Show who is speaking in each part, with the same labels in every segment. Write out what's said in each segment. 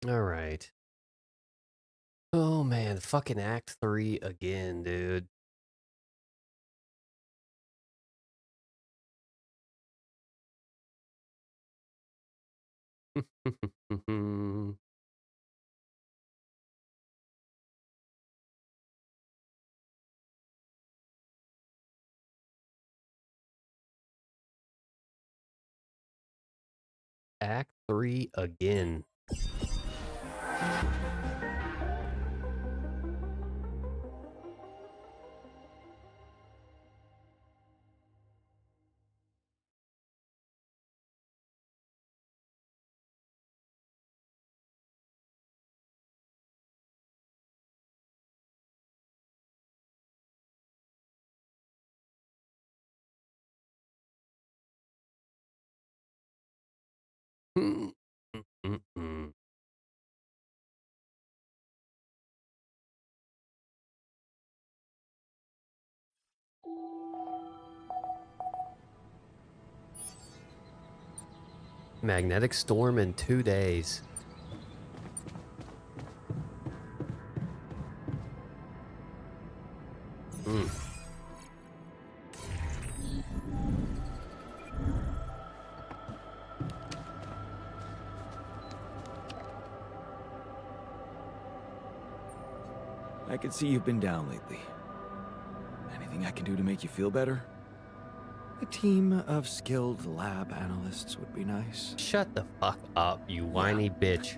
Speaker 1: All right. Oh man, fucking Act 3 again, dude. Act 3 again. Magnetic storm in 2 days. Mm.
Speaker 2: I can see you've been down lately. Anything I can do to make you feel better? A team of skilled lab analysts would be nice.
Speaker 1: Shut the fuck up, you whiny bitch.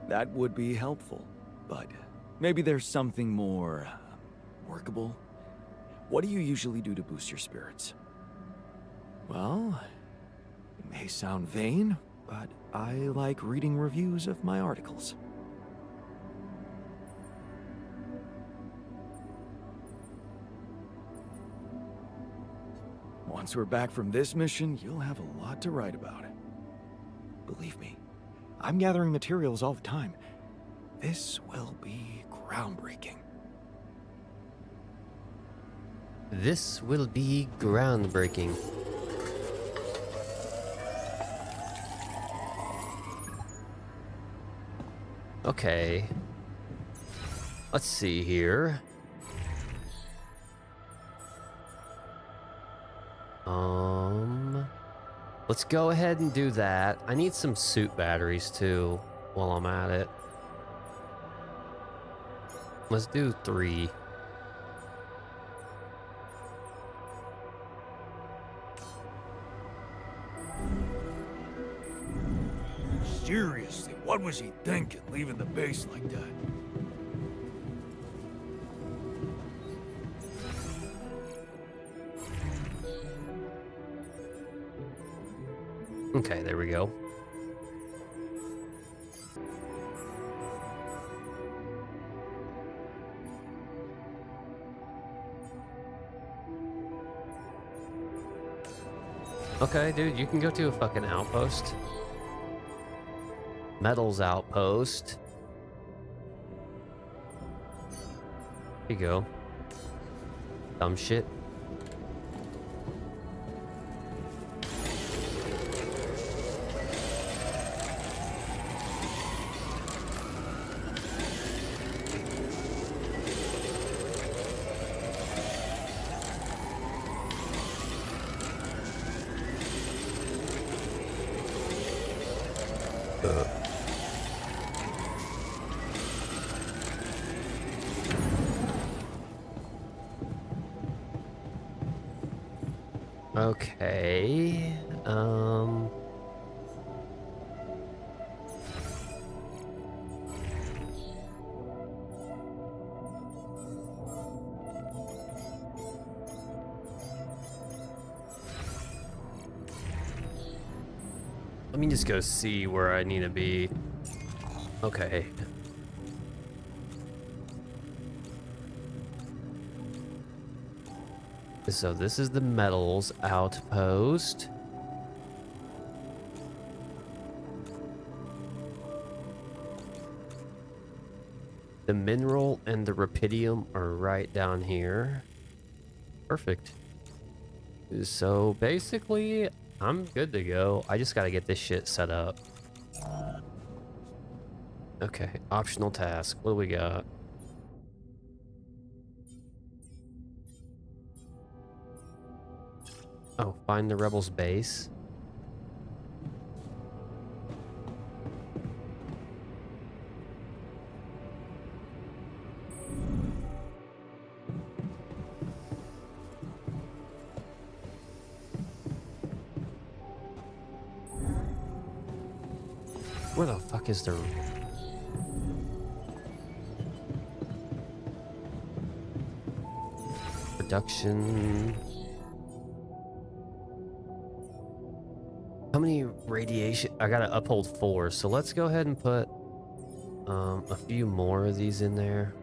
Speaker 2: That would be helpful, but maybe there's something more workable. What do you usually do to boost your spirits? Well, it may sound vain, but I like reading reviews of my articles. Once we're back from this mission, you'll have a lot to write about. Believe me, I'm gathering materials all the time. This will be groundbreaking.
Speaker 1: This will be groundbreaking. Okay. Let's see here. Let's go ahead and do that. I need some suit batteries too while I'm at it. Let's do 3.
Speaker 2: Seriously, what was he thinking, leaving the base like that?
Speaker 1: Okay, there we go. Okay, dude, you can go to a fucking outpost. Metals outpost. Here you go. Dumb shit. Okay. Let me just go see where I need to be. Okay. So this is the metals outpost. The mineral and the rubidium are right down here. Perfect. So basically, I'm good to go. I just gotta get this shit set up. Okay, optional task. What do we got? Oh, find the rebels' base. Where the fuck is the... production? How many radiation? I gotta uphold 4, so let's go ahead and put a few more of these in there.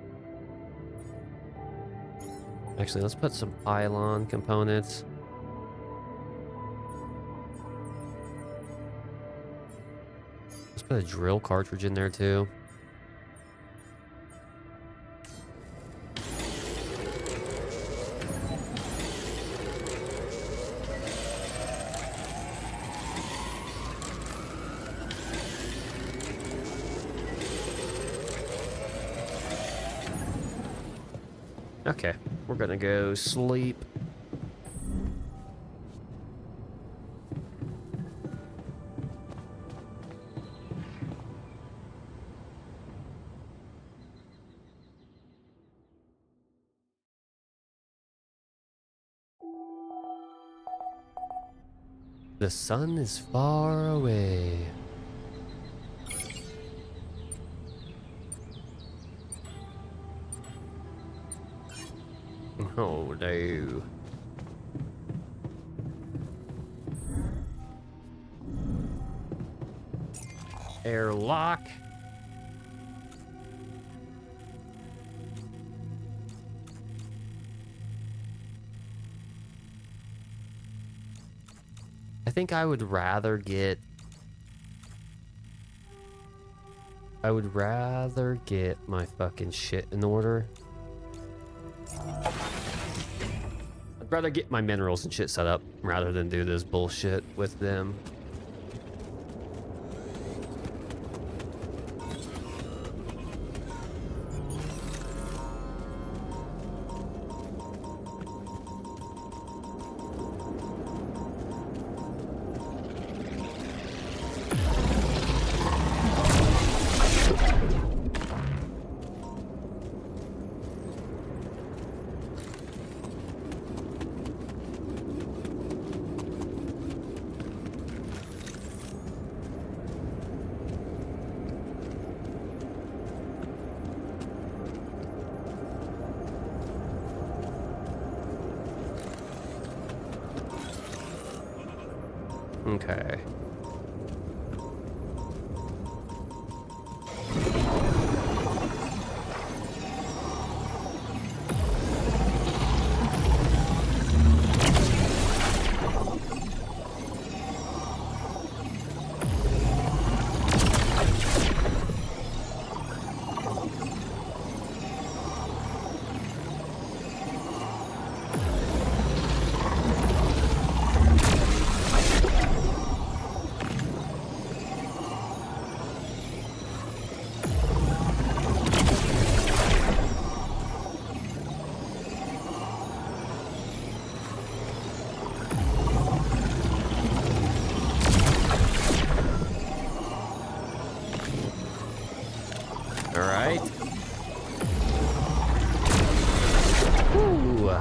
Speaker 1: Actually, let's put some pylon components. Let's put a drill cartridge in there too. Okay, we're gonna go sleep. The sun is far away. Oh no. Airlock. I think I would rather get... my fucking shit in order. I'd rather get my minerals and shit set up rather than do this bullshit with them. Okay. All right. Ooh.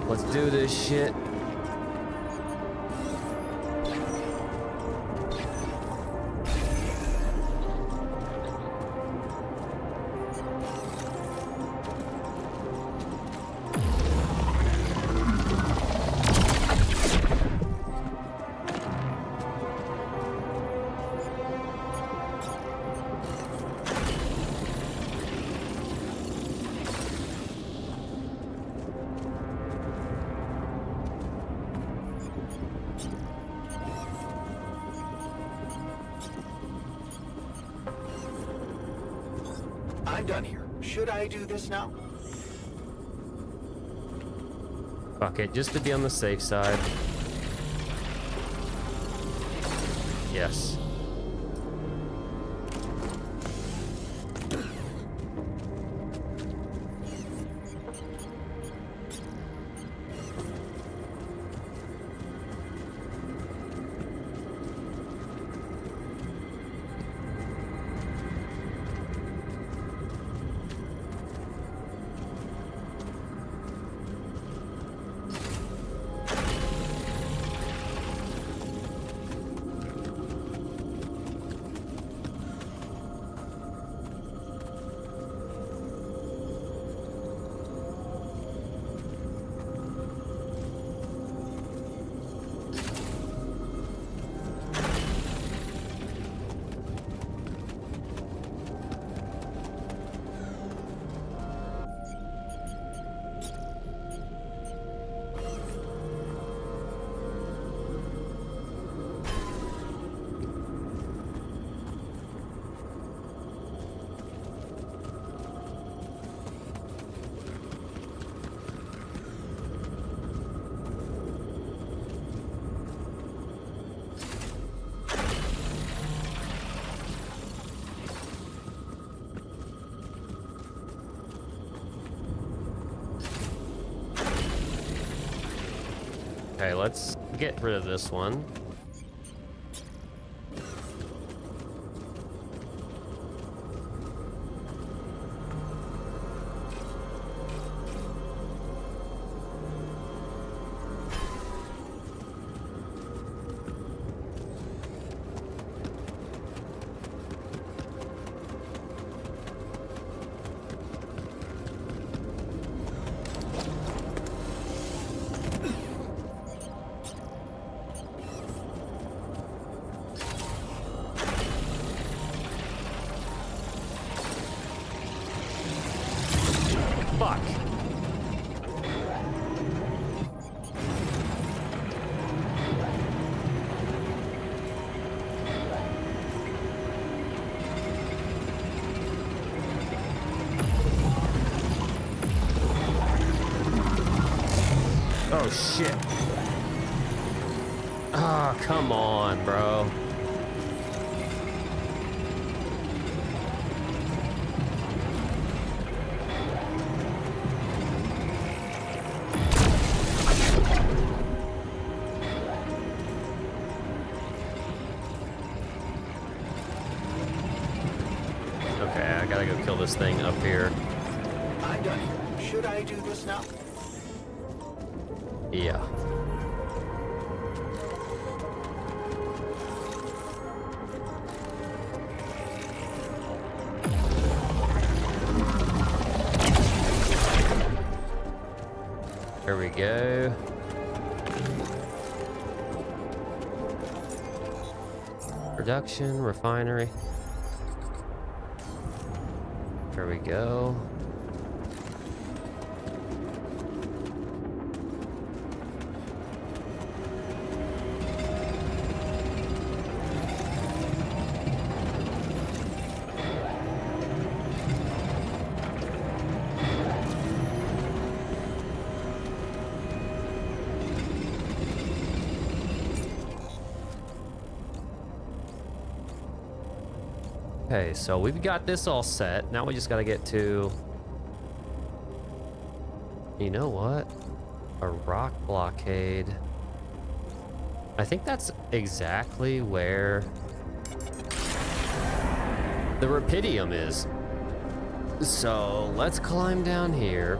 Speaker 1: Let's do this shit.
Speaker 3: I'm done here. Should I do this now?
Speaker 1: Fuck it, just to be on the safe side. Yes. Okay, let's get rid of this one. Fuck. Oh shit. Ah, oh, come on, bro. I gotta go kill this thing up here.
Speaker 3: I'm done here. Should I do this now?
Speaker 1: Yeah. There we go. Production, refinery. There we go. Okay, so we've got this all set. Now we just gotta get to... You know what? A rock blockade. I think that's exactly where the Rapidium is. So let's climb down here.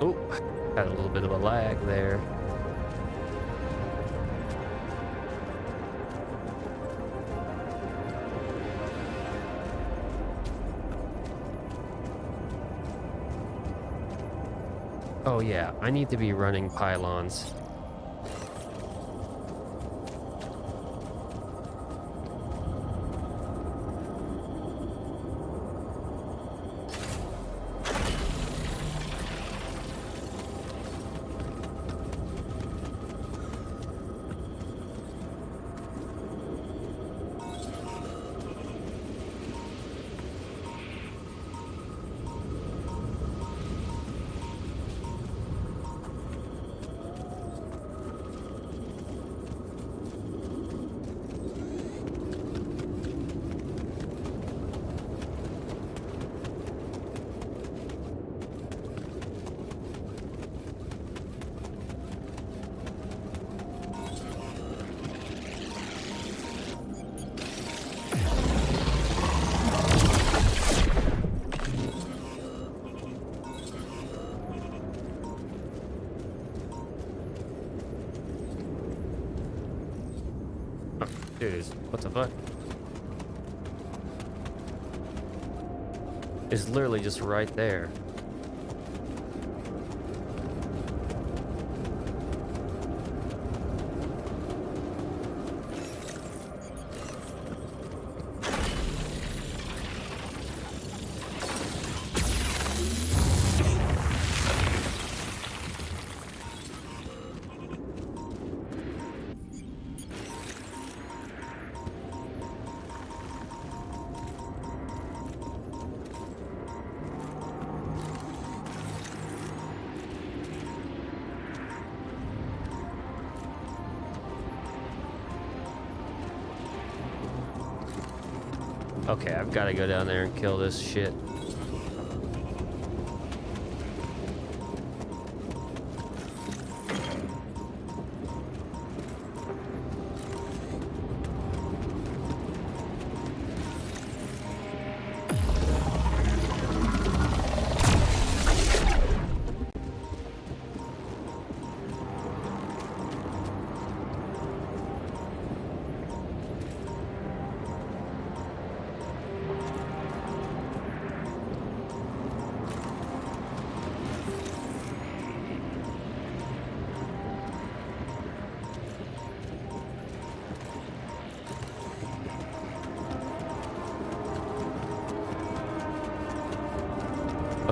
Speaker 1: Oh, had a little bit of a lag there. Oh yeah, I need to be running pylons. Dude, what the fuck? It's literally just right there. Okay, I've got to go down there and kill this shit.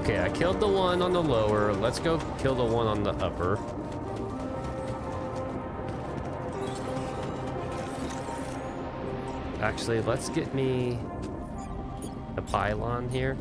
Speaker 1: Okay, I killed the one on the lower. Let's go kill the one on the upper. Actually, let's get me the pylon here.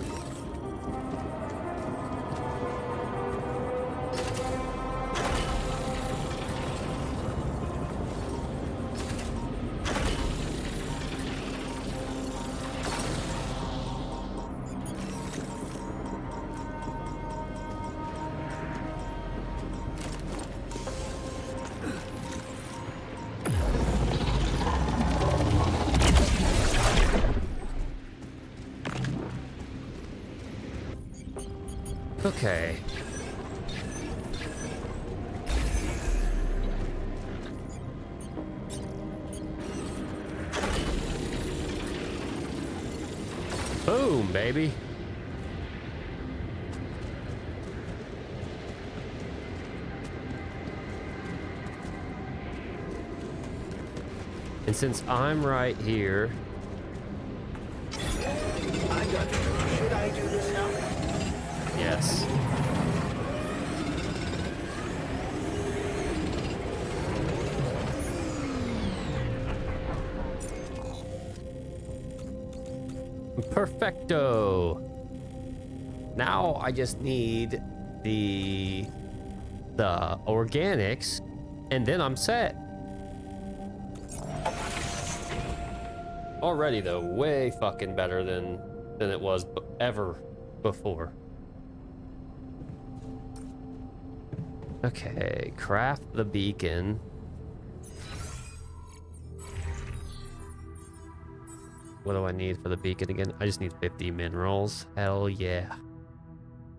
Speaker 1: Okay. Boom, baby. And since I'm right here,
Speaker 3: I got it. Should I do this now?
Speaker 1: yes. Perfecto. Now I just need the organics, and then I'm set. Already though, way fucking better than it was ever before. Okay, craft the beacon. What do I need for the beacon again? I just need 50 minerals. Hell yeah.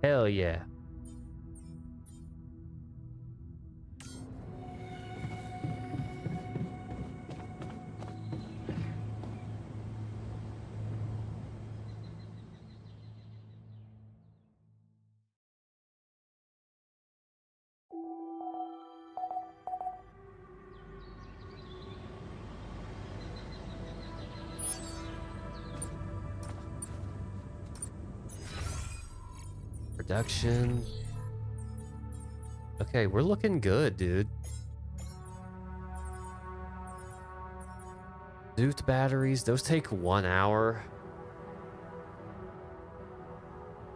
Speaker 1: Hell yeah. production. Okay, we're looking good, dude. Suit batteries, those take 1 hour.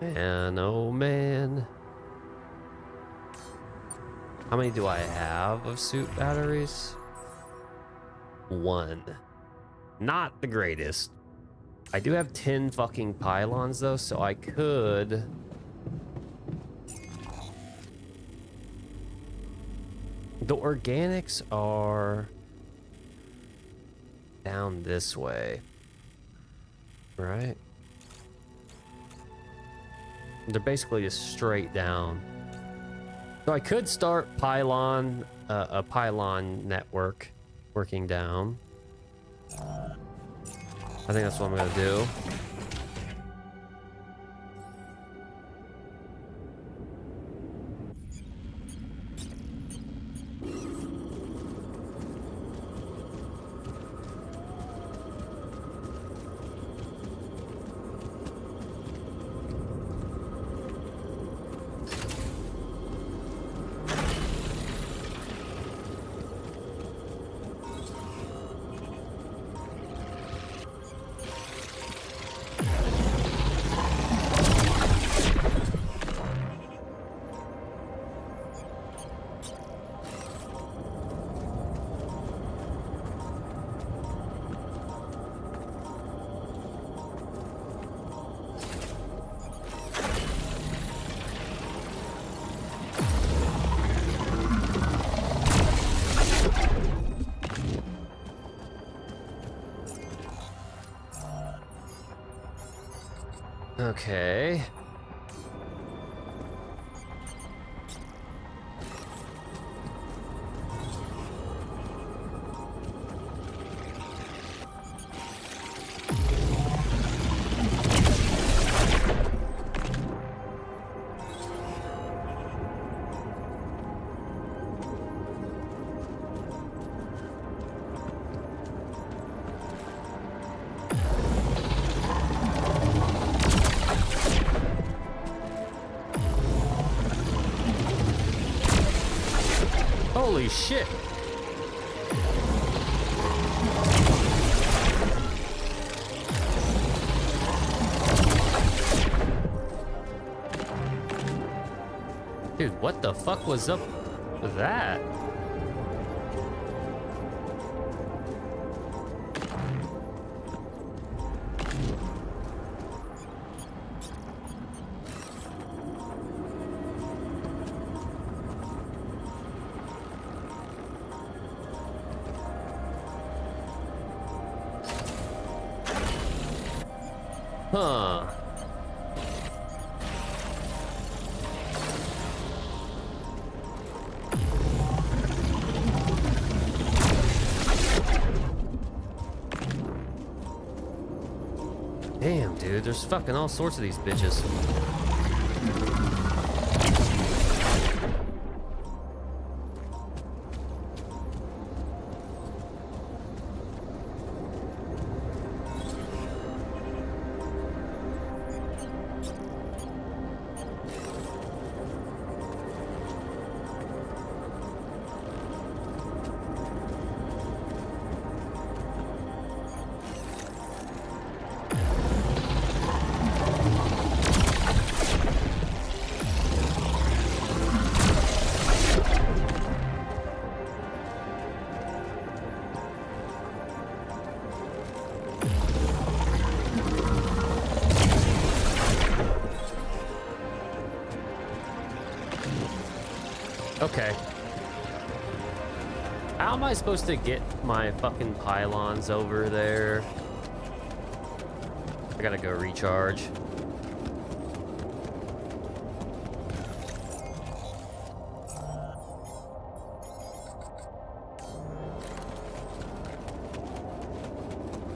Speaker 1: Man, oh man. How many do I have of suit batteries? 1. Not the greatest. I do have 10 fucking pylons though, so I could... The organics are down this way, right? They're basically just straight down. So I could start a pylon network working down. I think that's what I'm gonna do. Okay. Holy shit. Dude, what the fuck was up with that? Huh. Damn, dude, there's fucking all sorts of these bitches. Okay. How am I supposed to get my fucking pylons over there? I gotta go recharge.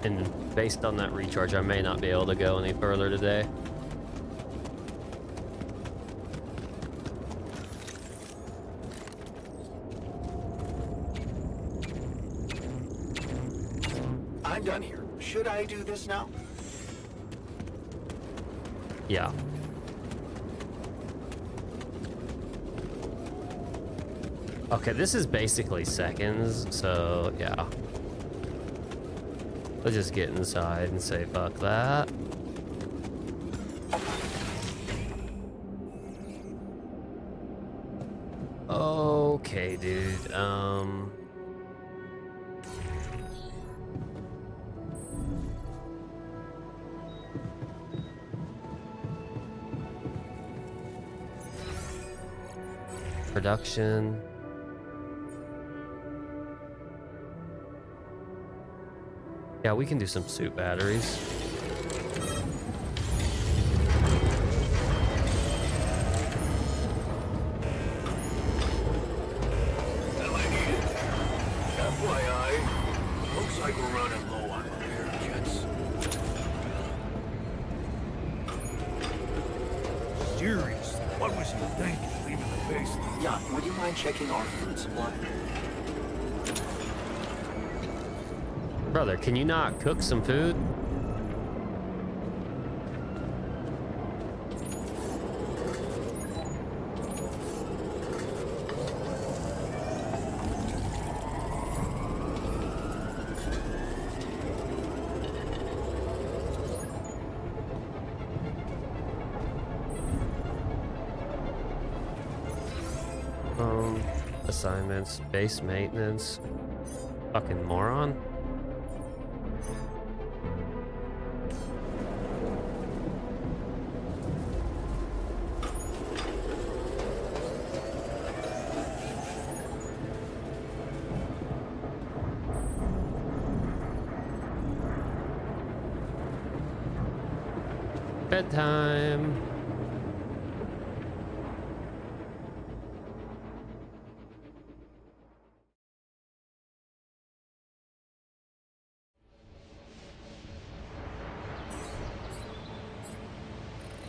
Speaker 1: And based on that recharge, I may not be able to go any further today.
Speaker 3: I'm done here. Should I do this now?
Speaker 1: Yeah. Okay, this is basically seconds, so yeah. Let's just get inside and say fuck that. Okay, dude. Production. Yeah, we can do some suit batteries.
Speaker 3: FYI, looks like we're running low on repair kits.
Speaker 2: Seriously, what was he thinking leaving the base?
Speaker 3: Jan, would you mind checking our food supply?
Speaker 1: Brother, can you not cook some food? Assignments, base maintenance. Fucking moron. Bedtime.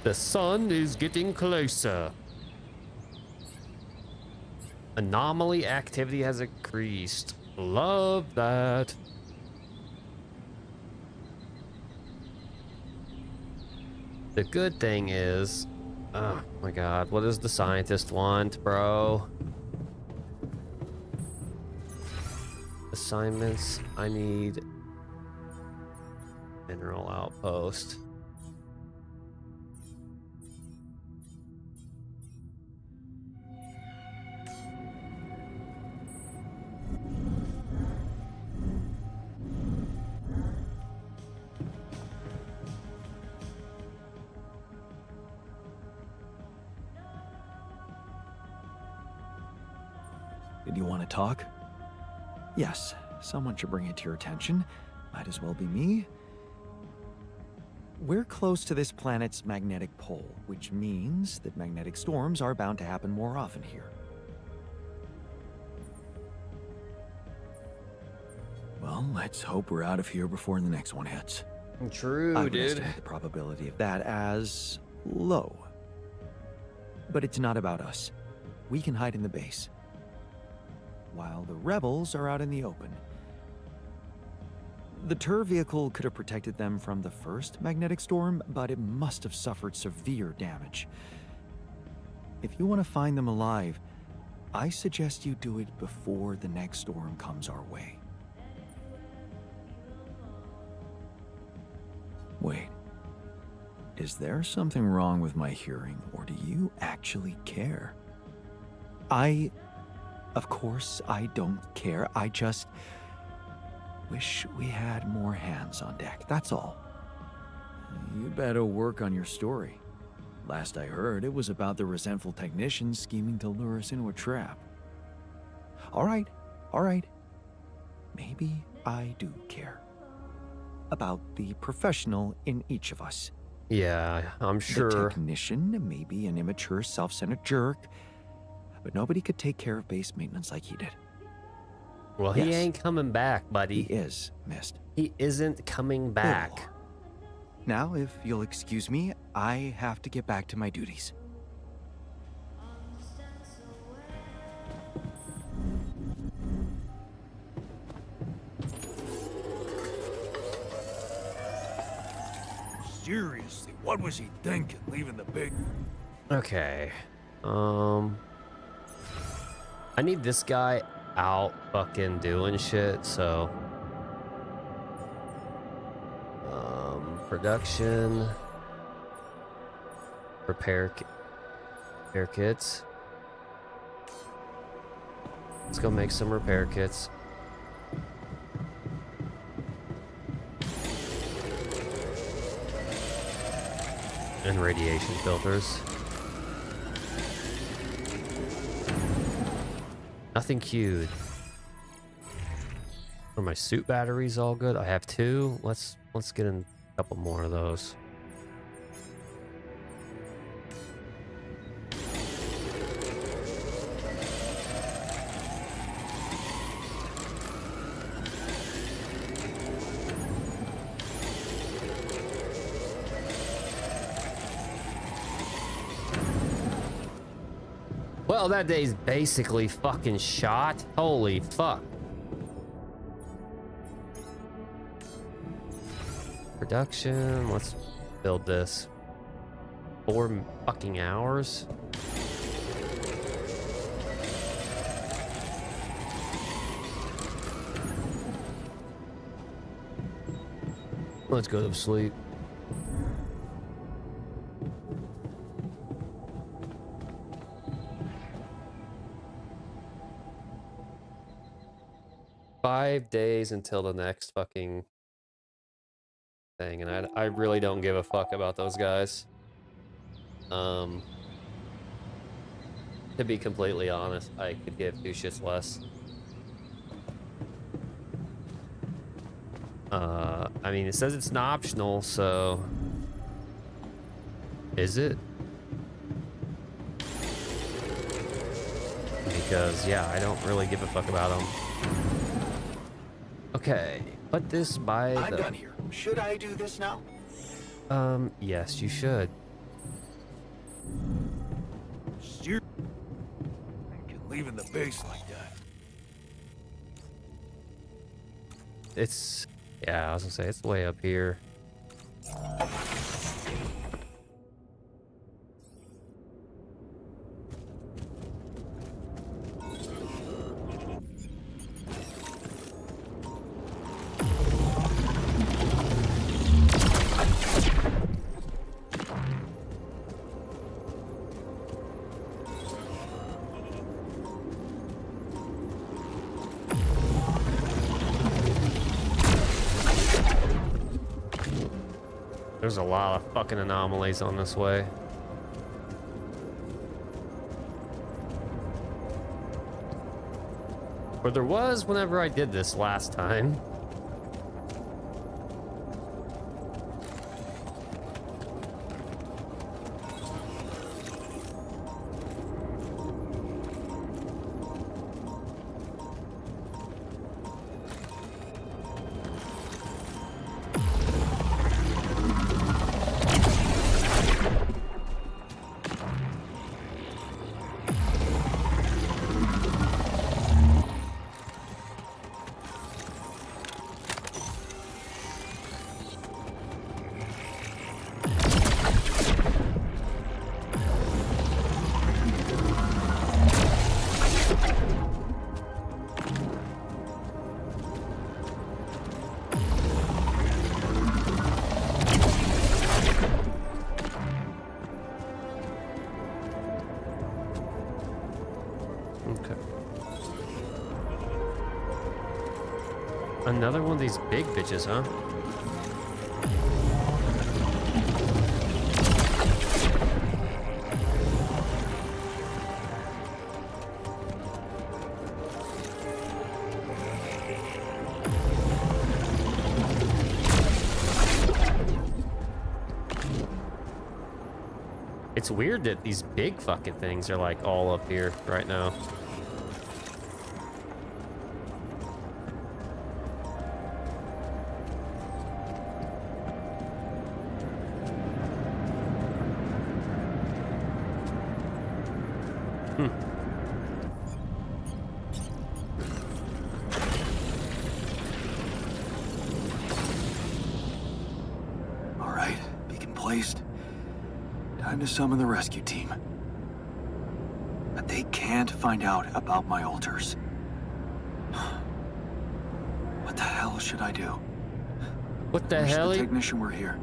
Speaker 1: The sun is getting closer. Anomaly activity has increased. Love that. The good thing is, oh my god, what does the scientist want, bro? Assignments, I need mineral outpost.
Speaker 2: Did you want to talk? Yes, someone should bring it to your attention. Might as well be me. We're close to this planet's magnetic pole, which means that magnetic storms are bound to happen more often here. Well, let's hope we're out of here before the next one hits.
Speaker 1: True,
Speaker 2: I would
Speaker 1: dude.
Speaker 2: estimate the probability of that as low. But it's not about us. We can hide in the base, while the rebels are out in the open. The Tur vehicle could have protected them from the first magnetic storm, but it must have suffered severe damage. If you want to find them alive, I suggest you do it before the next storm comes our way. Wait, is there something wrong with my hearing, or do you actually care? Of course, I don't care. I just wish we had more hands on deck, that's all. You better work on your story. Last I heard, it was about the resentful technicians scheming to lure us into a trap. All right. Maybe I do care. About the professional in each of us.
Speaker 1: Yeah, I'm
Speaker 2: The
Speaker 1: sure.
Speaker 2: technician may be an immature, self-centered jerk, but nobody could take care of base maintenance like he did.
Speaker 1: Well, he
Speaker 2: Yes.
Speaker 1: ain't coming back,
Speaker 2: He
Speaker 1: buddy.
Speaker 2: is, Mist.
Speaker 1: He isn't coming back.
Speaker 2: Ew. Now, if you'll excuse me, I have to get back to my duties.
Speaker 4: Seriously, what was he thinking leaving the big...
Speaker 1: Okay. I need this guy out fucking doing shit, so production, repair kits. Let's go make some repair kits. And radiation filters. Nothing queued. Are my suit batteries all good? I have 2. Let's get in a couple more of those. Well, that day's basically fucking shot. Holy fuck. Production, let's build this. 4 fucking hours. Let's go to sleep. Five days until the next fucking thing, and I really don't give a fuck about those guys. To be completely honest, I could give 2 shits less. I mean, it says it's not optional, so is it? Because yeah, I don't really give a fuck about them. Okay, put this by
Speaker 3: I'm done here. Should I do this now?
Speaker 1: Yes, you should.
Speaker 3: You're leaving the base like that.
Speaker 1: It's, yeah, I was gonna say, it's way up here. There's a lot of fucking anomalies on this way. Or there was whenever I did this last time. Another one of these big bitches, huh? It's weird that these big fucking things are like all up here right now.
Speaker 2: Time to summon the rescue team. But they can't can't find out about my altars. What the hell should I do?
Speaker 1: What the
Speaker 2: Wish
Speaker 1: hell?
Speaker 2: the technician were here.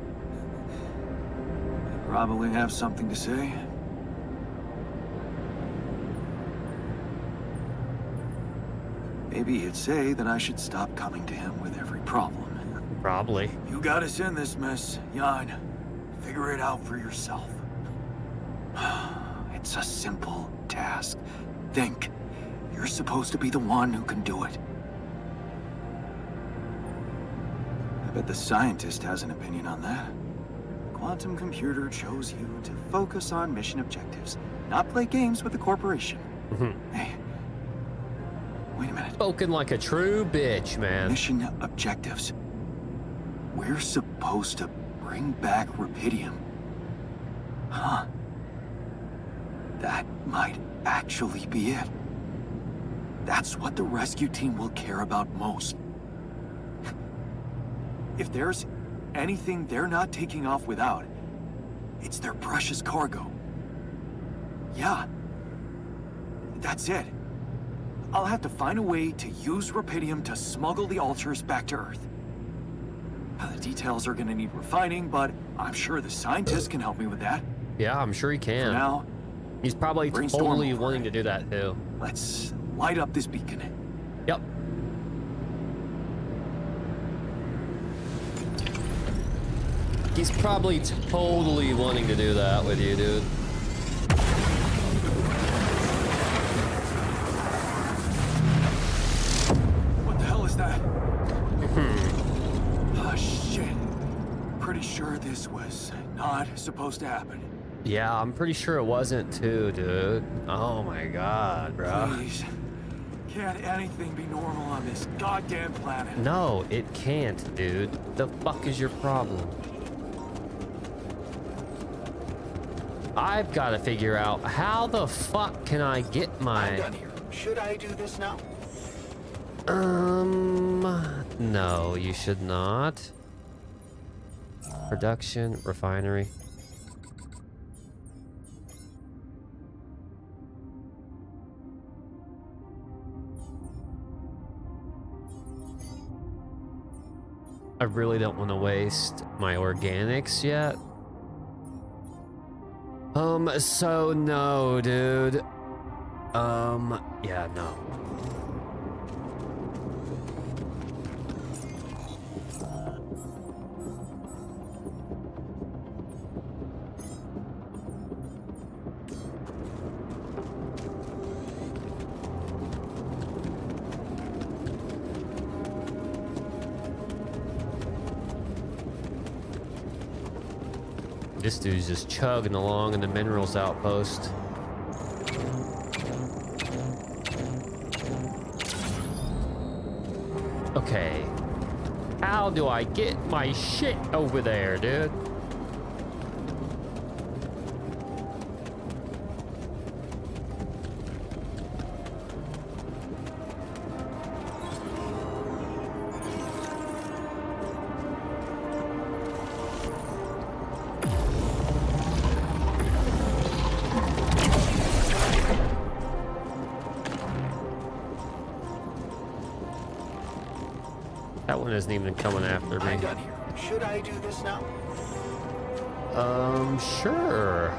Speaker 2: He'd probably have something to say. Maybe he'd say that I should stop coming to him with every problem.
Speaker 1: Probably.
Speaker 2: You got us in this mess, Jan. Figure it out for yourself. It's a simple task. Think. You're supposed to be the one who can do it. I bet the scientist has an opinion on that. Quantum computer chose you to focus on mission objectives, not play games with the corporation. Hey, wait a minute.
Speaker 1: Spoken like a true bitch, man.
Speaker 2: Mission objectives. We're supposed to bring back Rupidium. Huh. That might actually be it. That's what the rescue team will care about most. If there's anything they're not taking off without, it's their precious cargo. Yeah. That's it. I'll have to find a way to use Rupidium to smuggle the altars back to Earth. The details are gonna need refining, but I'm sure the scientist can help me with that.
Speaker 1: Yeah, I'm sure he can.
Speaker 2: For now,
Speaker 1: He's probably
Speaker 2: brainstorm
Speaker 1: totally
Speaker 2: over
Speaker 1: wanting
Speaker 2: it.
Speaker 1: to do that too.
Speaker 2: Let's light up this beacon.
Speaker 1: Yep. He's probably totally wanting to do that with you, dude.
Speaker 2: What the hell is that? Oh, shit. Pretty sure this was not supposed to happen.
Speaker 1: Yeah, I'm pretty sure it wasn't too, dude. Oh my god, bro.
Speaker 2: Please. Can't anything be normal on this goddamn planet?
Speaker 1: No, it can't, dude. The fuck is your problem? I've got to figure out how the fuck can I get
Speaker 3: I'm
Speaker 1: my...
Speaker 3: done here. Should I do this now?
Speaker 1: No, you should not. Production, refinery. I really don't want to waste my organics yet. So no, dude. Yeah, no. This dude's just chugging along in the minerals outpost. Okay. How do I get my shit over there, dude? That one isn't even coming after me.
Speaker 3: I'm done here. Should I do this now?
Speaker 1: Sure.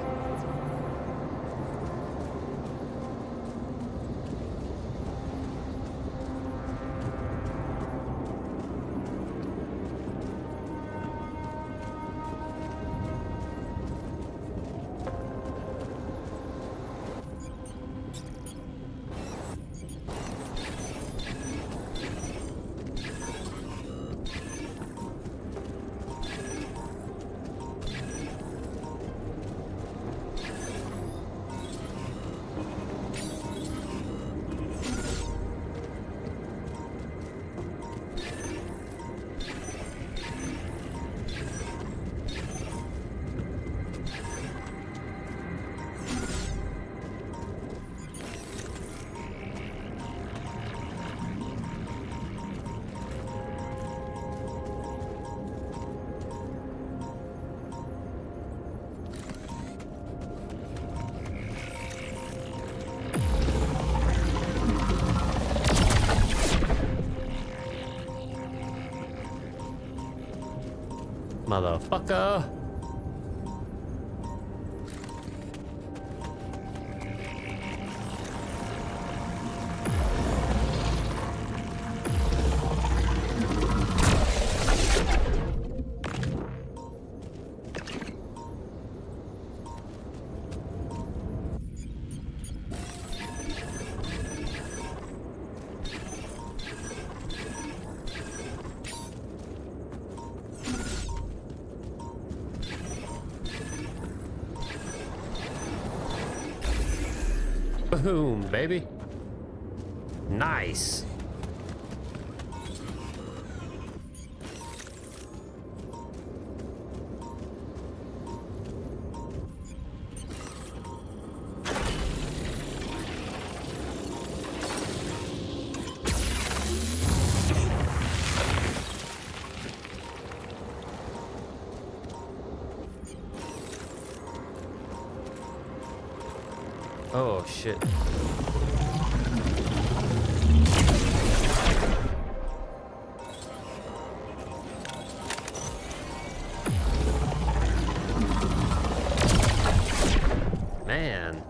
Speaker 1: Motherfucker. Boom, baby. Nice. Oh, shit. Man.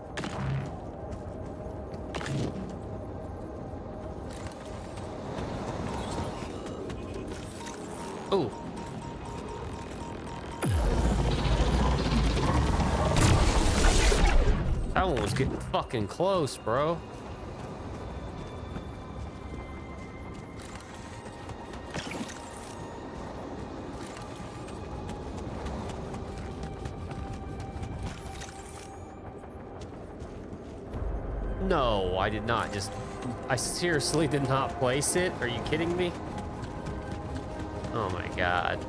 Speaker 1: Oh. That one was getting fucking close, bro. No, I did not just... I seriously did not place it? Are you kidding me? Oh my god.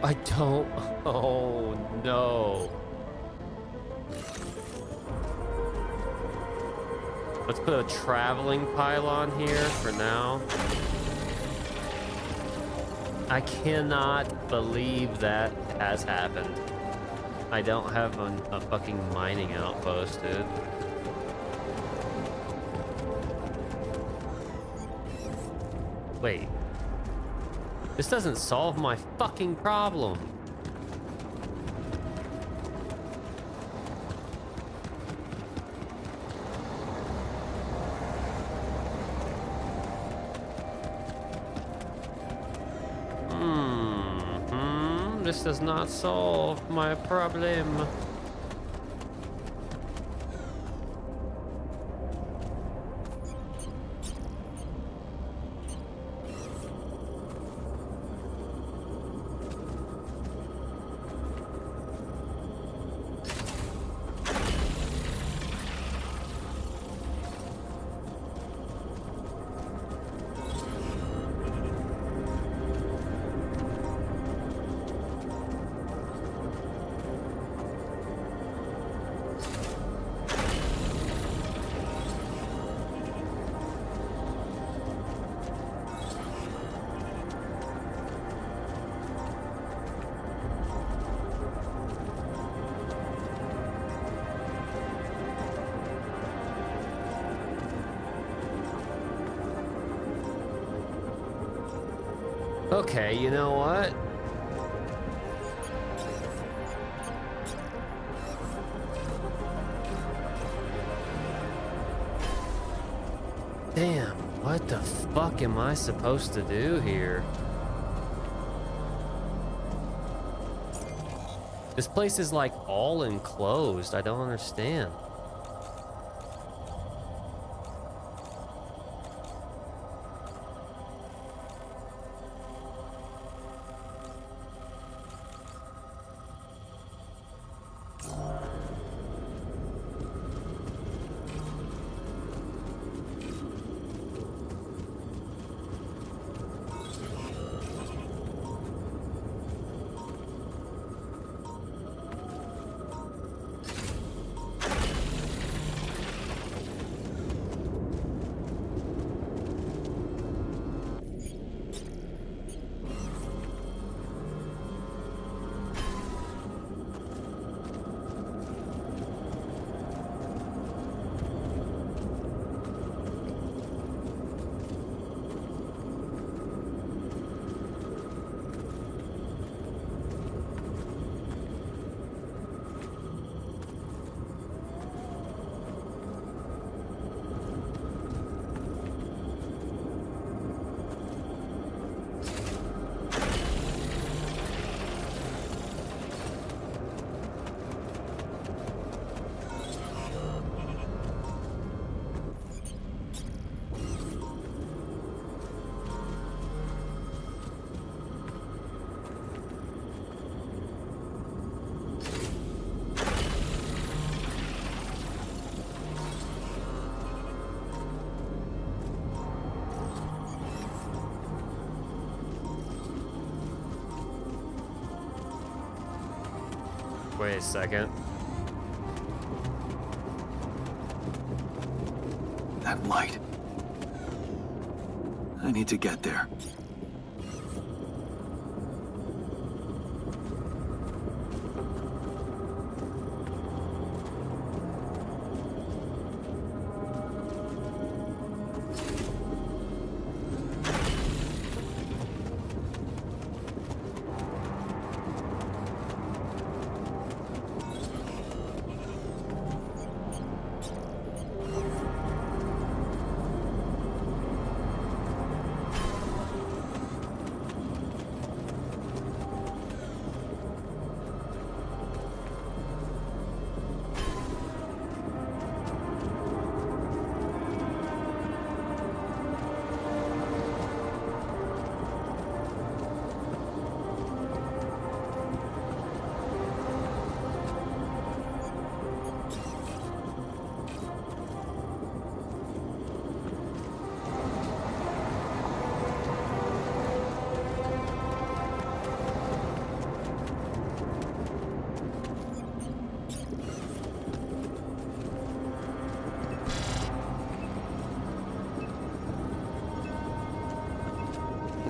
Speaker 1: I don't... Oh no. Let's put a traveling pylon here for now. I cannot believe that has happened. I don't have a fucking mining outpost, dude. Wait. This doesn't solve my fucking problem. This does not solve my problem. Okay, you know what? Damn, what the fuck am I supposed to do here? This place is like all enclosed. I don't understand. Wait a second.
Speaker 2: That light. I need to get there.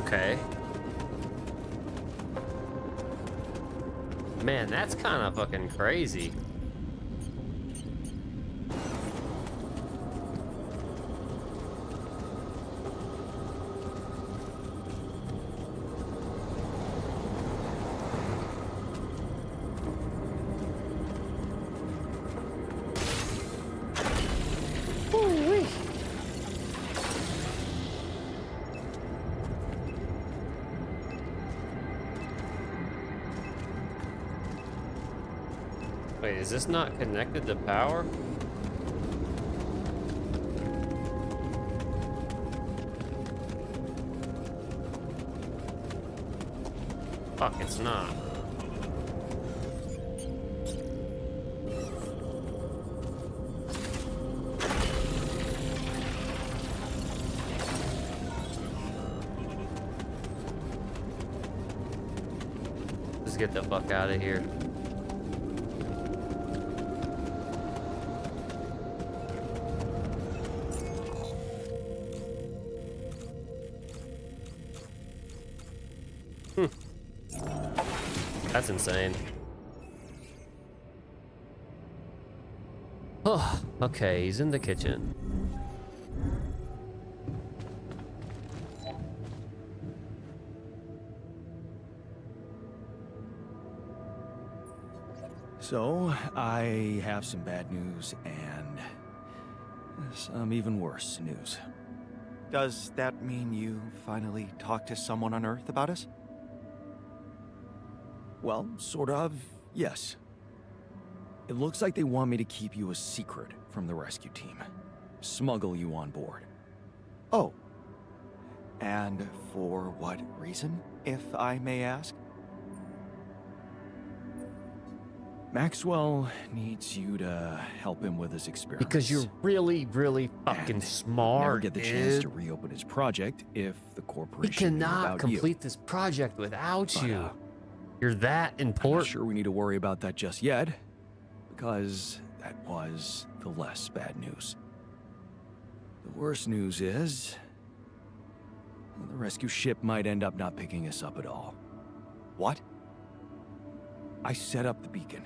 Speaker 1: Okay. Man, that's kind of fucking crazy. Ooh-wee. Wait, is this not connected to power? Fuck, it's not. Let's get the fuck out of here. That's insane. Oh, okay, he's in the kitchen.
Speaker 2: So, I have some bad news and some even worse news. Does that mean you finally talked to someone on Earth about us? Well, sort of, yes. It looks like they want me to keep you a secret from the rescue team. Smuggle you on board. Oh. And for what reason, if I may ask? Maxwell needs you to help him with his experiments.
Speaker 1: Because you're really, really fucking
Speaker 2: And
Speaker 1: smart,
Speaker 2: never get the chance
Speaker 1: dude.
Speaker 2: to reopen his project if the
Speaker 1: He
Speaker 2: corporation knew
Speaker 1: cannot
Speaker 2: about
Speaker 1: complete this project without
Speaker 2: But,
Speaker 1: you. You're that
Speaker 2: I'm not
Speaker 1: important.
Speaker 2: sure we need to worry about that just yet, because that was the less bad news. The worst news is the rescue ship might end up not picking us up at all. What? I set up the beacon,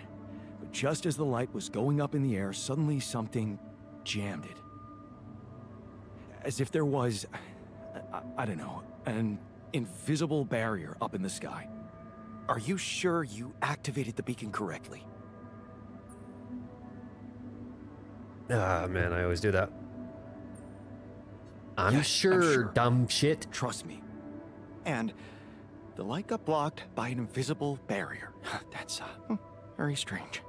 Speaker 2: but just as the light was going up in the air, suddenly something jammed it. As if there was, I don't know, an invisible barrier up in the sky. Are you sure you activated the beacon correctly?
Speaker 1: Ah, man, I always do that. I'm
Speaker 2: Yes, I'm
Speaker 1: sure,
Speaker 2: sure.
Speaker 1: dumb shit.
Speaker 2: Trust me. And the light got blocked by an invisible barrier. That's very strange.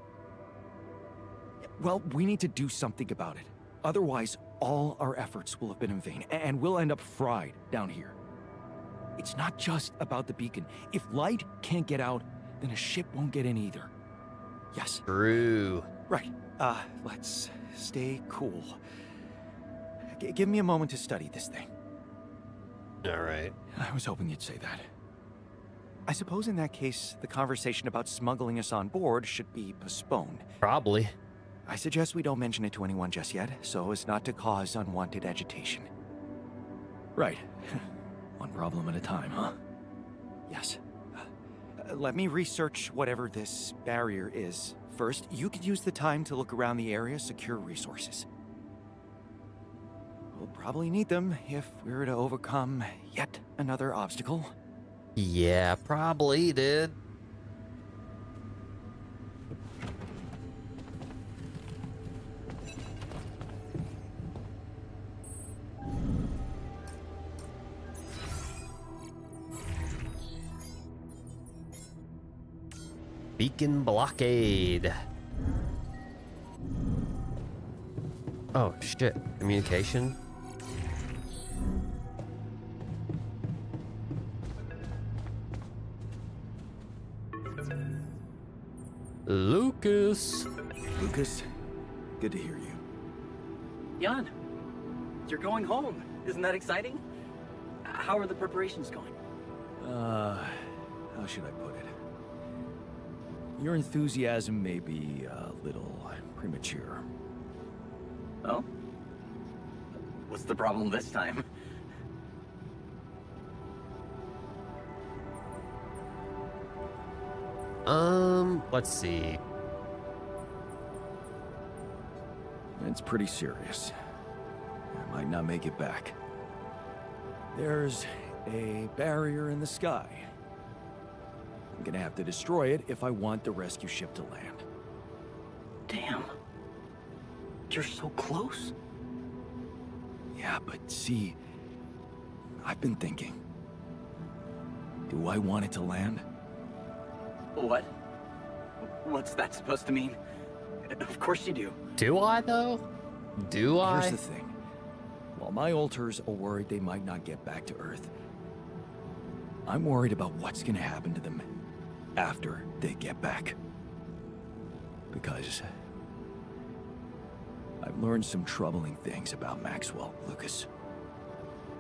Speaker 2: Well, we need to do something about it. Otherwise, all our efforts will have been in vain, and we'll end up fried down here. It's not just about the beacon. If light can't get out, then a ship won't get in either. Yes.
Speaker 1: True.
Speaker 2: Right. Let's stay cool. Give me a moment to study this thing.
Speaker 1: All right.
Speaker 2: I was hoping you'd say that. I suppose in that case, the conversation about smuggling us on board should be postponed.
Speaker 1: Probably.
Speaker 2: I suggest we don't mention it to anyone just yet, so as not to cause unwanted agitation. Right. One problem at a time, huh? Yes. Let me research whatever this barrier is. First, you could use the time to look around the area, secure resources. We'll probably need them if we're to overcome yet another obstacle.
Speaker 1: Yeah, probably, dude. Beacon blockade. Oh shit, communication. Lucas.
Speaker 2: Lucas, good to hear you.
Speaker 4: Jan, you're going home. Isn't that exciting? How are the preparations going?
Speaker 2: How should I put it? Your enthusiasm may be a little premature.
Speaker 4: Oh? What's the problem this time?
Speaker 1: Let's see.
Speaker 2: It's pretty serious. I might not make it back. There's a barrier in the sky. I'm gonna have to destroy it if I want the rescue ship to land.
Speaker 4: Damn. You're so close.
Speaker 2: Yeah, but see, I've been thinking. Do I want it to land?
Speaker 4: What? What's that supposed to mean? Of course you do.
Speaker 1: Do I though? Do I?
Speaker 2: Here's the thing. While my alters are worried they might not get back to Earth, I'm worried about what's gonna happen to them after they get back. Because I've learned some troubling things about Maxwell, Lucas.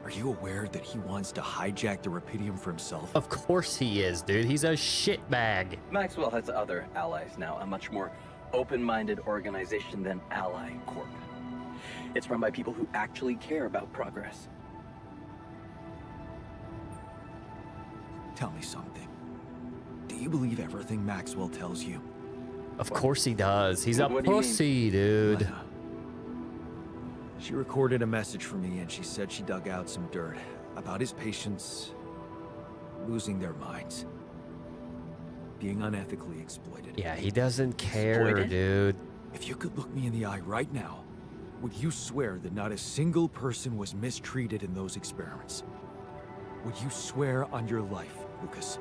Speaker 2: Are you aware that he wants to hijack the Rapidium for himself?
Speaker 1: Of course he is, dude. He's a shitbag.
Speaker 4: Maxwell has other allies now, a much more open-minded organization than Ally Corp. It's run by people who actually care about progress.
Speaker 2: Tell me something. Do you believe everything Maxwell tells you?
Speaker 1: Of course he does. He's a
Speaker 4: What do you mean?
Speaker 1: pussy, dude.
Speaker 2: Lena. She recorded a message for me and she said she dug out some dirt about his patients losing their minds, being unethically exploited.
Speaker 1: Yeah, he doesn't care,
Speaker 4: Exploited?
Speaker 1: dude.
Speaker 2: If you could look me in the eye right now, would you swear that not a single person was mistreated in those experiments? Would you swear on your life, Lucas?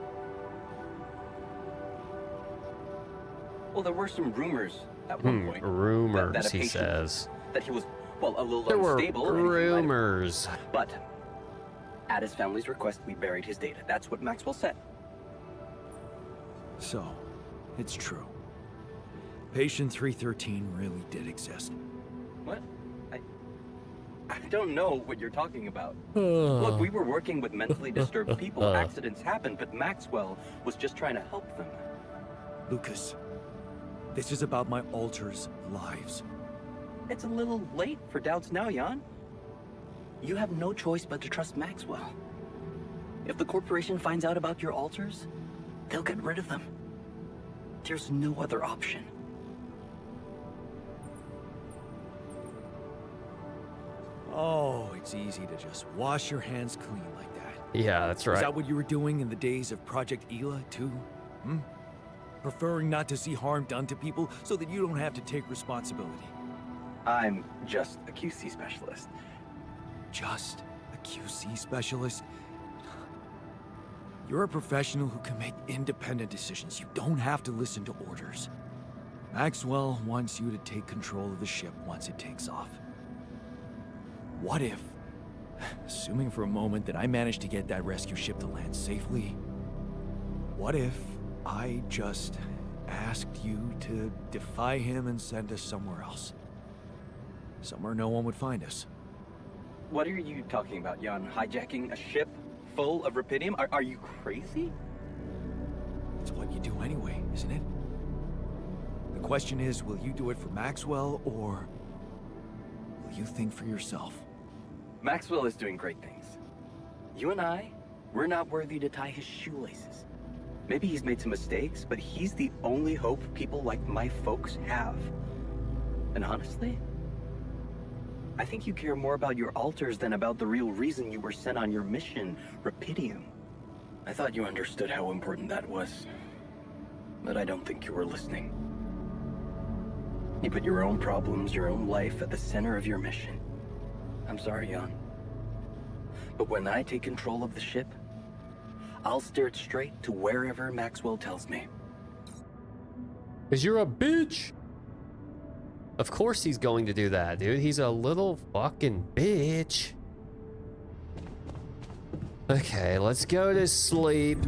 Speaker 4: Well, there were some rumors at one point.
Speaker 1: Rumors,
Speaker 4: that a
Speaker 1: he
Speaker 4: patient-
Speaker 1: says.
Speaker 4: That he was, well, a little
Speaker 1: There were
Speaker 4: unstable. and he might have-
Speaker 1: rumors.
Speaker 4: But at his family's request, we buried his data. That's what Maxwell said.
Speaker 2: So, it's true. Patient 313 really did exist.
Speaker 4: What? I don't know what you're talking about. Look, we were working with mentally disturbed people. Accidents happen, but Maxwell was just trying to help them.
Speaker 2: Lucas, this is about my alters' lives.
Speaker 4: It's a little late for doubts now, Jan. You have no choice but to trust Maxwell. If the corporation finds out about your alters, they'll get rid of them. There's no other option.
Speaker 2: Oh, it's easy to just wash your hands clean like that.
Speaker 1: Yeah, that's
Speaker 2: Is
Speaker 1: right.
Speaker 2: that what you were doing in the days of Project Ela, too? Preferring not to see harm done to people so that you don't have to take responsibility.
Speaker 4: I'm just a QC specialist.
Speaker 2: Just a QC specialist? You're a professional who can make independent decisions. You don't have to listen to orders. Maxwell wants you to take control of the ship once it takes off. What if, assuming for a moment that I managed to get that rescue ship to land safely, what if I just asked you to defy him and send us somewhere else? Somewhere no one would find us.
Speaker 4: What are you talking about, Jan? Hijacking a ship full of Rapidium? Are you crazy?
Speaker 2: It's what you do anyway, isn't it? The question is, will you do it for Maxwell, or will you think for yourself?
Speaker 4: Maxwell is doing great things. You and I, we're not worthy to tie his shoelaces. Maybe he's made some mistakes, but he's the only hope people like my folks have. And honestly, I think you care more about your alters than about the real reason you were sent on your mission, Rapidium. I thought you understood how important that was, but I don't think you were listening. You put your own problems, your own life at the center of your mission. I'm sorry, Jan. But when I take control of the ship, I'll steer it straight to wherever Maxwell tells me.
Speaker 1: 'Cause you're a bitch. Of course he's going to do that, dude. He's a little fucking bitch. Okay, let's go to sleep.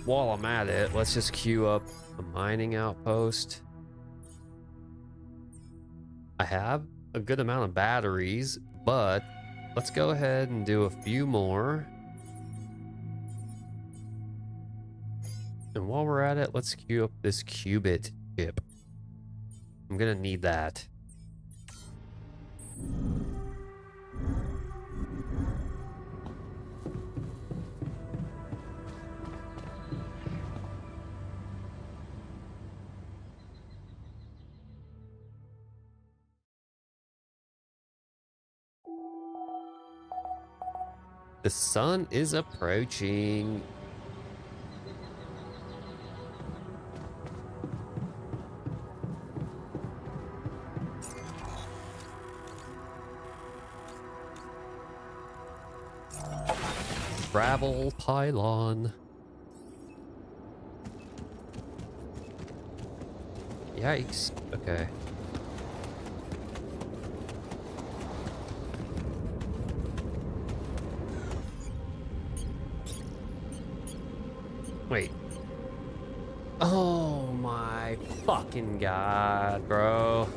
Speaker 1: While I'm at it, let's just queue up a mining outpost. I have a good amount of batteries, but let's go ahead and do a few more. And while we're at it, let's queue up this qubit chip. I'm gonna need that. The sun is approaching. Travel pylon. Yikes. Okay. Wait. Oh my fucking god, bro.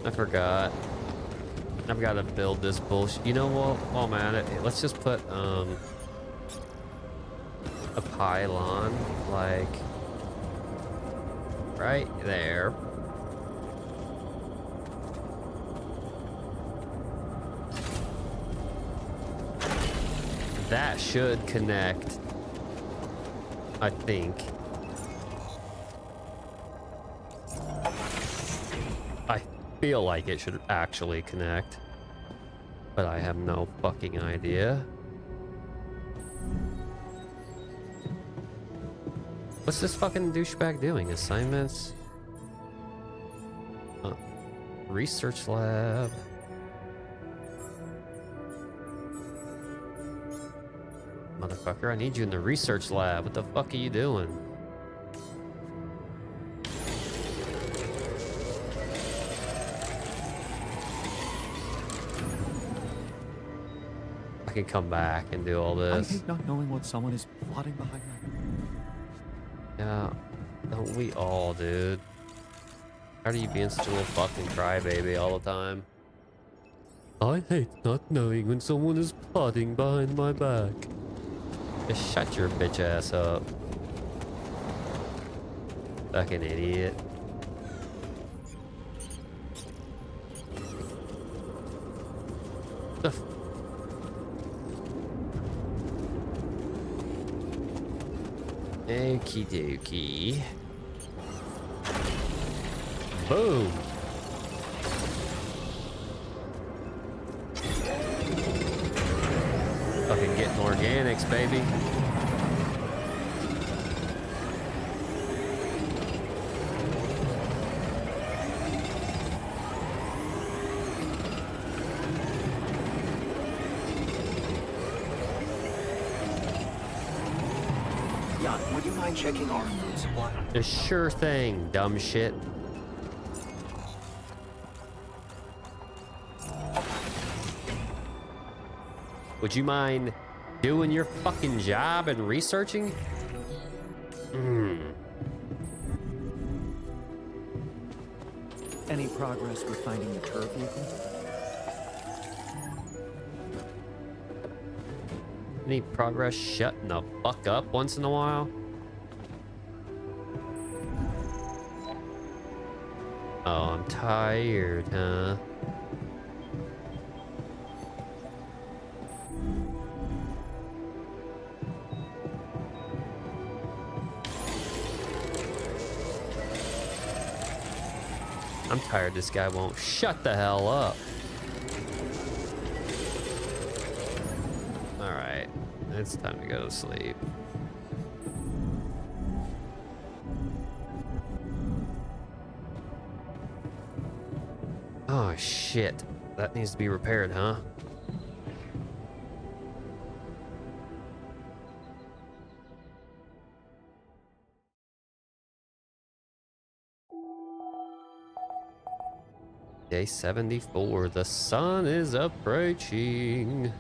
Speaker 1: I forgot. I've got to build this bullshit. You know what? Oh man, let's just put a pylon like right there. That should connect, I think. I feel like it should actually connect, but I have no fucking idea. What's this fucking douchebag doing? Assignments? Research lab. Motherfucker, I need you in the research lab. What the fuck are you doing? I can come back and do all
Speaker 2: I
Speaker 1: this.
Speaker 2: hate not knowing what someone is plotting behind my...
Speaker 1: Yeah, don't we all, dude? How are you being such a little fucking crybaby all the time? I hate not knowing when someone is plotting behind my back. Just shut your bitch ass up. Fucking idiot. The f- Okie dokie. Boom. Fucking getting organics, baby.
Speaker 3: Jan, would you mind checking our food supply?
Speaker 1: A sure thing, dumb shit. Would you mind doing your fucking job and researching?
Speaker 2: Any progress with finding the turret vehicle?
Speaker 1: Any progress shutting the fuck up once in a while? Oh, I'm tired, huh? I'm tired this guy won't shut the hell up. Alright, it's time to go to sleep. Oh shit, that needs to be repaired, huh? Day 74, the sun is approaching.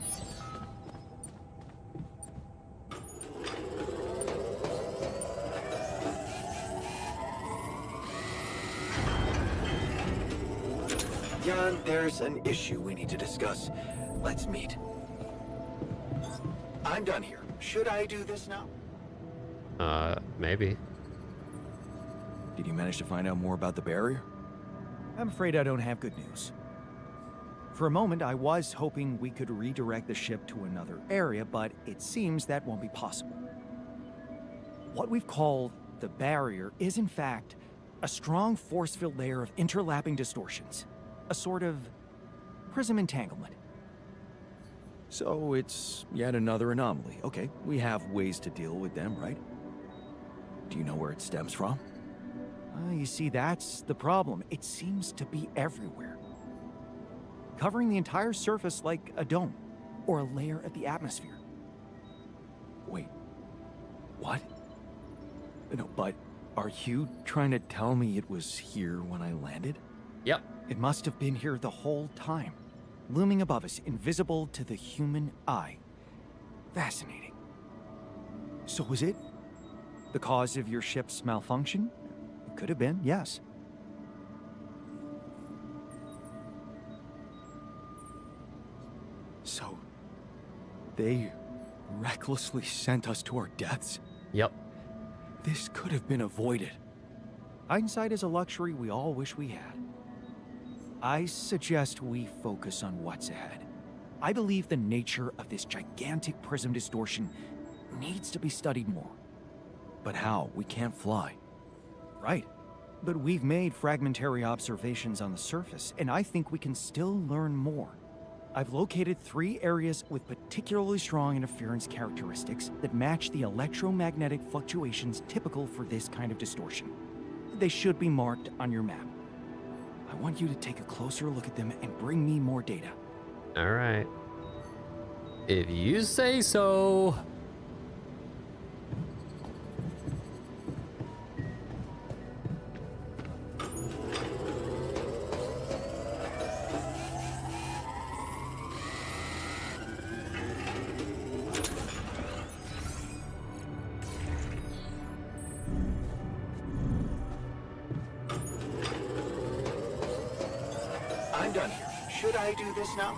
Speaker 2: Jan, there's an issue we need to discuss. Let's meet. I'm done here. Should I do this now?
Speaker 1: Maybe.
Speaker 2: Did you manage to find out more about the barrier?
Speaker 5: I'm afraid I don't have good news. For a moment, I was hoping we could redirect the ship to another area, but it seems that won't be possible. What we've called the barrier is, in fact, a strong force-filled layer of interlapping distortions. A sort of prism entanglement.
Speaker 2: So it's yet another anomaly. Okay, we have ways to deal with them, right? Do you know where it stems from?
Speaker 5: You see, that's the problem. It seems to be everywhere. Covering the entire surface like a dome, or a layer of the atmosphere.
Speaker 2: Wait, what? No, but are you trying to tell me it was here when I landed?
Speaker 1: Yep.
Speaker 5: It must have been here the whole time, looming above us, invisible to the human eye. Fascinating. So was it the cause of your ship's malfunction? It could have been, yes. So, they recklessly sent us to our deaths?
Speaker 1: Yep.
Speaker 5: This could have been avoided. Hindsight is a luxury we all wish we had. I suggest we focus on what's ahead. I believe the nature of this gigantic prism distortion needs to be studied more.
Speaker 2: But how? We can't fly.
Speaker 5: Right. But we've made fragmentary observations on the surface, and I think we can still learn more. I've located 3 areas with particularly strong interference characteristics that match the electromagnetic fluctuations typical for this kind of distortion. They should be marked on your map. I want you to take a closer look at them and bring me more data.
Speaker 1: All right. If you say so.
Speaker 2: I'm done here. Should I do this now?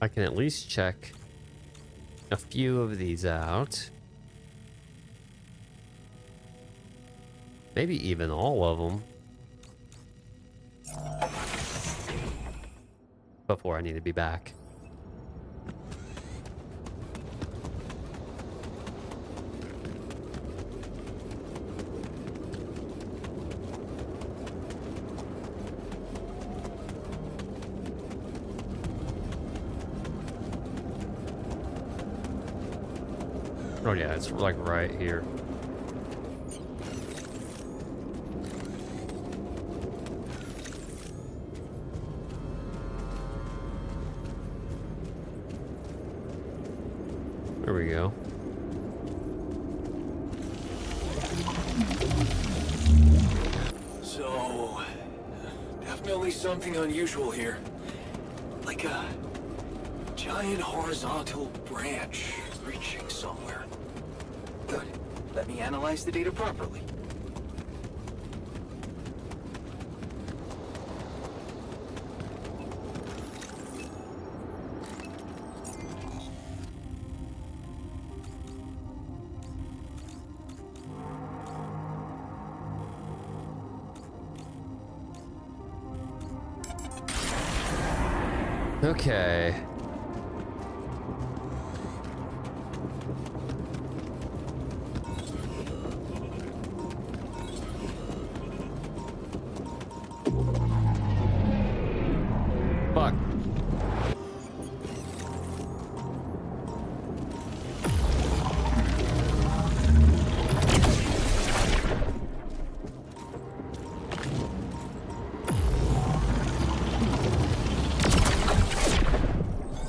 Speaker 1: I can at least check a few of these out. Maybe even all of them. Before I need to be back. Oh yeah, it's like right here. There we go.
Speaker 2: So, definitely something unusual here. Like a giant horizontal branch reaching somewhere. Good. Let me analyze the data properly.
Speaker 1: Okay. Fuck.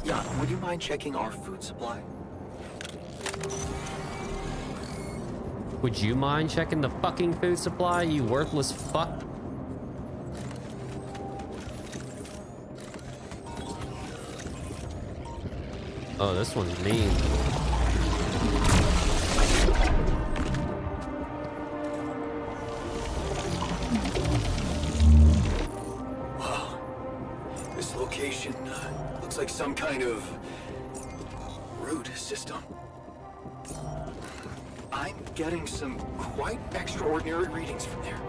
Speaker 2: Jan, would you mind checking our food supply?
Speaker 1: Would you mind checking the fucking food supply, you worthless fuck? Oh, this one's mean.
Speaker 2: Wow. This location looks like some kind of root system. I'm getting some quite extraordinary readings from there.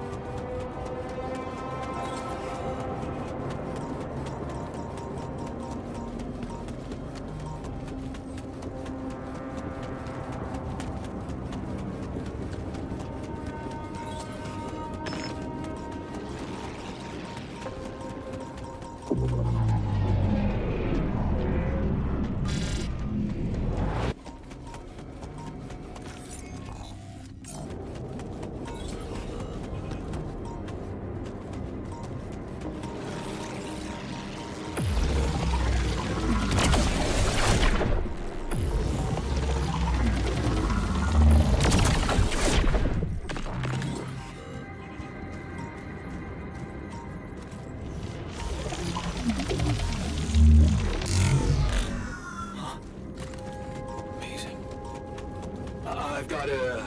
Speaker 2: I've got a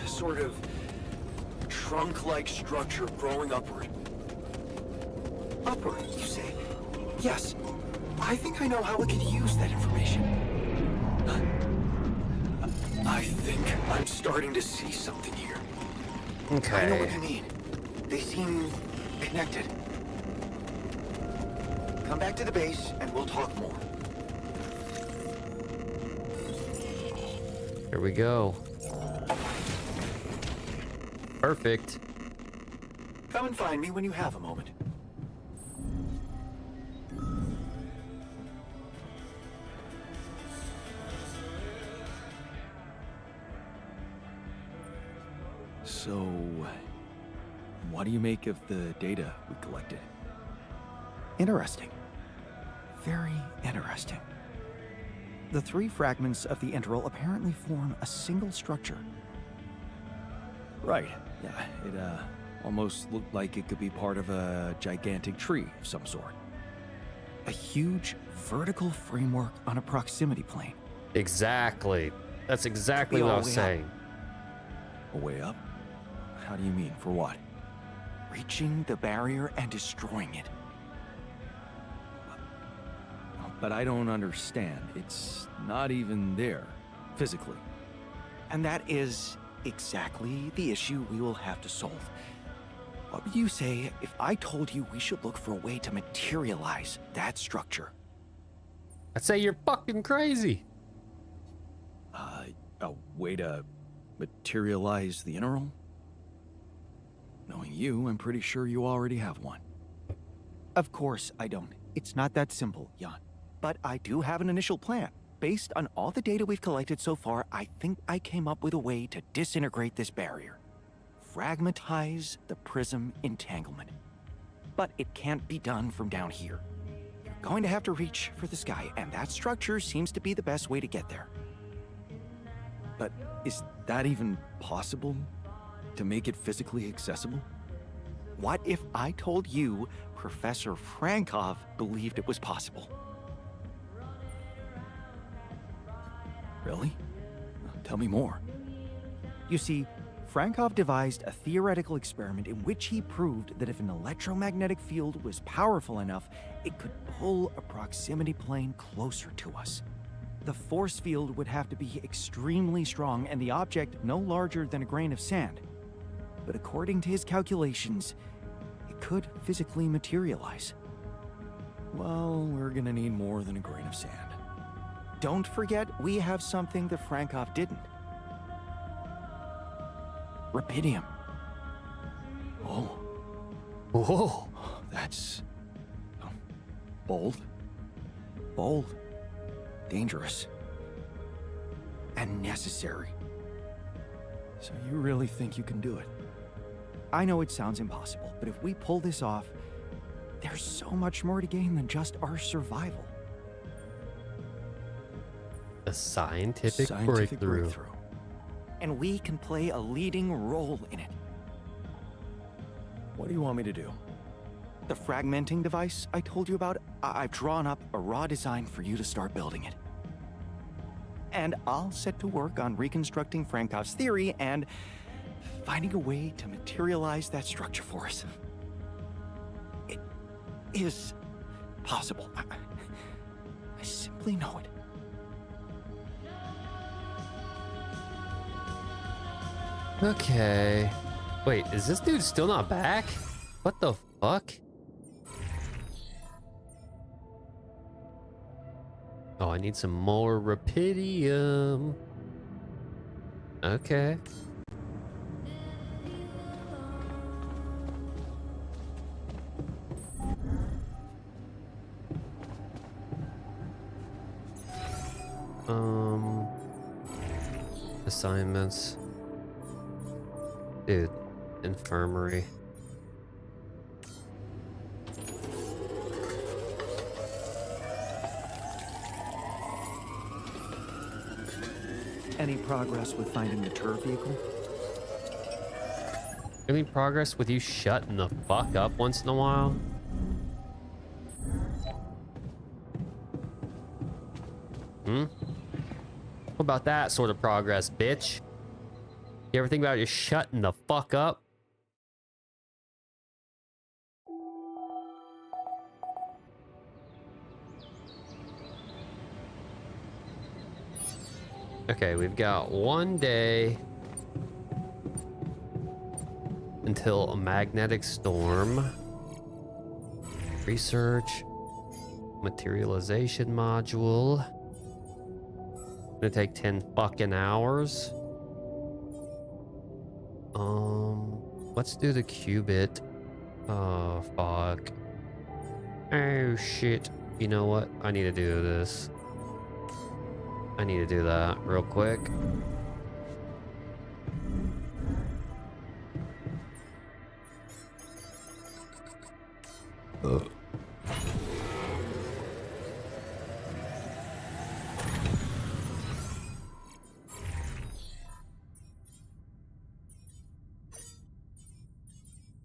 Speaker 2: sort of trunk-like structure growing upward. Upward, you say? Yes. I think I know how we could use that information. I think I'm starting to see something here.
Speaker 1: Okay.
Speaker 2: I know what you mean. They seem connected. Come back to the base and we'll talk more.
Speaker 1: Here we go. Perfect.
Speaker 2: Come and find me when you have a moment.
Speaker 5: So, what do you make of the data we collected? Interesting. Very interesting. The three fragments of the integral apparently form a single structure. Right. Yeah, it almost looked like it could be part of a gigantic tree of some sort. A huge vertical framework on a proximity plane.
Speaker 1: Exactly. That's exactly what I was saying.
Speaker 5: A way up? How do you mean? For what? Reaching the barrier and destroying it. But I don't understand. It's not even there, physically. And that is exactly the issue we will have to solve. What would you say if I told you we should look for a way to materialize that structure?
Speaker 1: I'd say you're fucking crazy.
Speaker 5: A way to materialize the integral? Knowing you, I'm pretty sure you already have one. Of course I don't. It's not that simple, Jan. But I do have an initial plan. Based on all the data we've collected so far, I think I came up with a way to disintegrate this barrier. Fragmentize the prism entanglement. But it can't be done from down here. You're going to have to reach for the sky, and that structure seems to be the best way to get there. But is that even possible? To make it physically accessible? What if I told you Professor Frankov believed it was possible? Really? Tell me more. You see, Frankov devised a theoretical experiment in which he proved that if an electromagnetic field was powerful enough, it could pull a proximity plane closer to us. The force field would have to be extremely strong and the object no larger than a grain of sand. But according to his calculations, it could physically materialize.
Speaker 2: Well, we're gonna need more than a grain of sand.
Speaker 5: Don't forget, we have something that Frankov didn't. Rubidium.
Speaker 2: Oh,
Speaker 1: Whoa.
Speaker 2: that's bold.
Speaker 5: Bold, dangerous, and necessary.
Speaker 2: So you really think you can do it?
Speaker 5: I know it sounds impossible, but if we pull this off, there's so much more to gain than just our survival.
Speaker 1: A scientific
Speaker 2: Scientific
Speaker 1: breakthrough.
Speaker 5: And we can play a leading role in it.
Speaker 2: What do you want me to do?
Speaker 5: The fragmenting device I told you about, I've drawn up a raw design for you to start building it. And I'll set to work on reconstructing Frankov's theory and finding a way to materialize that structure for us. It is possible. I simply know it.
Speaker 1: Okay. Wait, is this dude still not back? What the fuck? Oh, I need some more rubidium. Okay. Assignments. Dude, infirmary.
Speaker 5: Any progress with finding the turf vehicle?
Speaker 1: Any progress with you shutting the fuck up once in a while? What about that sort of progress, bitch? You ever think about just shutting the fuck up? Okay, we've got 1 day until a magnetic storm. Research. Materialization module. Gonna take 10 fucking hours. Let's do the qubit. Oh, fuck. Oh, shit. You know what? I need to do this. I need to do that real quick. Ugh.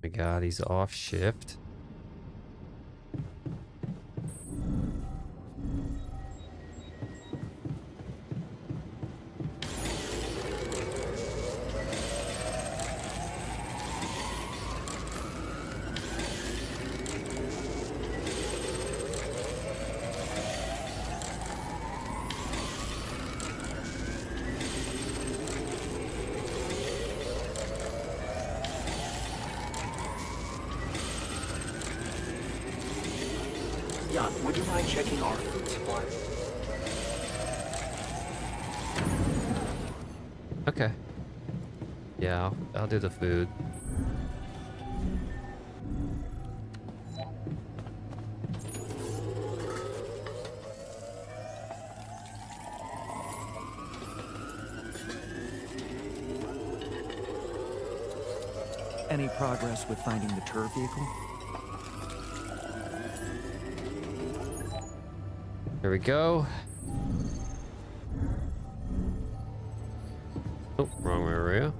Speaker 1: My god, he's off shift.
Speaker 4: Jan, would you mind checking our food supply?
Speaker 1: Okay. Yeah, I'll do the food.
Speaker 5: Any progress with finding the turf vehicle?
Speaker 1: There we go. Oh, wrong area.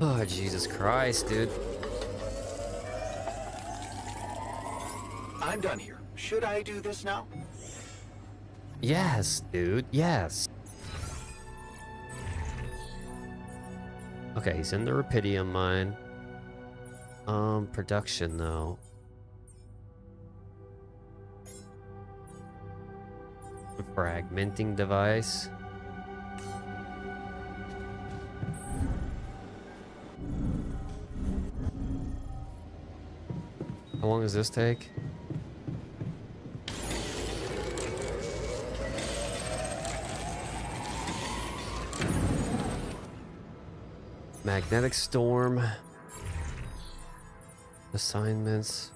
Speaker 1: Oh, Jesus Christ, dude.
Speaker 3: I'm done here. Should I do this now?
Speaker 1: Yes, dude, yes. Okay, he's in the rupidium mine. Production though. Fragmenting device. How long does this take? Magnetic storm. Assignments.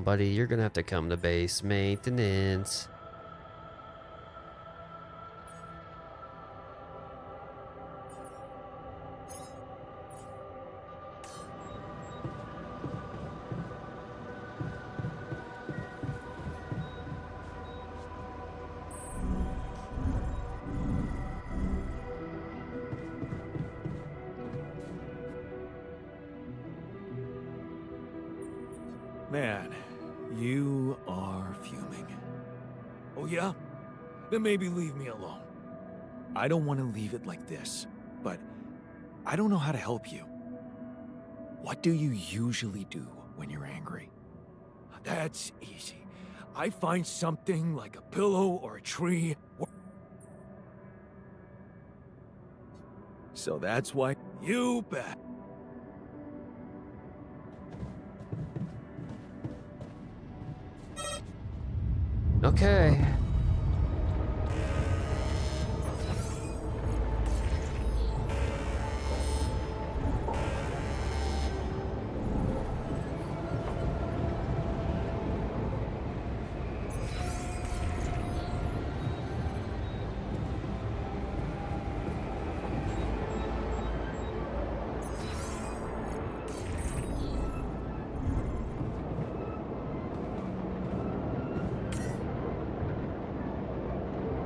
Speaker 1: Buddy, you're gonna have to come to base maintenance.
Speaker 2: Man, you are fuming.
Speaker 3: Oh yeah? Then maybe leave me alone.
Speaker 2: I don't want to leave it like this, but I don't know how to help you. What do you usually do when you're angry?
Speaker 3: That's easy. I find something like a pillow or a tree.
Speaker 2: So that's why.
Speaker 3: You bet.
Speaker 1: Okay.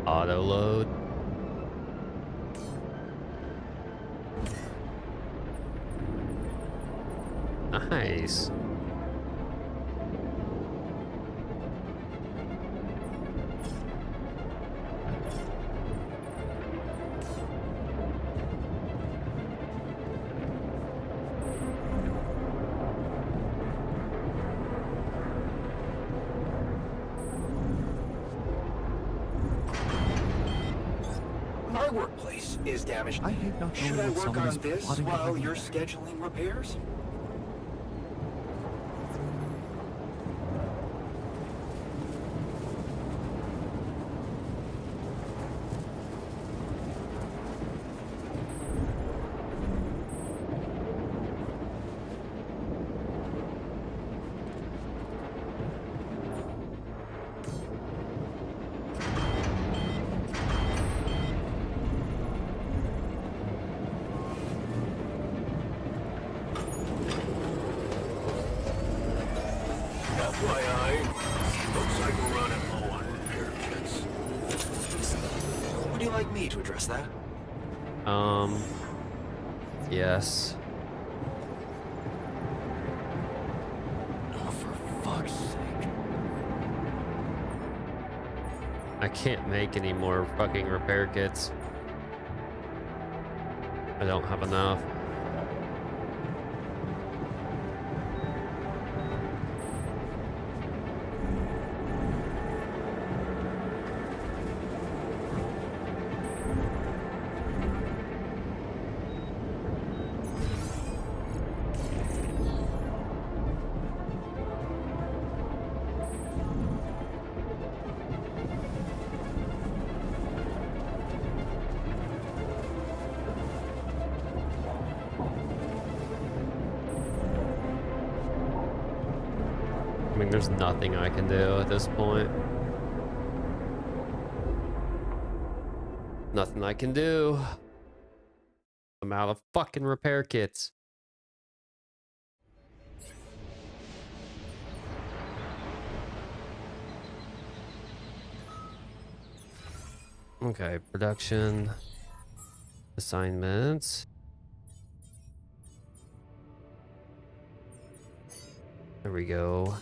Speaker 1: Auto load. Nice.
Speaker 3: My workplace is damaged.
Speaker 2: I hate not knowing
Speaker 3: Should I
Speaker 2: when
Speaker 3: work
Speaker 2: someone
Speaker 3: on
Speaker 2: is
Speaker 3: this
Speaker 2: plotting
Speaker 3: while
Speaker 2: behind
Speaker 3: you're
Speaker 2: my back.
Speaker 3: scheduling repairs? FYI, looks like we're running low on repair kits. Would you like me to address that?
Speaker 1: Yes.
Speaker 2: Oh, for fuck's sake.
Speaker 1: I can't make any more fucking repair kits. I don't have enough. I mean, there's nothing I can do at this point. Nothing I can do. I'm out of fucking repair kits. Okay, production. Assignments. There we go.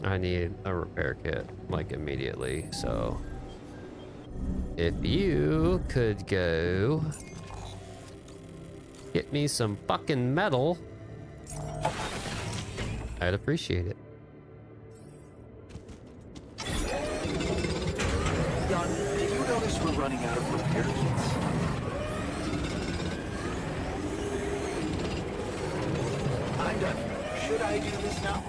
Speaker 1: I need a repair kit, like, immediately, so if you could go get me some fucking metal, I'd appreciate it.
Speaker 3: Jan, did you notice we're running out of repair kits? I'm done. Should I do this now?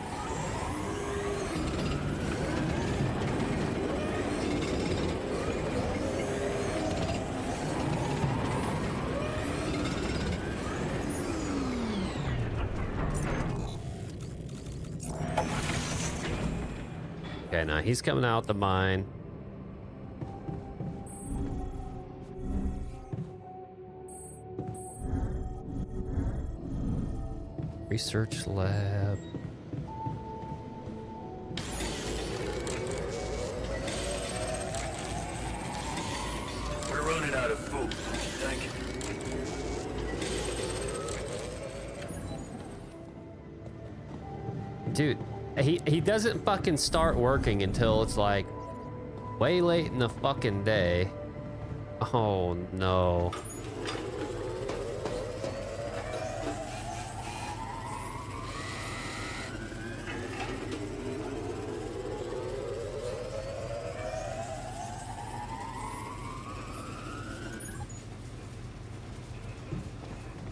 Speaker 1: Okay, now he's coming out the mine. Research lab.
Speaker 3: We're running out of food. Thank you.
Speaker 1: Dude, he doesn't fucking start working until it's like way late in the fucking day. Oh no.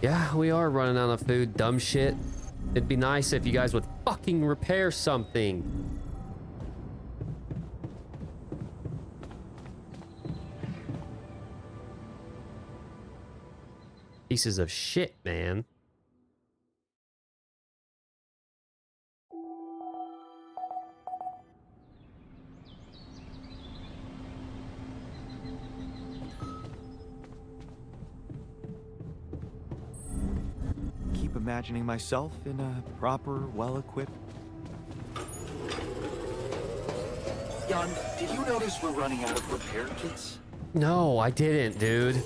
Speaker 1: Yeah, we are running out of food, dumb shit. It'd be nice if you guys would fucking repair something. Pieces of shit, man.
Speaker 5: Keep imagining myself in a proper, well-equipped...
Speaker 3: Jan, did you notice we're running out of repair kits?
Speaker 1: No, I didn't, dude.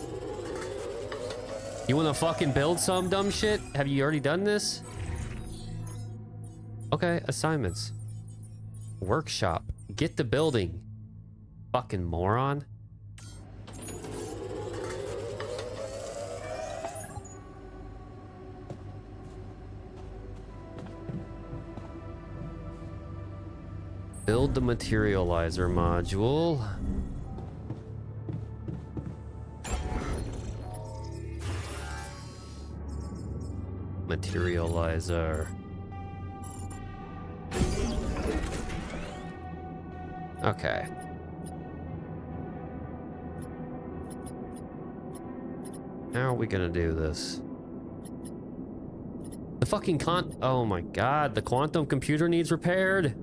Speaker 1: You wanna fucking build some dumb shit? Have you already done this? Okay, assignments. Workshop. Get the building. Fucking moron. Build the materializer module. Materializer. Okay. How are we gonna do this? The fucking oh my god, the quantum computer needs repaired.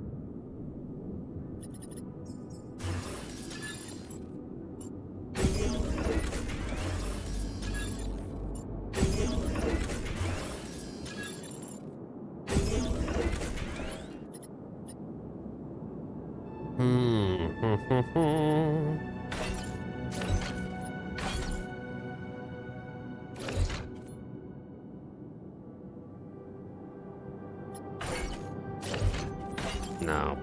Speaker 1: No.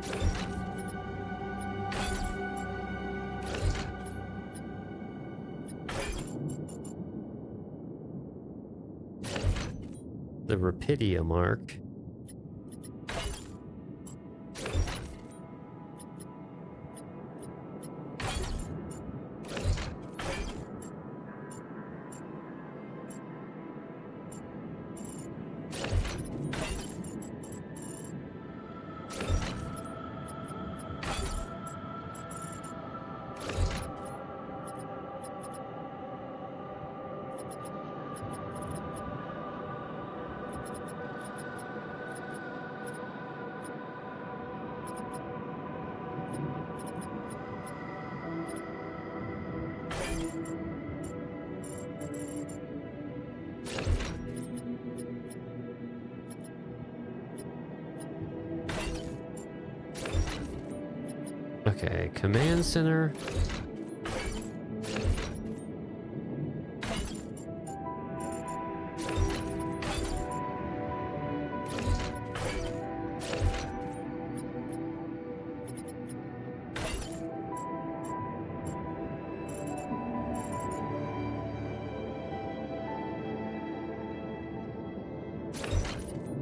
Speaker 1: The Rapidia mark. Okay, command center.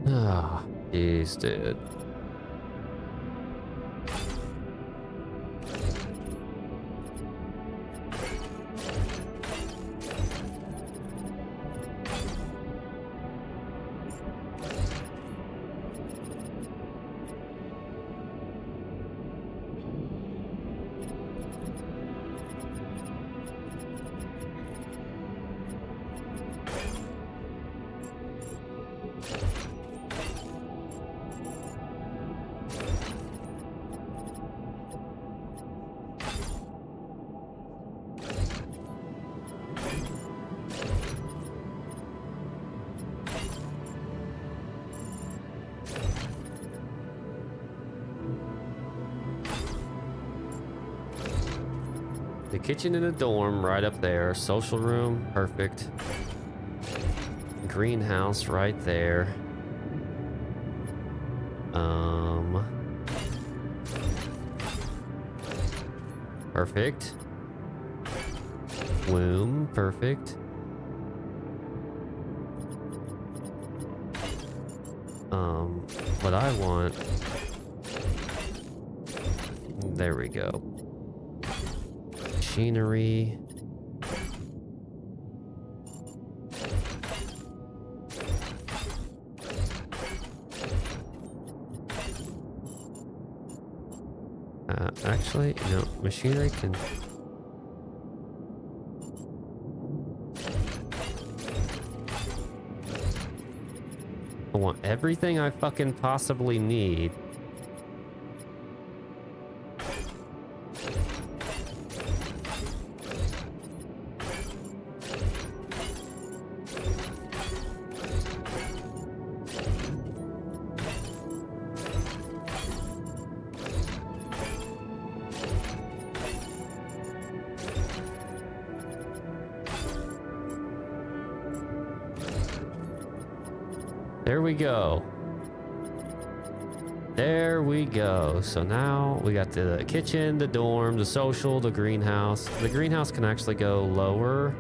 Speaker 1: Ah, jeez, dude. The kitchen in the dorm right up there. Social room, perfect. Greenhouse right there. Perfect. Womb, perfect. What I want. There we go. Machinery. Actually, no, machinery can. I want everything I fucking possibly need. There we go. There we go. So now we got the kitchen, the dorm, the social, the greenhouse. The greenhouse can actually go lower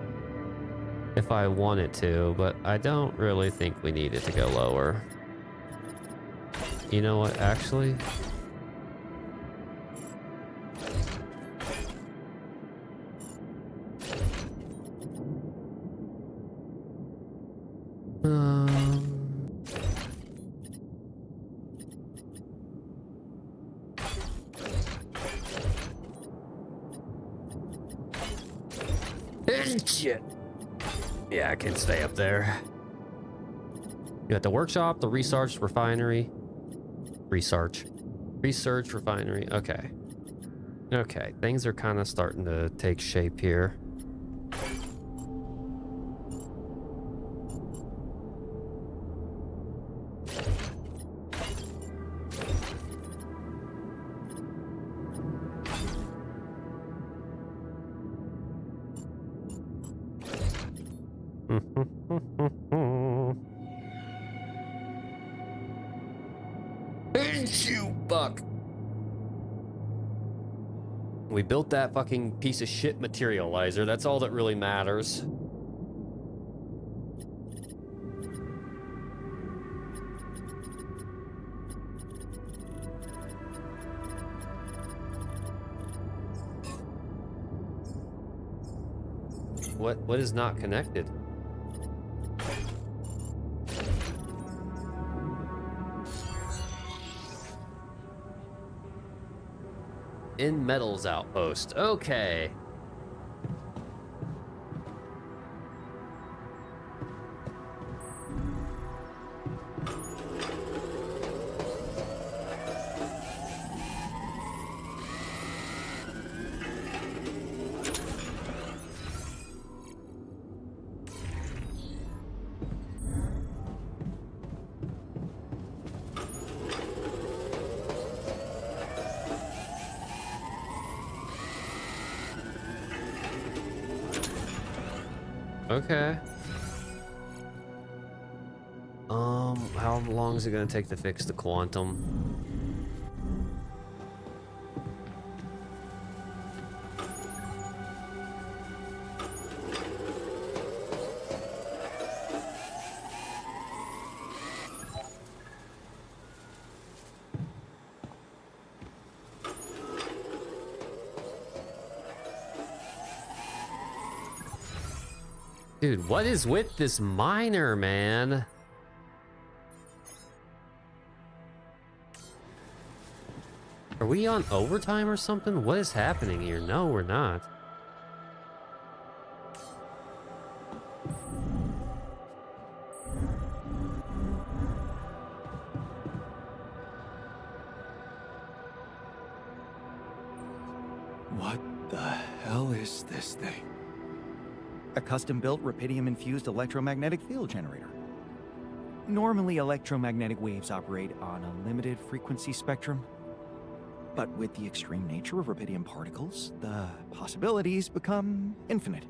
Speaker 1: if I want it to, but I don't really think we need it to go lower. You know what, actually? Shit. Yeah, I can stay up there. You got the workshop, the research refinery. Research, refinery. Okay. Okay, things are kind of starting to take shape here. You buck. We built that fucking piece of shit materializer. That's all that really matters. What is not connected? In metals outpost. Okay. Okay. How long is it gonna take to fix the quantum? Dude, what is with this miner, man? Are we on overtime or something? What is happening here? No, we're not.
Speaker 2: What the hell is this thing?
Speaker 5: A custom-built rubidium-infused electromagnetic field generator. Normally, electromagnetic waves operate on a limited frequency spectrum. But with the extreme nature of rubidium particles, the possibilities become infinite.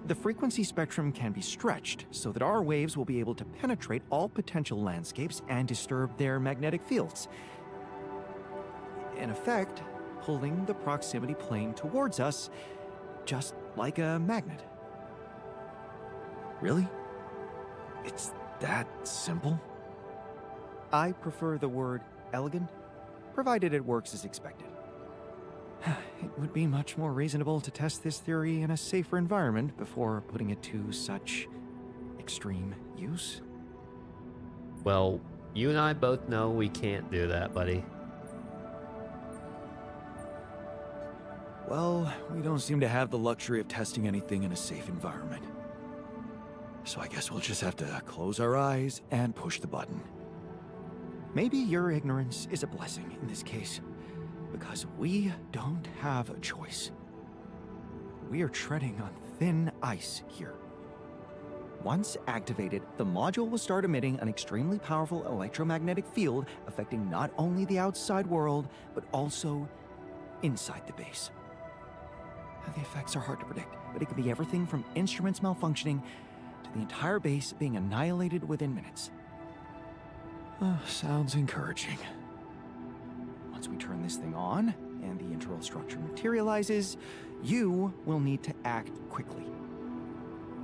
Speaker 5: The frequency spectrum can be stretched so that our waves will be able to penetrate all potential landscapes and disturb their magnetic fields. In effect, pulling the proximity plane towards us, just like a magnet.
Speaker 2: Really? It's that simple?
Speaker 5: I prefer the word elegant, provided it works as expected. It would be much more reasonable to test this theory in a safer environment before putting it to such extreme use.
Speaker 1: Well, you and I both know we can't do that, buddy.
Speaker 2: Well, we don't seem to have the luxury of testing anything in a safe environment. So I guess we'll just have to close our eyes and push the button.
Speaker 5: Maybe your ignorance is a blessing in this case, because we don't have a choice. We are treading on thin ice here. Once activated, the module will start emitting an extremely powerful electromagnetic field affecting not only the outside world, but also inside the base. The effects are hard to predict, but it can be everything from instruments malfunctioning to the entire base being annihilated within minutes.
Speaker 2: Sounds encouraging.
Speaker 5: Once we turn this thing on and the internal structure materializes, you will need to act quickly.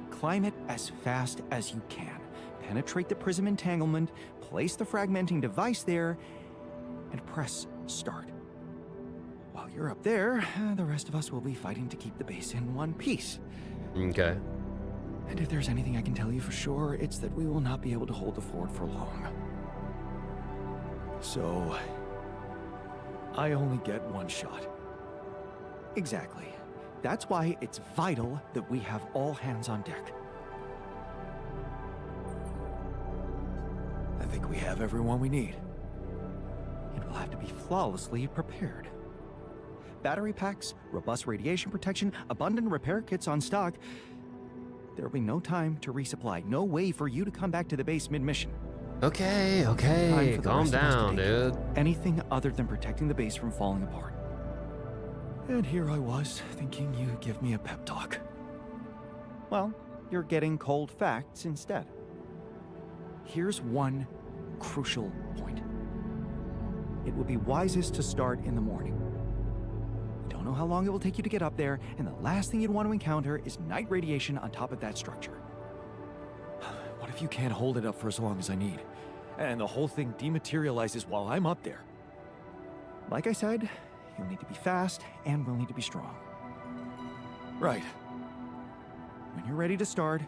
Speaker 5: Climb it as fast as you can. Penetrate the prism entanglement, place the fragmenting device there, and press start. While you're up there, the rest of us will be fighting to keep the base in one piece.
Speaker 1: Okay.
Speaker 5: And if there's anything I can tell you for sure, it's that we will not be able to hold the fort for long.
Speaker 2: So, I only get one shot.
Speaker 5: Exactly. That's why it's vital that we have all hands on deck.
Speaker 2: I think we have everyone we need.
Speaker 5: It will have to be flawlessly prepared. Battery packs, robust radiation protection, abundant repair kits on stock. There will be no time to resupply. No way for you to come back to the base mid-mission.
Speaker 1: Okay,
Speaker 5: Time
Speaker 1: okay.
Speaker 5: for the
Speaker 1: Calm
Speaker 5: rest of us to
Speaker 1: down,
Speaker 5: take
Speaker 1: dude.
Speaker 5: anything other than protecting the base from falling apart.
Speaker 2: And here I was, thinking you'd give me a pep talk.
Speaker 5: Well, you're getting cold facts instead. Here's one crucial point. It would be wisest to start in the morning. You don't know how long it will take you to get up there, and the last thing you'd want to encounter is night radiation on top of that structure.
Speaker 2: What if you can't hold it up for as long as I need? And the whole thing dematerializes while I'm up there?
Speaker 5: Like I said, you'll need to be fast, and we'll need to be strong.
Speaker 2: Right.
Speaker 5: When you're ready to start,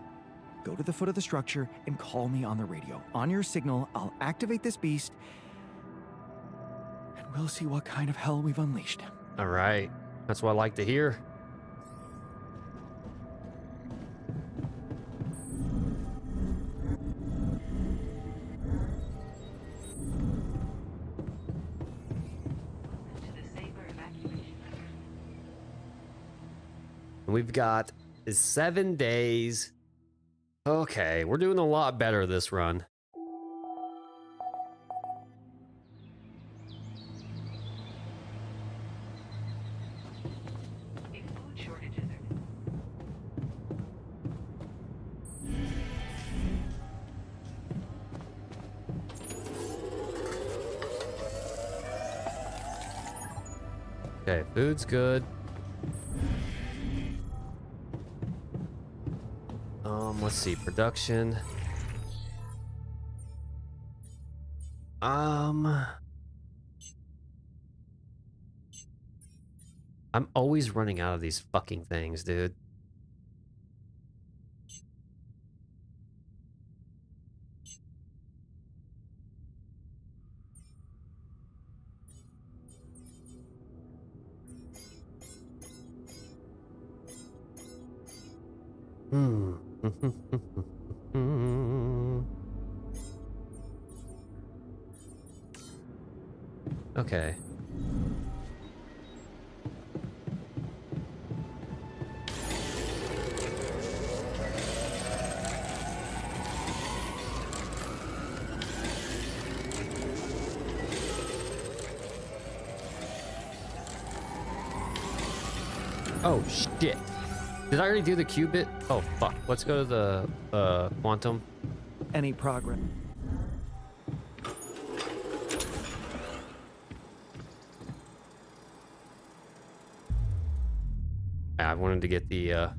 Speaker 5: go to the foot of the structure and call me on the radio. On your signal, I'll activate this beast, and we'll see what kind of hell we've unleashed.
Speaker 1: All right. That's what I like to hear. We've got 7 days. Okay, we're doing a lot better this run. Okay, food's good. Let's see, production. I'm always running out of these fucking things, dude. Hmm. Okay. Oh shit. Did I already do the qubit? Oh fuck. Let's go to the quantum.
Speaker 5: Any progress?
Speaker 1: I wanted to get the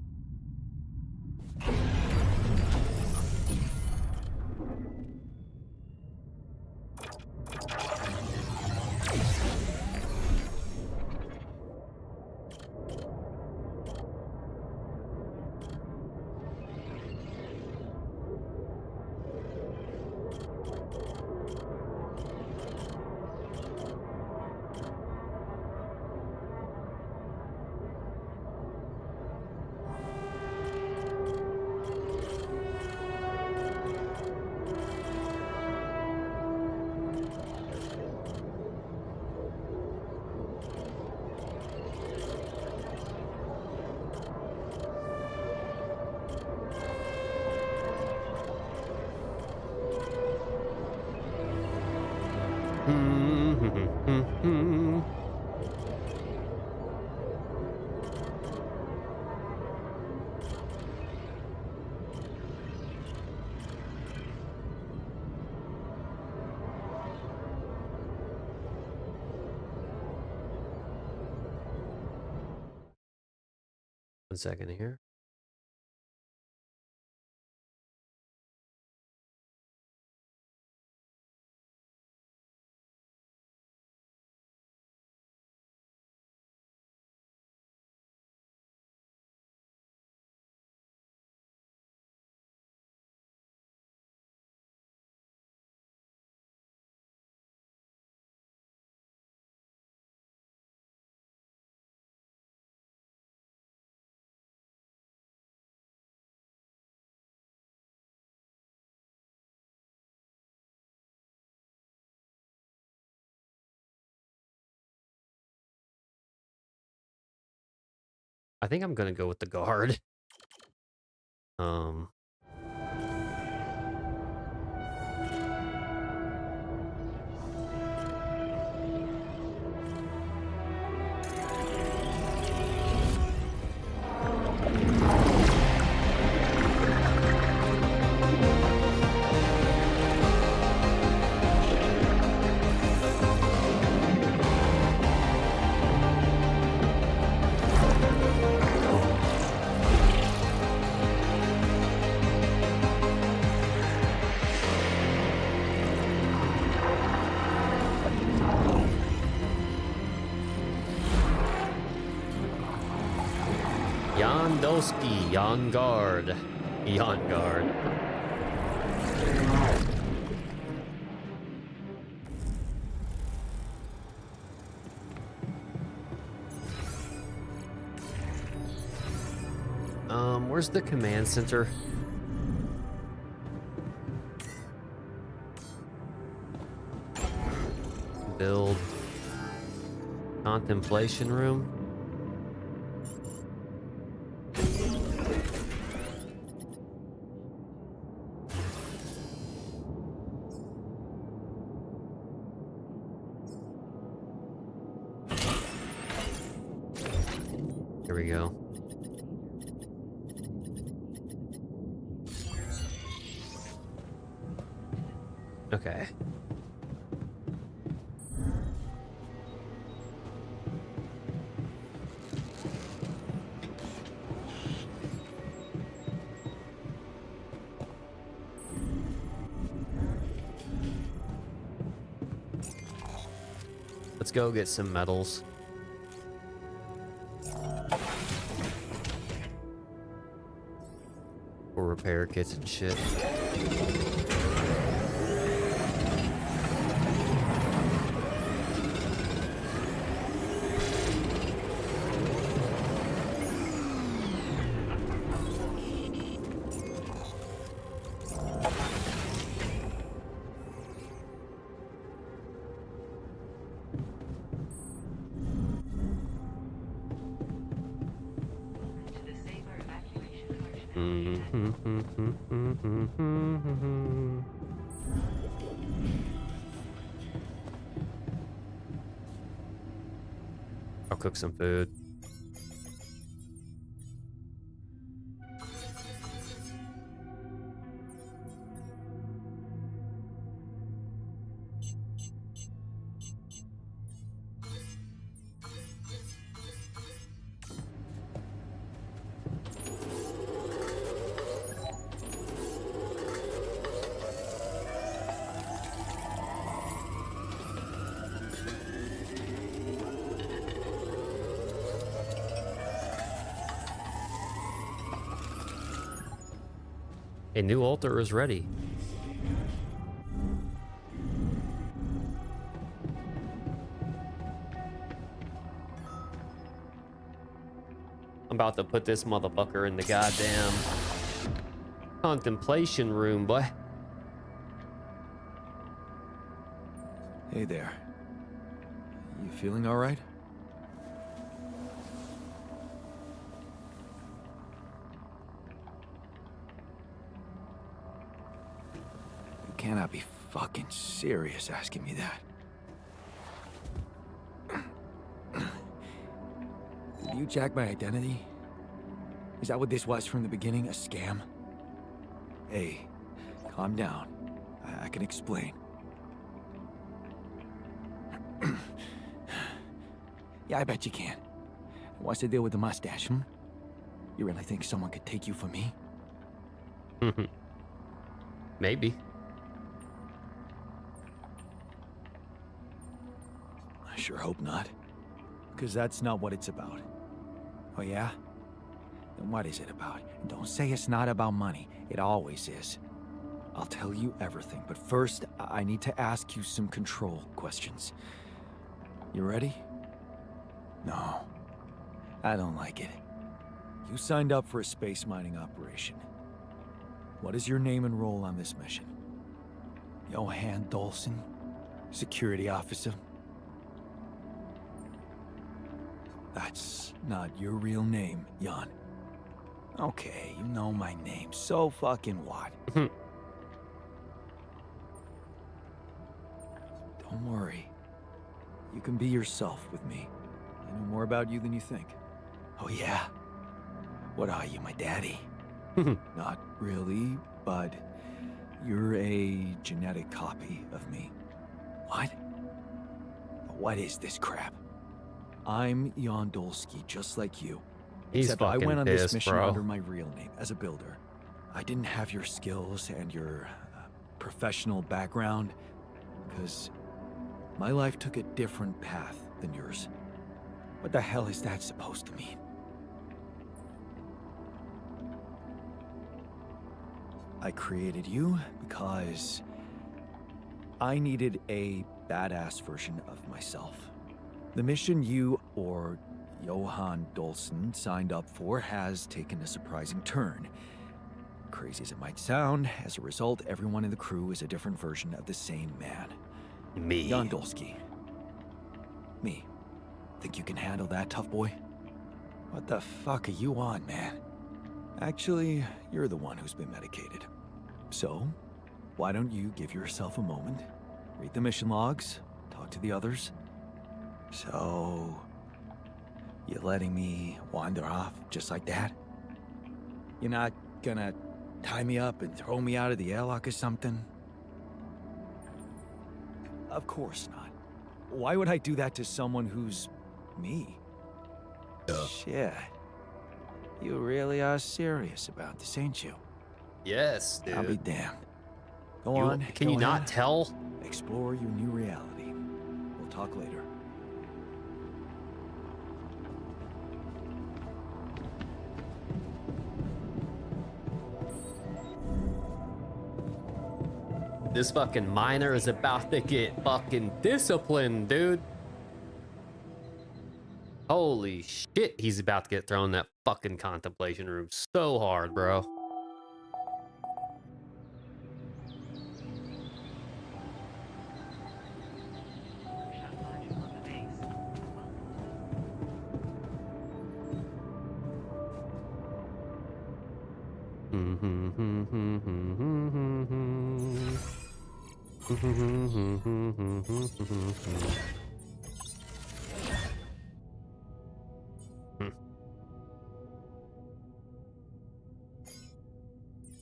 Speaker 1: 1 second here. I think I'm gonna go with the guard. Um, Jan Dolski, Jan Guard. Jan Guard. Where's the command center? Build contemplation room. Here we go. Okay. Let's go get some medals. Or repair kits and shit. I'll cook some food. A new altar is ready. I'm about to put this motherfucker in the goddamn contemplation room, boy.
Speaker 2: Hey there. You feeling all right? You cannot be fucking serious asking me that. Did you jack my identity? Is that what this was from the beginning? A scam? Hey, calm down. I can explain. Yeah, I bet you can. What's the deal with the mustache, hmm? You really think someone could take you for me?
Speaker 1: Maybe.
Speaker 2: I sure hope not. Because that's not what it's about. Oh yeah? Then what is it about? And don't say it's not about money. It always is. I'll tell you everything, but first, I need to ask you some control questions. You ready? No. I don't like it. You signed up for a space mining operation. What is your name and role on this mission? Jan Dolski, security officer. That's not your real name, Jan. Okay, you know my name, so fucking what? Don't worry. You can be yourself with me. I know more about you than you think. Oh yeah? What are you, my daddy? Not really, but you're a genetic copy of me. What? What is this crap? I'm Jan Dolski, just like you.
Speaker 1: He's
Speaker 2: Except I
Speaker 1: fucking
Speaker 2: went on this
Speaker 1: pissed,
Speaker 2: mission
Speaker 1: bro.
Speaker 2: under my real name, as a builder. I didn't have your skills and your professional background, because my life took a different path than yours. What the hell is that supposed to mean? I created you because I needed a badass version of myself. The mission you, or Jan Dolski, signed up for has taken a surprising turn. Crazy as it might sound, as a result, everyone in the crew is a different version of the same man.
Speaker 1: Me.
Speaker 2: Jan Dolski. Me. Think you can handle that, tough boy? What the fuck are you on, man? Actually, you're the one who's been medicated. So, why don't you give yourself a moment, read the mission logs, talk to the others? So, you letting me wander off just like that? You're not gonna tie me up and throw me out of the airlock or something? Of course not. Why would I do that to someone who's me? Shit. You really are serious about this, ain't you?
Speaker 1: Yes, dude.
Speaker 2: I'll be damned. Go
Speaker 1: You-
Speaker 2: on.
Speaker 1: Can
Speaker 2: go
Speaker 1: you not
Speaker 2: ahead.
Speaker 1: tell?
Speaker 2: Explore your new reality. We'll talk later.
Speaker 1: This fucking miner is about to get fucking disciplined, dude. Holy shit, he's about to get thrown in that fucking contemplation room so hard, bro.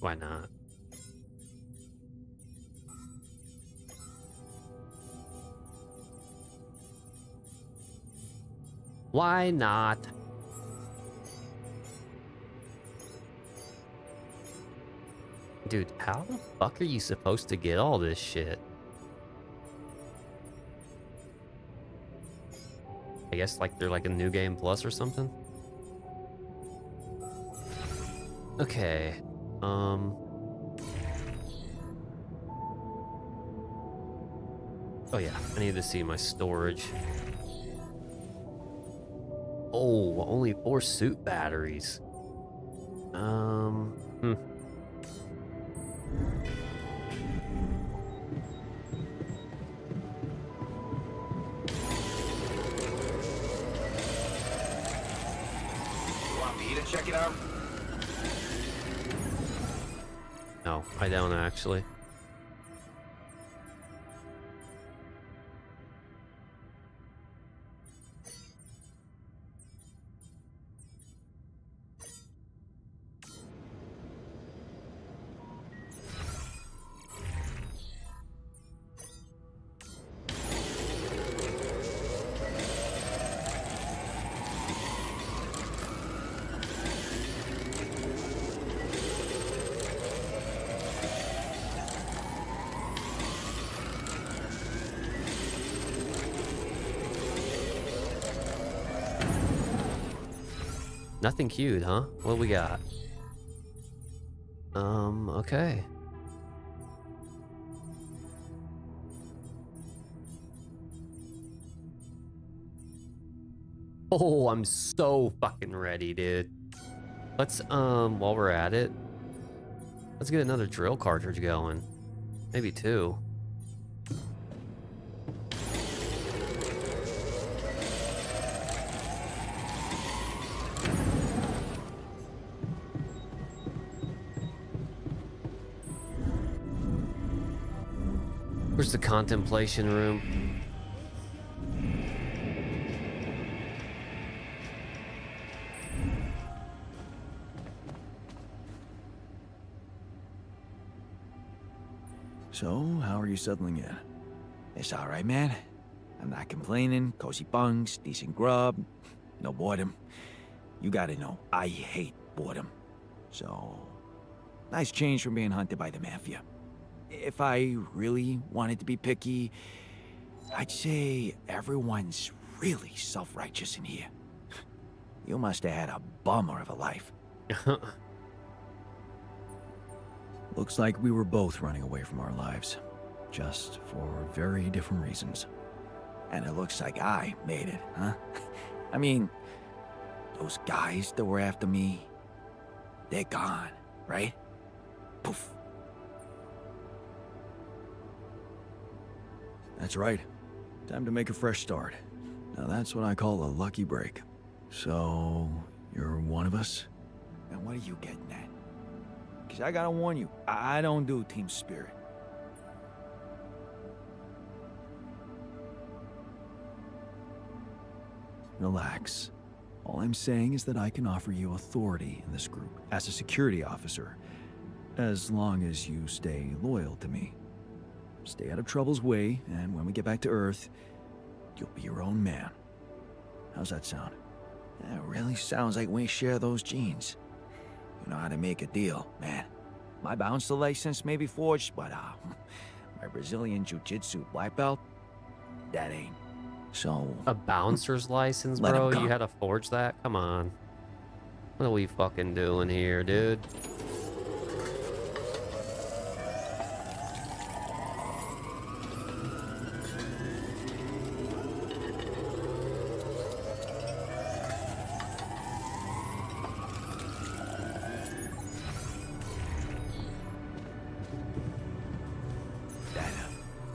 Speaker 1: Why not? Why not? Dude, how the fuck are you supposed to get all this shit? I guess like they're like a new game plus or something. Okay. Oh yeah, I need to see my storage. Oh, only 4 suit batteries.
Speaker 3: Want me to check it out?
Speaker 1: No, I don't actually. Nothing queued, huh? What we got? Okay. Oh, I'm so fucking ready, dude. Let's, while we're at it, let's get another drill cartridge going. Maybe 2. Where's the contemplation room?
Speaker 2: So, how are you settling in? It's alright, man. I'm not complaining. Cozy bunks, decent grub, no boredom. You gotta know, I hate boredom. So, nice change from being hunted by the mafia. If I really wanted to be picky, I'd say everyone's really self-righteous in here. You must have had a bummer of a life. Looks like we were both running away from our lives, just for very different reasons. And it looks like I made it, huh? I mean, those guys that were after me, they're gone, right? Poof. That's right. Time to make a fresh start. Now that's what I call a lucky break. So, you're one of us? And what are you getting at? Because I gotta warn you, I don't do team spirit. Relax. All I'm saying is that I can offer you authority in this group as a security officer, as long as you stay loyal to me. Stay out of trouble's way, and when we get back to Earth, you'll be your own man. How's that sound? That really sounds like we share those genes. You know how to make a deal, man. My bouncer license may be forged, but my Brazilian Jiu-Jitsu black belt, that ain't. So...
Speaker 1: A bouncer's license,
Speaker 2: Let him
Speaker 1: bro?
Speaker 2: go.
Speaker 1: You had to forge that? Come on. What are we fucking doing here, dude?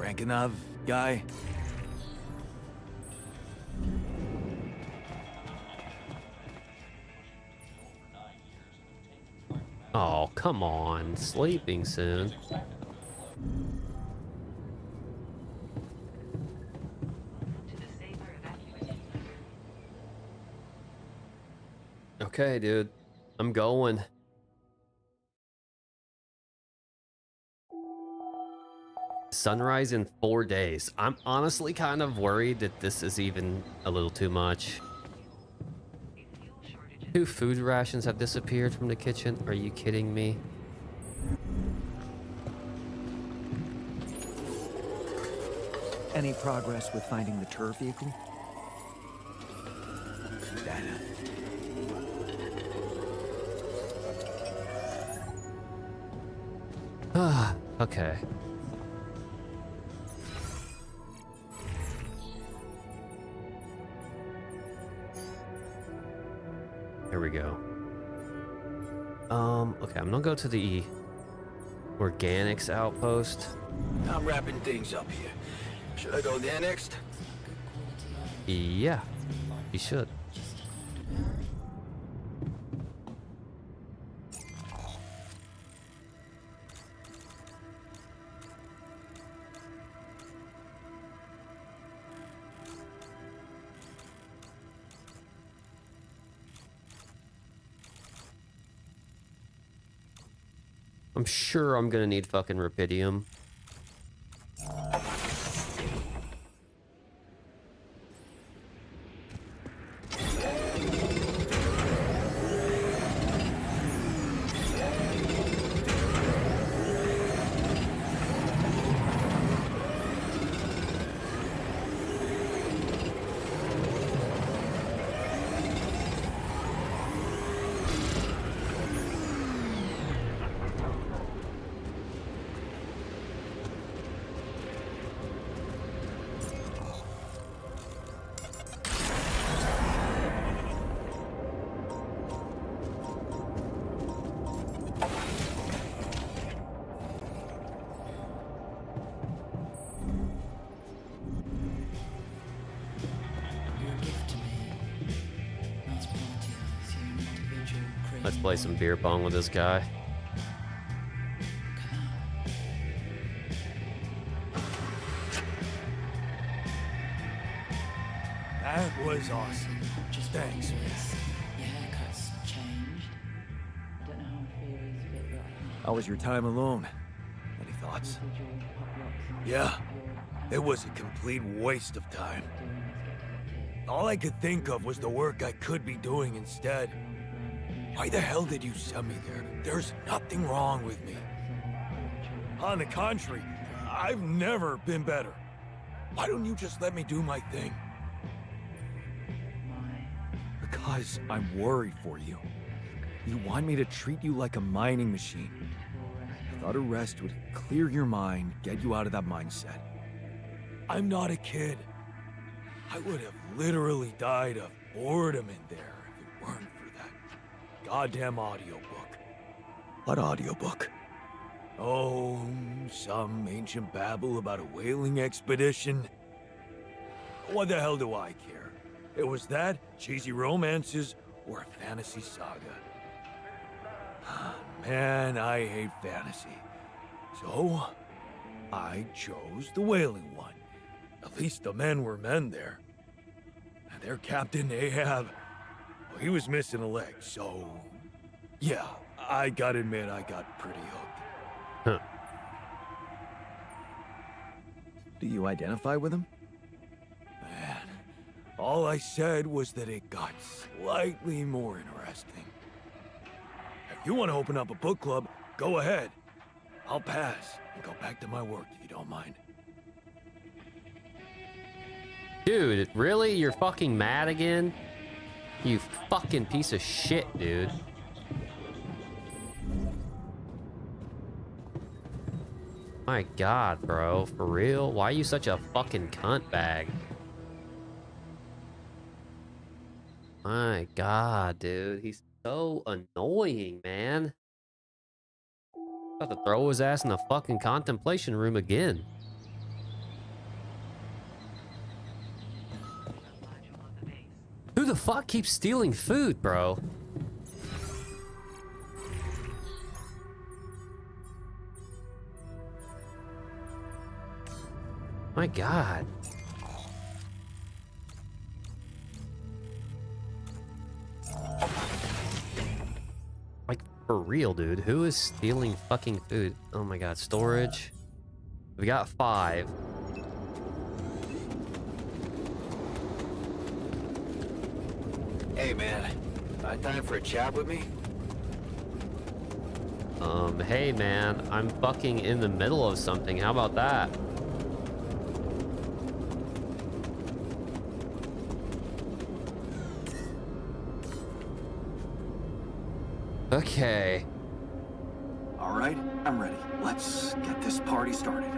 Speaker 2: Rankinov guy?
Speaker 1: Oh, come on. Sleeping soon. Okay, dude. I'm going. Sunrise in 4 days. I'm honestly kind of worried that this is even a little too much. 2 food rations have disappeared from the kitchen. Are you kidding me?
Speaker 5: Any progress with finding the turf vehicle?
Speaker 2: Data.
Speaker 1: Ah, okay. Here we go. Okay, I'm gonna go to the organics outpost.
Speaker 3: I'm wrapping things up here. Should I go there next?
Speaker 1: Yeah, you should. I'm sure I'm gonna need fucking rubidium. Let's play some beer pong with this guy.
Speaker 2: That was awesome. Thanks, man.
Speaker 6: Your haircut's changed. I don't know how I feel is a bit, but I think
Speaker 2: How was your time alone? Any thoughts?
Speaker 6: residual pop rocks and
Speaker 3: Yeah.
Speaker 6: your
Speaker 3: It was a complete waste of time.
Speaker 6: doing is get to the
Speaker 3: All I could think of was the work I could be doing instead. Why the hell did you send me there? There's nothing wrong with me. On the contrary, I've never been better. Why don't you just let me do my thing?
Speaker 2: Because I'm worried for you. You want me to treat you like a mining machine. I thought a rest would clear your mind, get you out of that mindset.
Speaker 3: I'm not a kid. I would have literally died of boredom in there if it weren't for that goddamn audiobook.
Speaker 2: What audiobook?
Speaker 3: Oh, some ancient babble about a whaling expedition. What the hell do I care? It was that, cheesy romances, or a fantasy saga. Man, I hate fantasy. So, I chose the whaling one. At least the men were men there. And their captain, Ahab, well, he was missing a leg, so... Yeah, I gotta admit I got pretty hooked.
Speaker 1: Huh.
Speaker 2: Do you identify with him?
Speaker 3: Man, all I said was that it got slightly more interesting. If you want to open up a book club, go ahead. I'll pass and go back to my work if you don't mind.
Speaker 1: Dude, really? You're fucking mad again? You fucking piece of shit, dude. My god, bro. For real? Why are you such a fucking cunt bag? My god, dude. He's so annoying, man. About to throw his ass in the fucking contemplation room again. fuck keeps stealing food, bro? My God. Like, for real, dude. Who is stealing fucking food? Oh my God. Storage. We got 5.
Speaker 2: Hey, man. Got time for a chat with me?
Speaker 1: Hey man, I'm fucking in the middle of something. How about that? Okay.
Speaker 2: All right, I'm ready. Let's get this party started.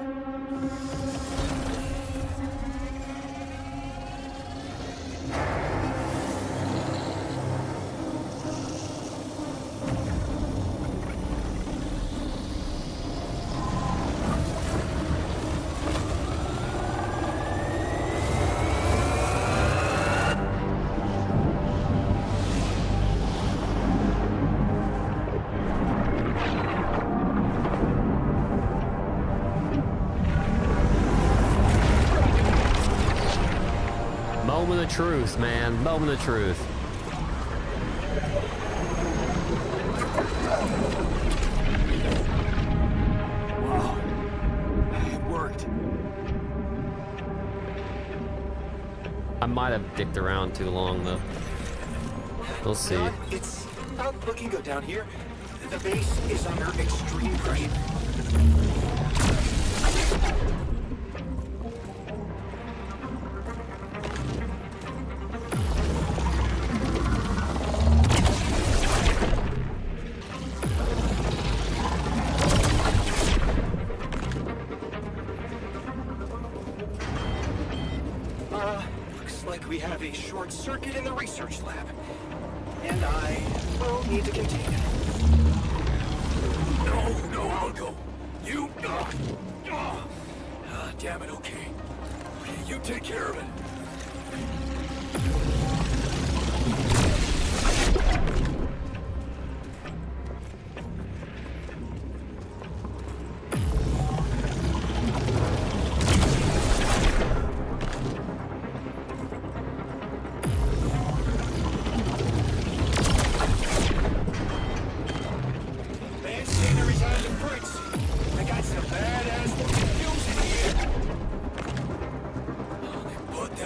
Speaker 1: Moment of truth, man. Moment of truth.
Speaker 2: Wow. It worked.
Speaker 1: I might have dicked around too long though. We'll see.
Speaker 2: Jan, it's not looking good down here. The base is under extreme pressure. Looks like we have a short circuit in the research lab. And I will need to contain it. No, I'll go. You, damn it, okay. You take care of it.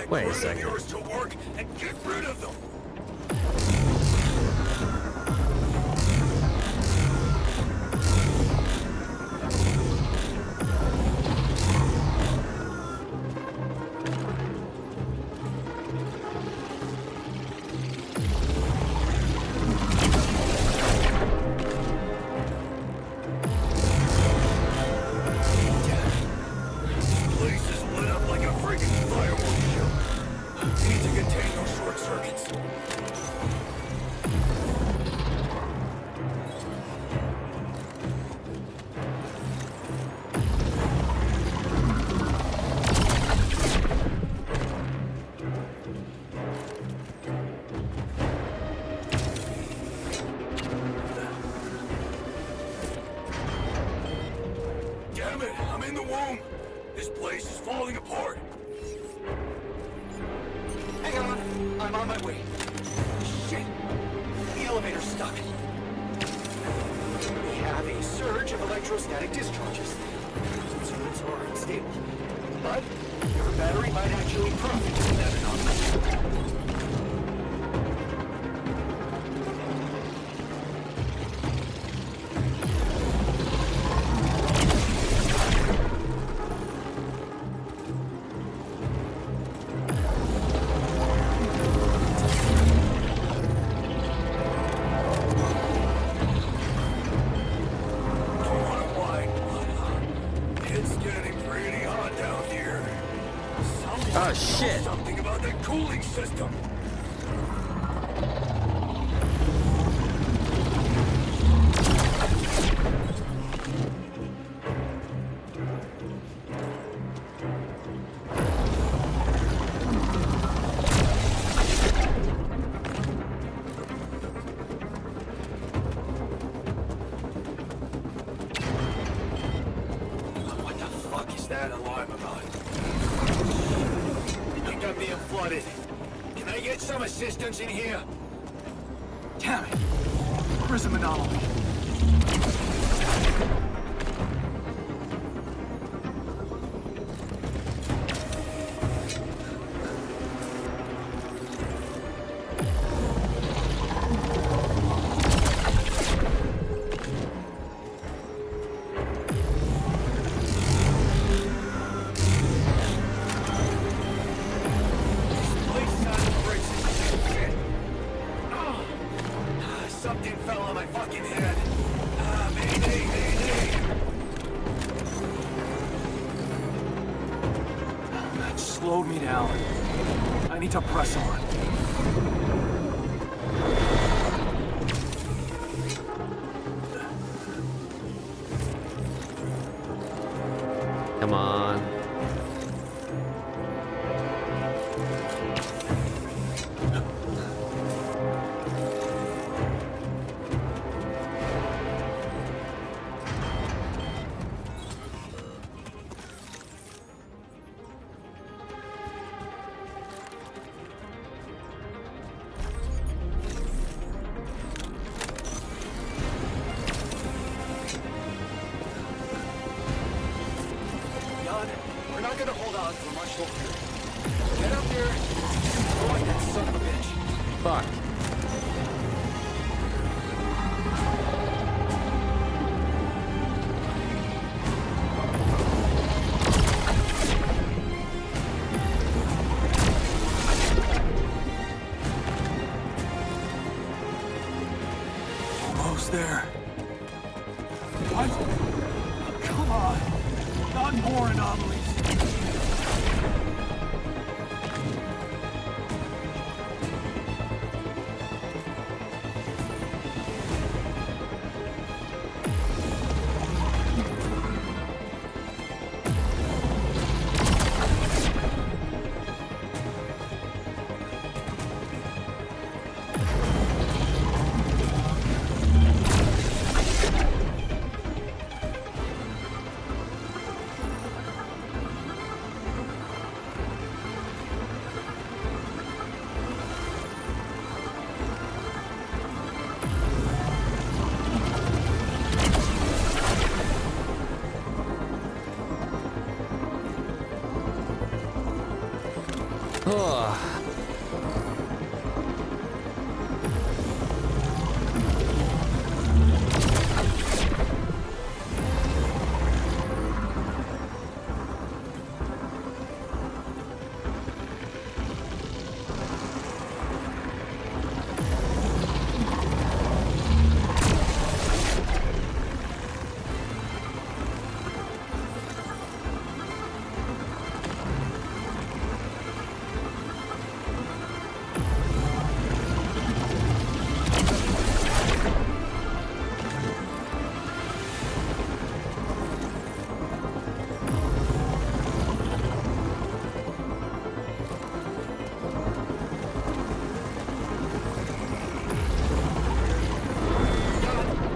Speaker 1: Wait a second.
Speaker 3: Yours to work and get rid of them. Place is lit up like a freaking fireworks show. Need to contain those short circuits. Damn it, I'm in the womb. This place is falling apart.
Speaker 2: Hang on, I'm on my way. Shit, the elevator's stuck. We have a surge of electrostatic discharges. Instruments are unstable, but your battery might actually profit from that anomaly.
Speaker 3: Don't wanna whine, but it's getting pretty hot down here. Someone
Speaker 1: Oh,
Speaker 3: knows
Speaker 1: shit.
Speaker 3: something about the cooling system. that alarm about? I think I'm being flooded. Can I get some assistance in here?
Speaker 5: Damn it! Prism anomaly.
Speaker 3: Something fell on my fucking head. Mayday, mayday.
Speaker 5: That slowed me down. I need to press on.
Speaker 1: Come on.
Speaker 2: Jan, we're not gonna hold on for much longer. Get up there. Oh, that son of a bitch.
Speaker 1: Fuck.
Speaker 5: Almost there. What? Come on. Not more anomalies.
Speaker 1: Ugh.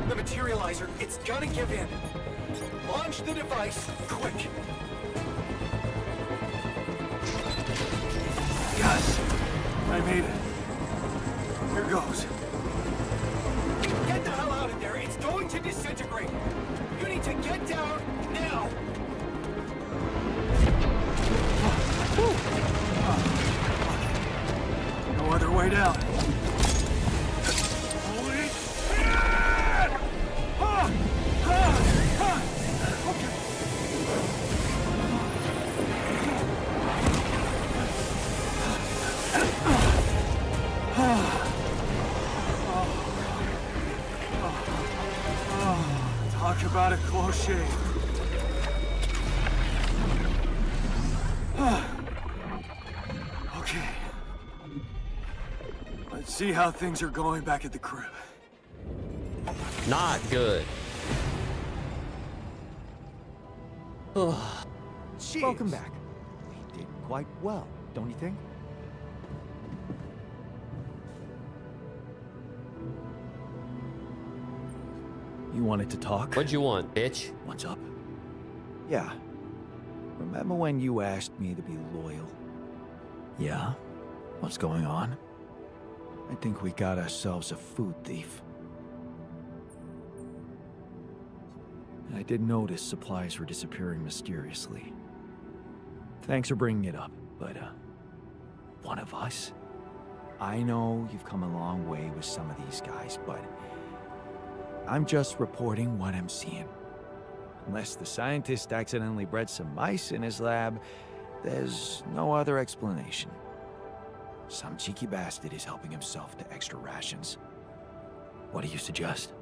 Speaker 2: The materializer, it's gonna give in. Launch the device, quick.
Speaker 5: Yes! I made it. Here goes.
Speaker 2: Get the hell out of there, it's going to disintegrate. You need to get down now.
Speaker 5: No other way down.
Speaker 3: Holy shit!
Speaker 5: Talk about a close shave. Okay. Let's see how things are going back at the crib.
Speaker 1: Not good.
Speaker 5: Welcome back. We did quite well, don't you think?
Speaker 2: You wanted to talk?
Speaker 1: What'd you want, bitch?
Speaker 2: What's up?
Speaker 5: Yeah.
Speaker 2: remember when you asked me to be loyal? Yeah? What's going on? I think we got ourselves a food thief. I did notice supplies were disappearing mysteriously. Thanks for bringing it up, but, one of us? I know you've come a long way with some of these guys, but I'm just reporting what I'm seeing. Unless the scientist accidentally bred some mice in his lab, there's no other explanation. Some cheeky bastard is helping himself to extra rations. What do you suggest?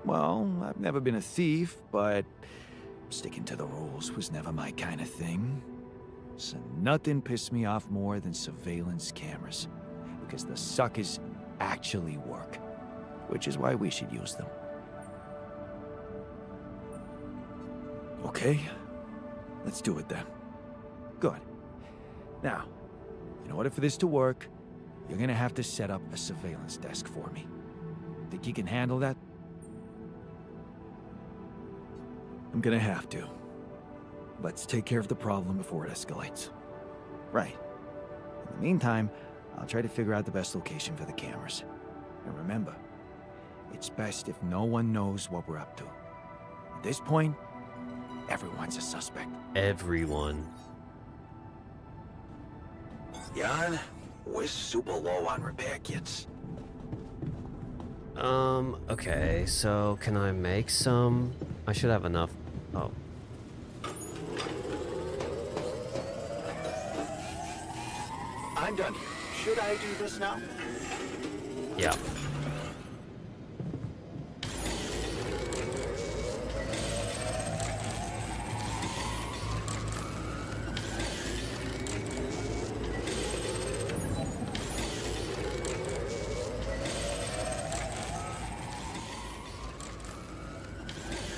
Speaker 2: Well, I've never been a thief, but sticking to the rules was never my kind of thing. So nothing pissed me off more than surveillance cameras, because the suckers actually work, which is why we should use them. Okay, let's do it then. Good. Now, in order for this to work, you're gonna have to set up a surveillance desk for me. Think you can handle that? I'm gonna have to. Let's take care of the problem before it escalates. Right. In the meantime, I'll try to figure out the best location for the cameras. And remember, it's best if no one knows what we're up to. At this point, everyone's a suspect.
Speaker 1: Everyone.
Speaker 2: Jan, we're super low on repair kits.
Speaker 1: Okay, so can I make some? I should have enough. Oh.
Speaker 2: I'm done here. Should I do this now?
Speaker 1: Yeah.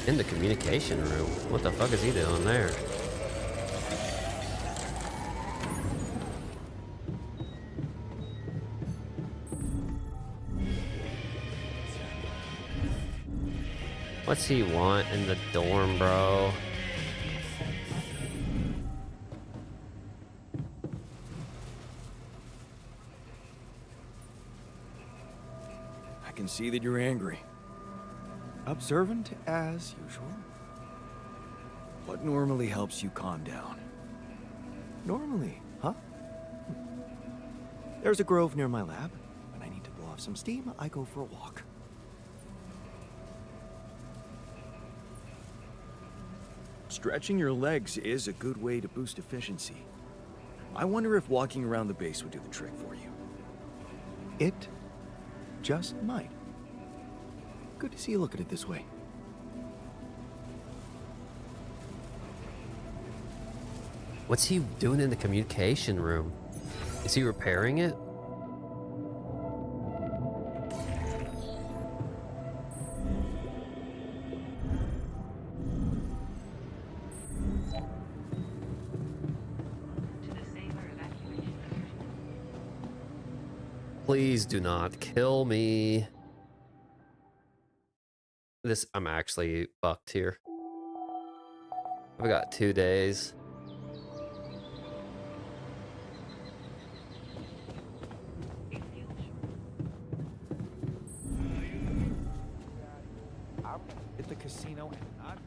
Speaker 1: In the communication room. What the fuck is he doing there? What's he want in the dorm, bro?
Speaker 2: I can see that you're angry. Observant as usual. What normally helps you calm down? Normally, huh? There's a grove near my lab. When I need to blow off some steam, I go for a walk. Stretching your legs is a good way to boost efficiency. I wonder if walking around the base would do the trick for you. It just might. Good to see you look at it this way.
Speaker 1: What's he doing in the communication room? Is he repairing it? Please do not kill me. I'm actually fucked here. I've got 2 days.
Speaker 5: At the casino and not.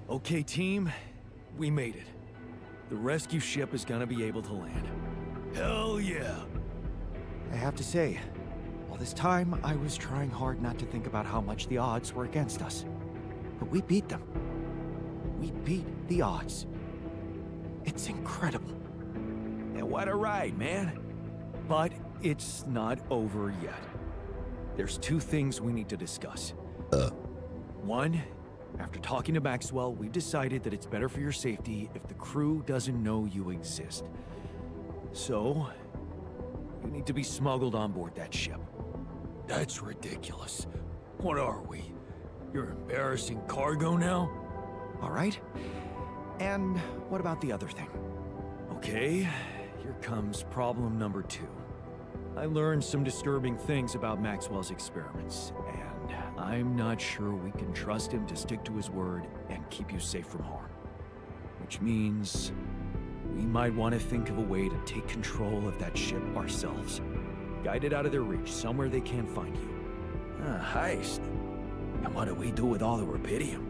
Speaker 2: Okay, team, we made it. The rescue ship is gonna be able to land. Hell yeah!
Speaker 5: I have to say, all this time I was trying hard not to think about how much the odds were against us. But we beat them. We beat the odds. It's incredible.
Speaker 2: And what a ride, man. But it's not over yet. There's 2 things we need to discuss. One, after talking to Maxwell, we decided that it's better for your safety if the crew doesn't know you exist. So, you need to be smuggled on board that ship. That's ridiculous. What are we? You're embarrassing cargo now?
Speaker 5: All right? And what about the other thing?
Speaker 2: Okay, here comes problem number 2. I learned some disturbing things about Maxwell's experiments, and I'm not sure we can trust him to stick to his word and keep you safe from harm. Which means we might want to think of a way to take control of that ship ourselves. Guide it out of their reach, somewhere they can't find you.
Speaker 3: Heist. And what do we do with all the rupidium?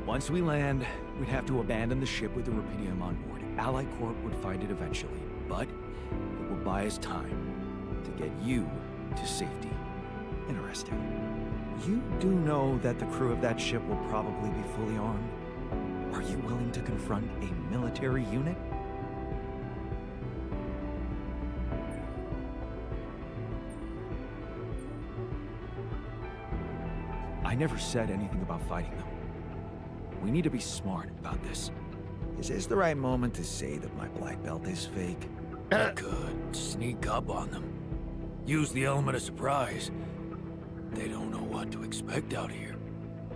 Speaker 2: Once we land, we'd have to abandon the ship with the rupidium on board. Ally Corp would find it eventually, but it will buy us time to get you to safety.
Speaker 5: Interesting. You do know that the crew of that ship will probably be fully armed. Are you willing to confront a military unit?
Speaker 2: I never said anything about fighting them. We need to be smart about this.
Speaker 3: Is this the right moment to say that my black belt is fake? I could sneak up on them. Use the element of surprise. They don't know what to expect out here.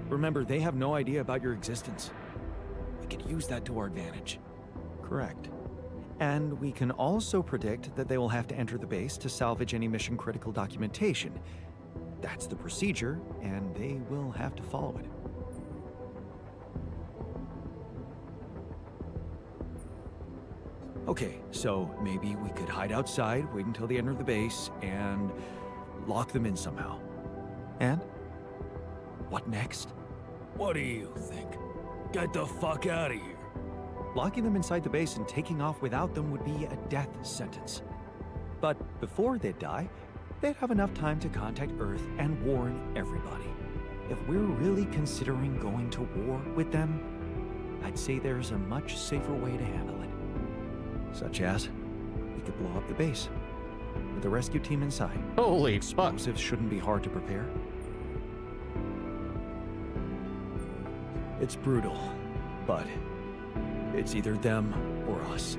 Speaker 2: Remember, they have no idea about your existence. We could use that to our advantage.
Speaker 5: Correct. And we can also predict that they will have to enter the base to salvage any mission-critical documentation. That's the procedure, and they will have to follow it.
Speaker 2: Okay, so maybe we could hide outside, wait until they enter the base, and lock them in somehow.
Speaker 5: And?
Speaker 2: What next?
Speaker 3: What do you think? Get the fuck out of here.
Speaker 5: Locking them inside the base and taking off without them would be a death sentence. But before they die, they'd have enough time to contact Earth and warn everybody. If we're really considering going to war with them, I'd say there's a much safer way to handle it.
Speaker 2: Such as?
Speaker 5: We could blow up the base, with the rescue team inside.
Speaker 1: Holy fuck.
Speaker 5: Explosives shouldn't be hard to prepare.
Speaker 2: It's brutal, but it's either them or us.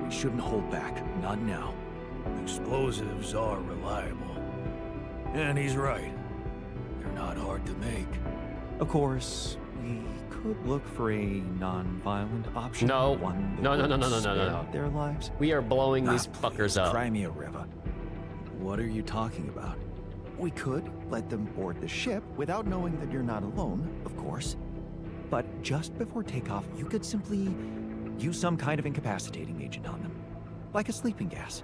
Speaker 2: We shouldn't hold back, not now.
Speaker 3: Explosives are reliable. And he's right. They're not hard to make.
Speaker 5: Of course, we could look for a non-violent option.
Speaker 1: No.
Speaker 5: One that
Speaker 1: No,
Speaker 5: would
Speaker 1: no, no, no, no,
Speaker 5: spare
Speaker 1: no, no.
Speaker 5: out their lives.
Speaker 1: We are blowing these
Speaker 2: Please,
Speaker 1: fuckers up.
Speaker 2: Cry me a river. What are you talking about?
Speaker 5: We could let them board the ship without knowing that you're not alone, of course. But just before takeoff, you could simply use some kind of incapacitating agent on them, like a sleeping gas.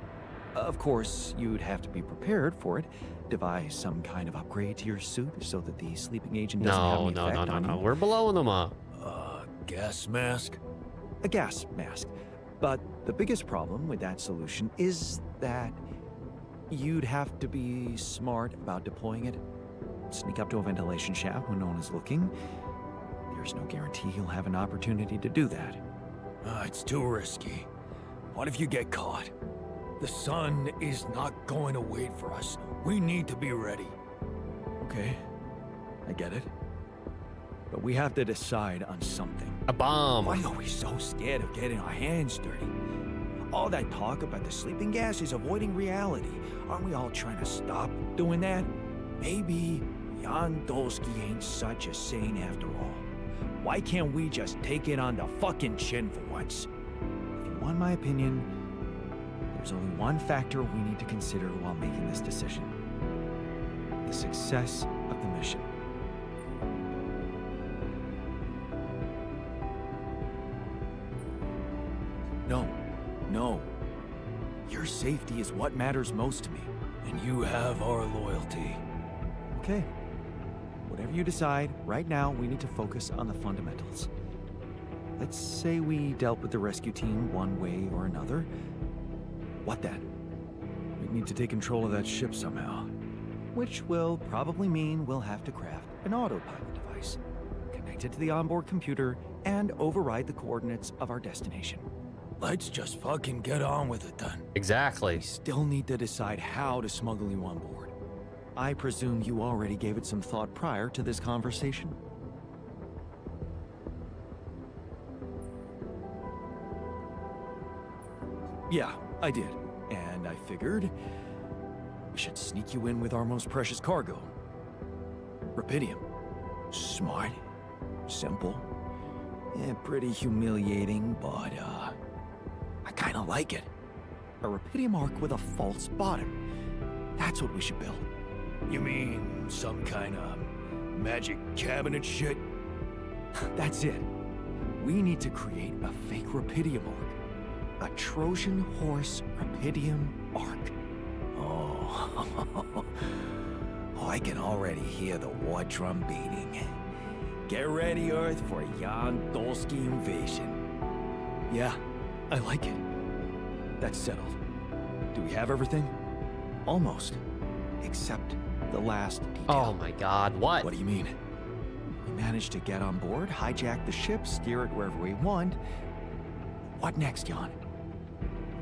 Speaker 5: Of course, you'd have to be prepared for it. Devise some kind of upgrade to your suit so that the sleeping agent doesn't have
Speaker 1: No,
Speaker 5: any
Speaker 1: no,
Speaker 5: effect
Speaker 1: no, no,
Speaker 5: on
Speaker 1: no.
Speaker 5: you.
Speaker 1: We're blowing them up.
Speaker 3: Gas mask?
Speaker 5: A gas mask. But the biggest problem with that solution is that you'd have to be smart about deploying it. Sneak up to a ventilation shaft when no one is looking. There's no guarantee you'll have an opportunity to do that.
Speaker 3: It's too risky. What if you get caught? The sun is not going to wait for us. We need to be ready.
Speaker 2: Okay, I get it. But we have to decide on something.
Speaker 1: A bomb.
Speaker 3: Why are we so scared of getting our hands dirty? All that talk about the sleeping gas is avoiding reality. Aren't we all trying to stop doing that? Maybe Jan Dolski ain't such a saint after all. Why can't we just take it on the fucking chin for once?
Speaker 5: If you want my opinion, there's only one factor we need to consider while making this decision. The success of the mission.
Speaker 2: No. Your safety is what matters most to me.
Speaker 3: And you have our loyalty.
Speaker 5: Okay. Whatever you decide, right now we need to focus on the fundamentals. Let's say we dealt with the rescue team one way or another. What then?
Speaker 2: We need to take control of that ship somehow.
Speaker 5: Which will probably mean we'll have to craft an autopilot device, connect it to the onboard computer, and override the coordinates of our destination.
Speaker 3: Let's just fucking get on with it then.
Speaker 1: Exactly.
Speaker 2: We still need to decide how to smuggle you on board.
Speaker 5: I presume you already gave it some thought prior to this conversation.
Speaker 2: Yeah, I did. And I figured we should sneak you in with our most precious cargo. Rupidium. Smart. Simple. Pretty humiliating, but, I kinda like it.
Speaker 5: A rupidium arc with a false bottom.
Speaker 2: That's what we should build.
Speaker 3: You mean some kind of magic cabinet shit?
Speaker 2: That's it. We need to create a fake Rapidium Ark. A Trojan horse Rapidium Ark.
Speaker 3: Oh. Oh, I can already hear the war drum beating. Get ready, Earth, for Jan Dolski invasion.
Speaker 2: Yeah, I like it. That's settled. Do we have everything? Almost. Except the last detail.
Speaker 1: Oh my god, what?
Speaker 2: What do you mean? We managed to get on board, hijack the ship, steer it wherever we want. What next, Jan?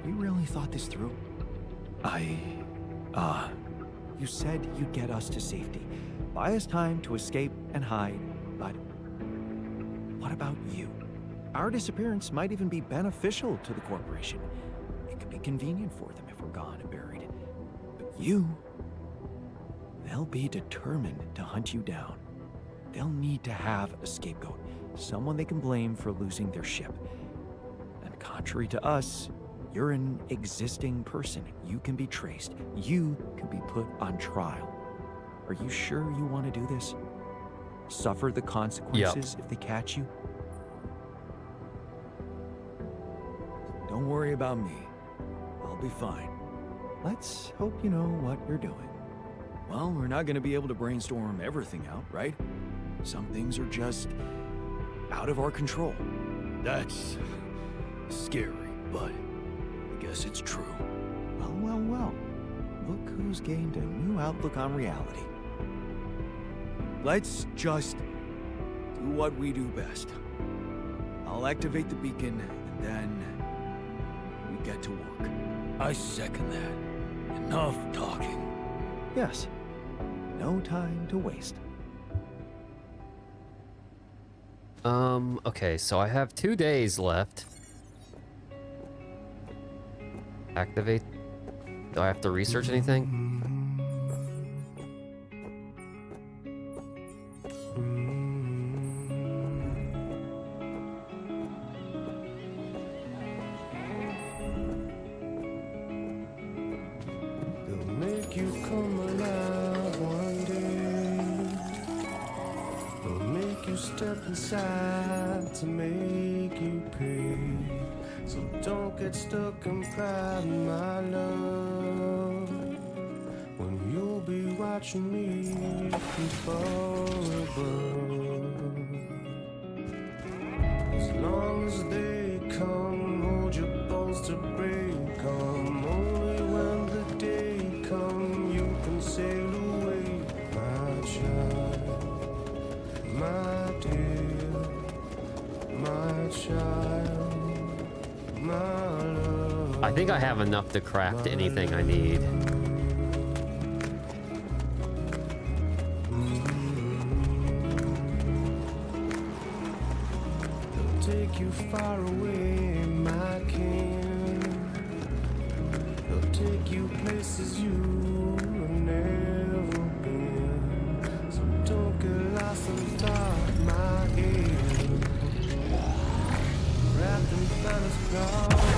Speaker 2: You really thought this through? You said you'd get us to safety. Buy us time to escape and hide, but what about you? Our disappearance might even be beneficial to the corporation. It could be convenient for them if we're gone and buried. But you, they'll be determined to hunt you down. They'll need to have a scapegoat, someone they can blame for losing their ship. And contrary to us, you're an existing person. You can be traced. You can be put on trial. Are you sure you want to do this? Suffer the consequences if they catch you?
Speaker 3: Don't worry about me. I'll be fine.
Speaker 2: Let's hope you know what you're doing.
Speaker 3: Well, we're not gonna be able to brainstorm everything out, right? Some things are just out of our control. That's scary, but I guess it's true.
Speaker 2: Well, well, well. Look who's gained a new outlook on reality.
Speaker 3: Let's just do what we do best. I'll activate the beacon, and then we get to work. I second that. Enough talking.
Speaker 2: Yes. No time to waste.
Speaker 1: Okay, so I have 2 days left. Activate. Do I have to research anything?
Speaker 7: They'll make you come alive one day. They'll make you step inside to make you pay. So don't get stuck in pride, my love. When you'll be watching me from far above. As long as they come, hold your bones to break 'em. Only when the day come, you can sail away, my child, my dear, my child, my love.
Speaker 1: I think I have enough to craft anything I need.
Speaker 7: Take you far away, my king. They'll take you places you've never been. So don't get lost in thought, my head. Wrapped in fantasy clouds.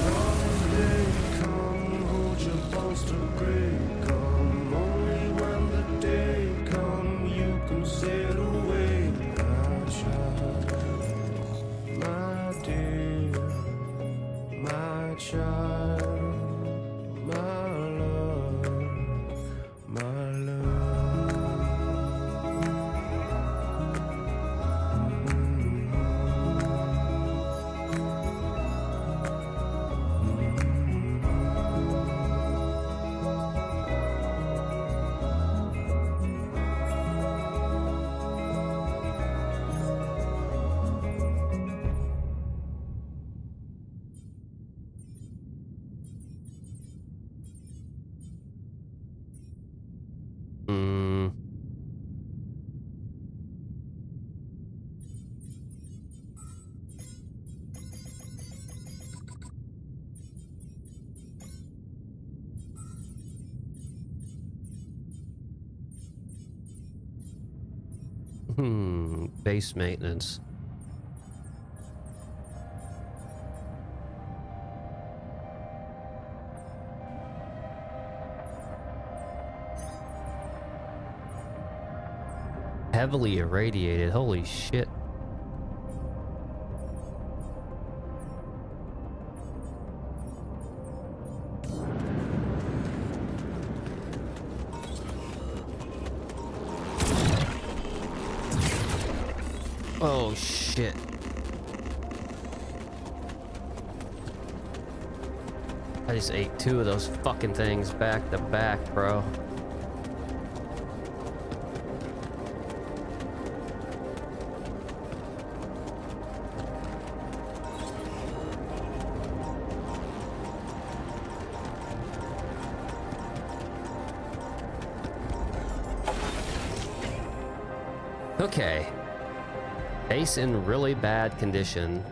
Speaker 7: Long as they come, hold your bones to break 'em. Only when the day come, you can sail away, my child, my dear, my child, my love, my love.
Speaker 1: Hmm. Base maintenance. Heavily irradiated. Holy shit. Oh shit. I just ate 2 of those fucking things back to back, bro. Okay. Base in really bad condition.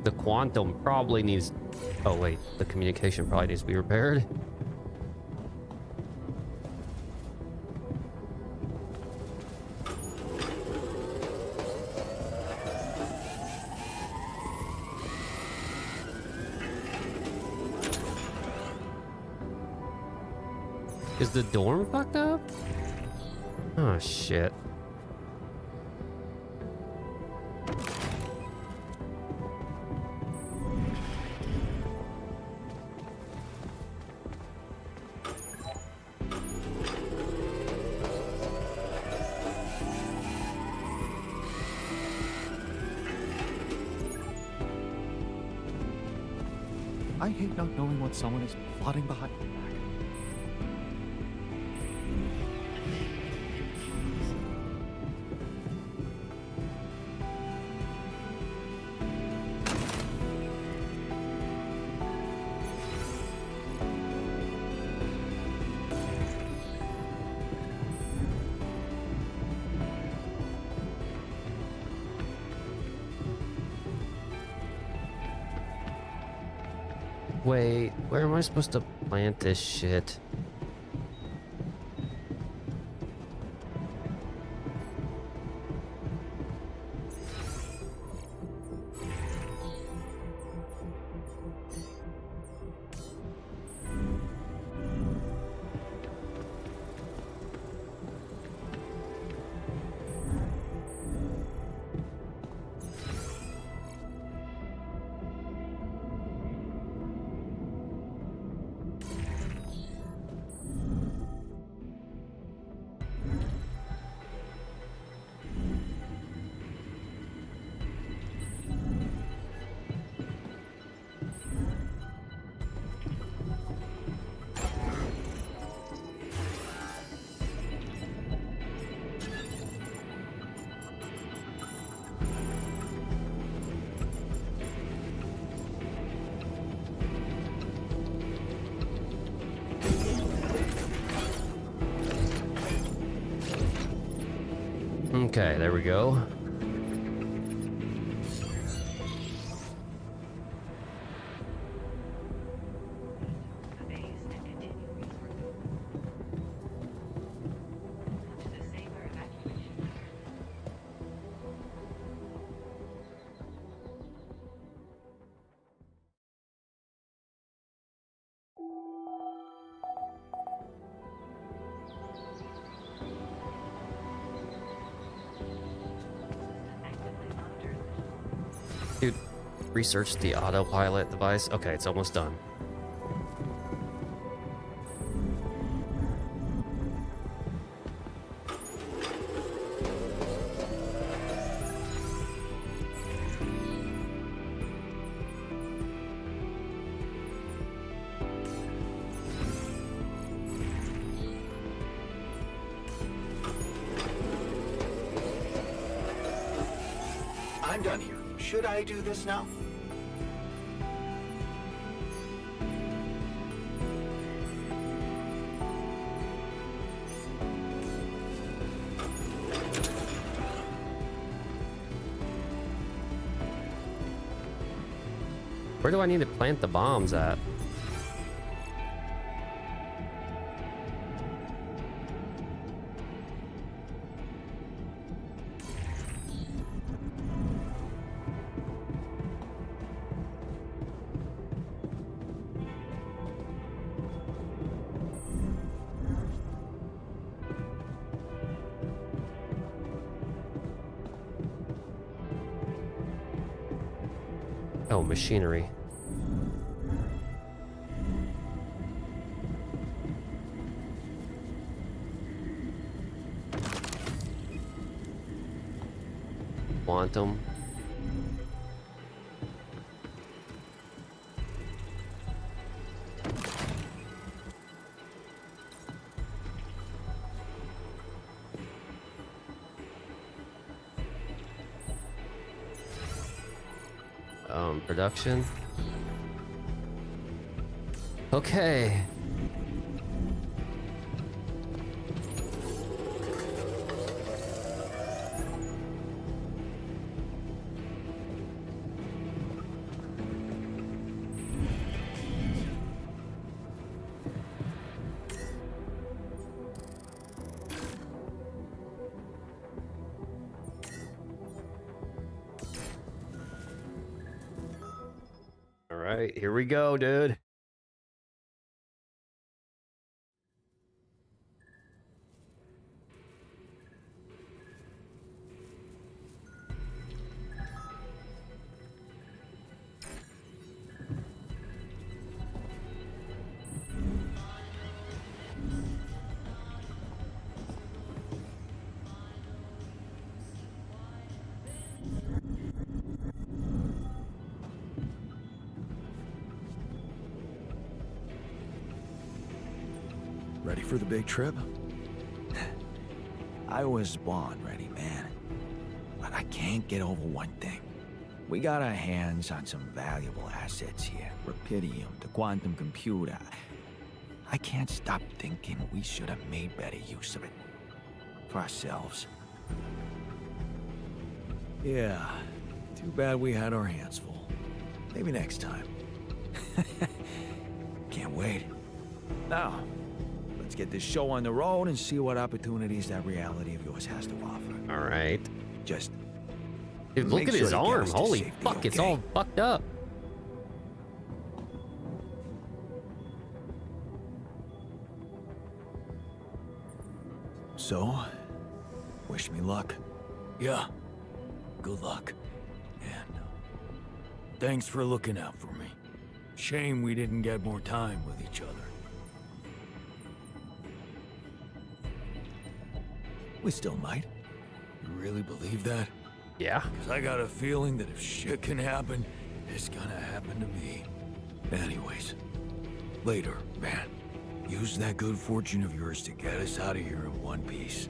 Speaker 1: The quantum probably needs... Oh wait, the communication probably needs to be repaired. Is the dorm fucked up? Oh shit.
Speaker 5: I hate not knowing what someone is plotting behind my back.
Speaker 1: Wait, where am I supposed to plant this shit? Okay, there we go. Dude, research the autopilot device. Okay, it's almost done.
Speaker 8: I'm done here. Should I do this now?
Speaker 1: Where do I need to plant the bombs at? Oh, machinery. Quantum. Production. Okay. All right, here we go, dude.
Speaker 2: Ready for the big trip? I was born ready, man. But I can't get over one thing. We got our hands on some valuable assets here. Rapidium, the quantum computer. I can't stop thinking we should have made better use of it. For ourselves. Yeah, too bad we had our hands full. Maybe next time. Can't wait. Now, let's get this show on the road and see what opportunities that reality of yours has to offer.
Speaker 1: All right.
Speaker 2: Just
Speaker 1: Dude, look
Speaker 2: make
Speaker 1: at
Speaker 2: sure
Speaker 1: his
Speaker 2: to get
Speaker 1: arm.
Speaker 2: us to
Speaker 1: Holy
Speaker 2: safety,
Speaker 1: fuck, it's
Speaker 2: okay?
Speaker 1: all fucked up.
Speaker 2: So, wish me luck. Yeah, good luck. And thanks for looking out for me. Shame we didn't get more time with each other. We still might. You really believe that?
Speaker 1: Yeah.
Speaker 2: 'Cause I got a feeling that if shit can happen, it's gonna happen to me. Anyways, later, man. Use that good fortune of yours to get us out of here in one piece.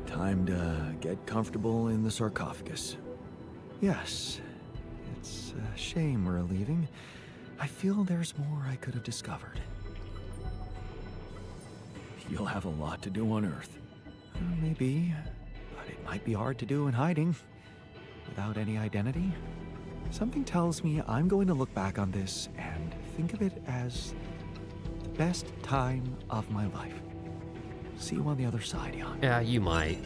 Speaker 2: Time to get comfortable in the sarcophagus. Yes, it's a shame we're leaving. I feel there's more I could have discovered. You'll have a lot to do on Earth. Maybe, but it might be hard to do in hiding. Without any identity. Something tells me I'm going to look back on this and think of it as the best time of my life. See you on the other side, Jan.
Speaker 1: Yeah, you might.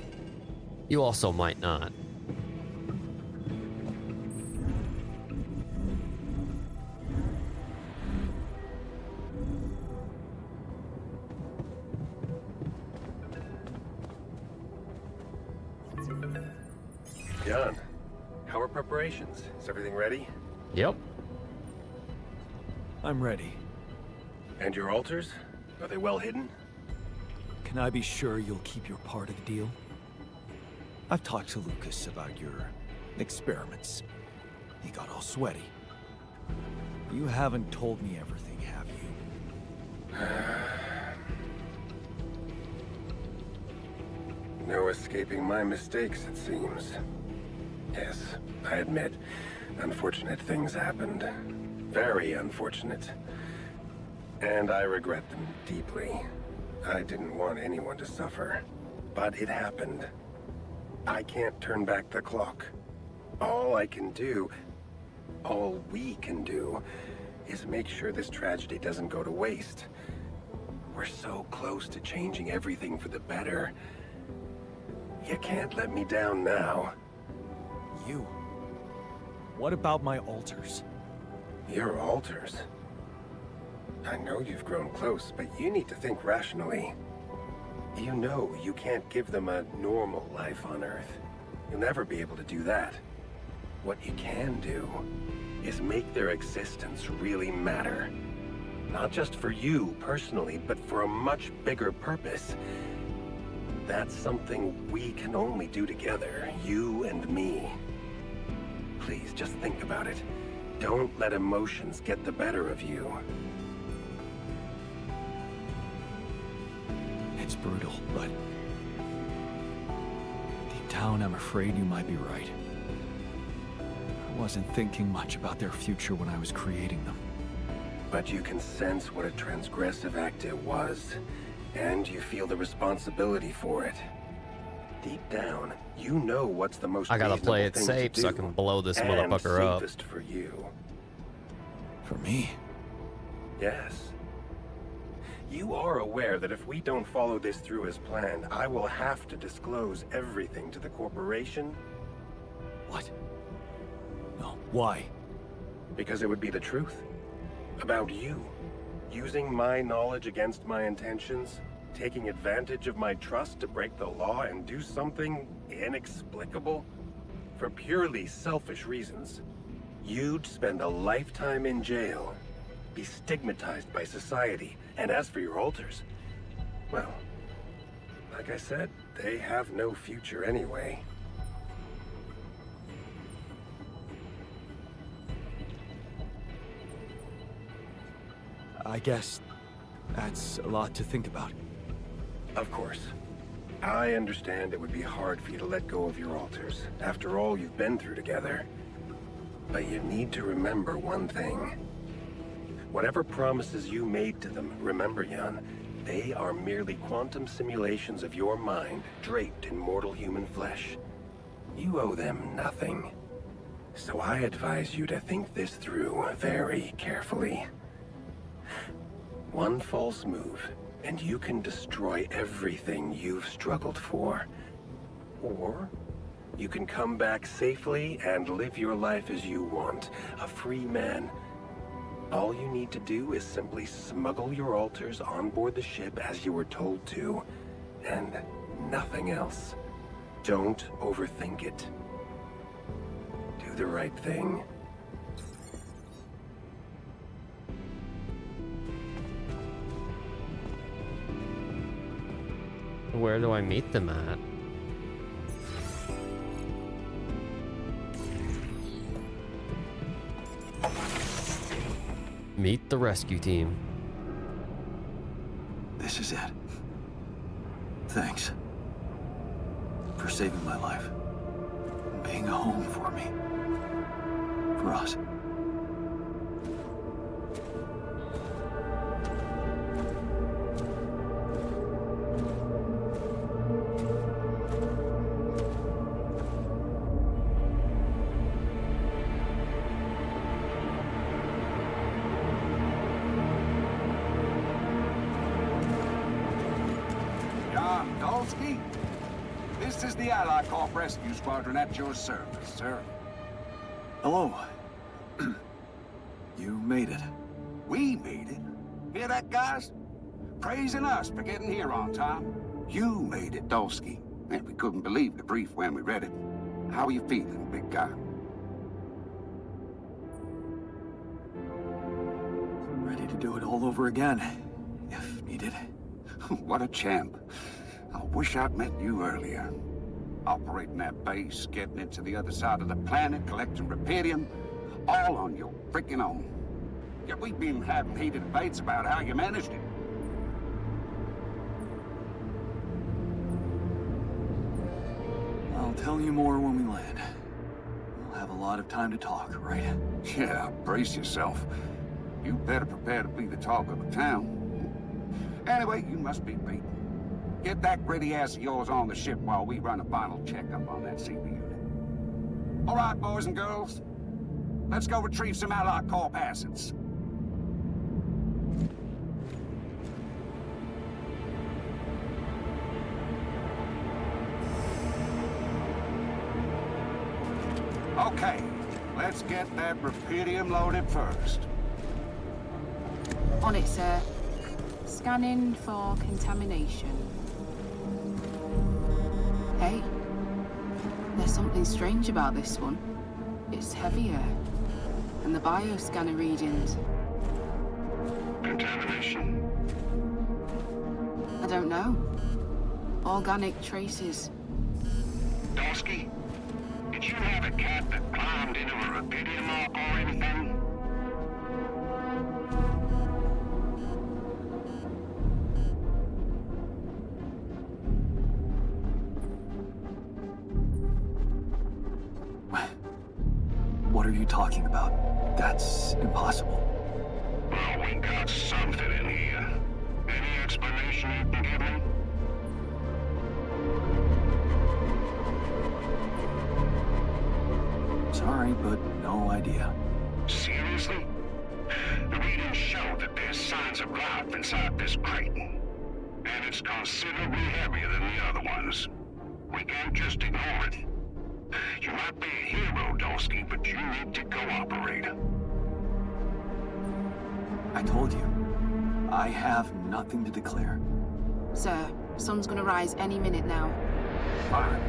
Speaker 1: You also might not.
Speaker 8: Jan, how are preparations? Is everything ready?
Speaker 1: Yep.
Speaker 2: I'm ready.
Speaker 8: And your altars? Are they well hidden?
Speaker 2: Can I be sure you'll keep your part of the deal? I've talked to Lucas about your experiments. He got all sweaty. You haven't told me everything, have you?
Speaker 8: No escaping my mistakes, it seems. Yes, I admit, unfortunate things happened. Very unfortunate. And I regret them deeply. I didn't want anyone to suffer, but it happened. I can't turn back the clock. All I can do, all we can do, is make sure this tragedy doesn't go to waste. We're so close to changing everything for the better. You can't let me down now.
Speaker 2: You. What about my alters?
Speaker 8: Your alters. I know you've grown close, but you need to think rationally. You know you can't give them a normal life on Earth. You'll never be able to do that. What you can do is make their existence really matter. Not just for you personally, but for a much bigger purpose. That's something we can only do together, you and me. Please, just think about it. Don't let emotions get the better of you.
Speaker 2: It's brutal, but deep down, I'm afraid you might be right. I wasn't thinking much about their future when I was creating them.
Speaker 8: But you can sense what a transgressive act it was, and you feel the responsibility for it. Deep down, you know what's the most
Speaker 1: I gotta play it
Speaker 8: reasonable thing
Speaker 1: safe
Speaker 8: to
Speaker 1: so I
Speaker 8: do,
Speaker 1: can blow this
Speaker 8: and
Speaker 1: motherfucker up.
Speaker 8: safest for you.
Speaker 2: For me?
Speaker 8: Yes. You are aware that if we don't follow this through as planned, I will have to disclose everything to the corporation?
Speaker 2: What? No, why?
Speaker 8: Because it would be the truth. About you. Using my knowledge against my intentions, taking advantage of my trust to break the law and do something inexplicable for purely selfish reasons. You'd spend a lifetime in jail, be stigmatized by society, and as for your alters, well, like I said, they have no future anyway.
Speaker 2: I guess that's a lot to think about.
Speaker 8: Of course. I understand it would be hard for you to let go of your alters, after all you've been through together. But you need to remember one thing. Whatever promises you made to them, remember, Jan, they are merely quantum simulations of your mind, draped in mortal human flesh. You owe them nothing. So I advise you to think this through very carefully. One false move, and you can destroy everything you've struggled for. Or you can come back safely and live your life as you want, a free man. All you need to do is simply smuggle your alters on board the ship as you were told to, and nothing else. Don't overthink it. Do the right thing.
Speaker 1: Where do I meet them at? Meet the rescue team.
Speaker 2: This is it. Thanks. For saving my life. Being a home for me. For us.
Speaker 9: Jan Dolski? This is the Allied Corp Rescue Squadron at your service, sir.
Speaker 2: Hello. You made it.
Speaker 9: We made it. Hear that, guys? Praising us for getting here on time. You made it, Dolski. And we couldn't believe the brief when we read it. How are you feeling, big guy?
Speaker 2: Ready to do it all over again, if needed.
Speaker 9: What a champ. I wish I'd met you earlier. Operating that base, getting it to the other side of the planet, collecting Reparium, all on your freaking own. Yet we've been having heated debates about how you managed it.
Speaker 2: I'll tell you more when we land. We'll have a lot of time to talk, right?
Speaker 9: Yeah, brace yourself. You better prepare to be the talk of the town. Anyway, you must be beaten. Get that gritty ass of yours on the ship while we run a final checkup on that CB unit. All right, boys and girls. Let's go retrieve some Allied corp assets. Okay, let's get that rupidium loaded first.
Speaker 10: On it, sir. Scanning for contamination. Hey, there's something strange about this one. It's heavier. And the bioscanner readings.
Speaker 9: Contamination?
Speaker 10: I don't know. Organic traces.
Speaker 9: Dolski, did you have a cat that climbed into a rupidium mark or anything?
Speaker 2: What are you talking about? That's impossible.
Speaker 9: Well, we got something in here. Any explanation you can give me?
Speaker 2: Sorry, but no idea.
Speaker 9: Seriously? The readings show that there's signs of life inside this crate. And it's considerably heavier than the other ones. We can't just ignore it. You might be a hero, Dolski, but you need to cooperate.
Speaker 2: I told you, I have nothing to declare.
Speaker 10: Sir, sun's gonna rise any minute now.
Speaker 9: Fine.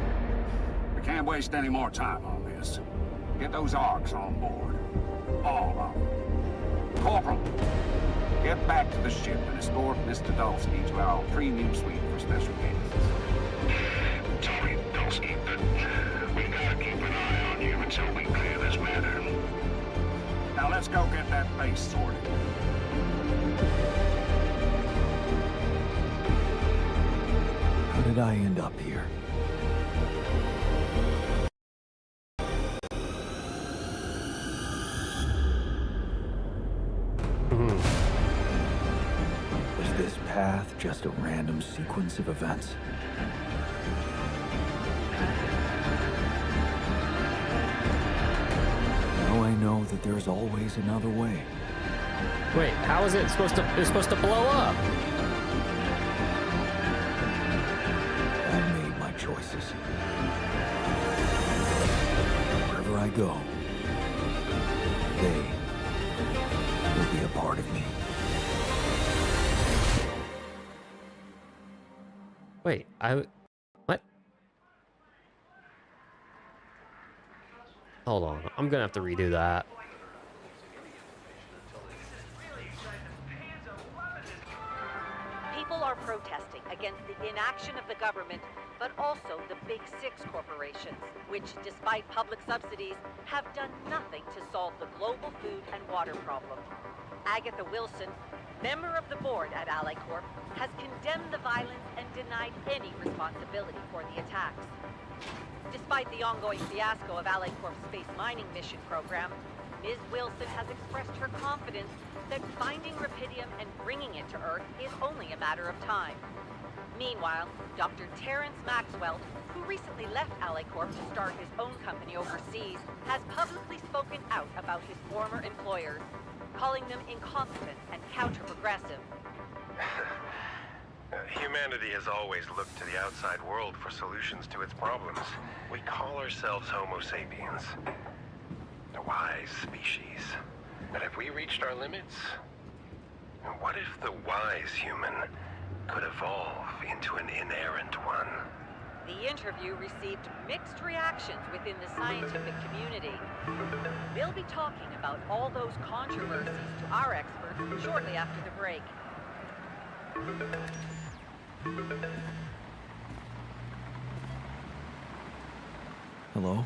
Speaker 9: We can't waste any more time on this. Get those ARCs on board. All of them. Corporal, get back to the ship and escort Mr. Dolski to our premium suite for special guests. Sorry, Dolski, but we gotta keep an eye on you until we clear this matter. Now let's go get that base sorted.
Speaker 2: How did I end up here? Was this path just a random sequence of events? Now I know that there's always another way.
Speaker 1: Wait, how is it supposed to? It's supposed to blow up.
Speaker 2: I made my choices. Wherever I go, they will be a part of me.
Speaker 1: Wait, what? Hold on, I'm gonna have to redo that.
Speaker 11: People are protesting against the inaction of the government, but also the Big Six corporations, which, despite public subsidies, have done nothing to solve the global food and water problem. Agatha Wilson, member of the board at Ally Corp, has condemned the violence and denied any responsibility for the attacks. Despite the ongoing fiasco of Ally Corp's space mining mission program, Ms. Wilson has expressed her confidence that finding rupidium and bringing it to Earth is only a matter of time. Meanwhile, Dr. Terrence Maxwell, who recently left Ally Corp to start his own company overseas, has publicly spoken out about his former employers, calling them incompetent and counter-progressive.
Speaker 8: Humanity has always looked to the outside world for solutions to its problems. We call ourselves Homo sapiens, a wise species. But have we reached our limits? What if the wise human could evolve into an inerrant one?
Speaker 11: The interview received mixed reactions within the scientific community. We'll be talking about all those controversies to our experts shortly after the break.
Speaker 2: Hello?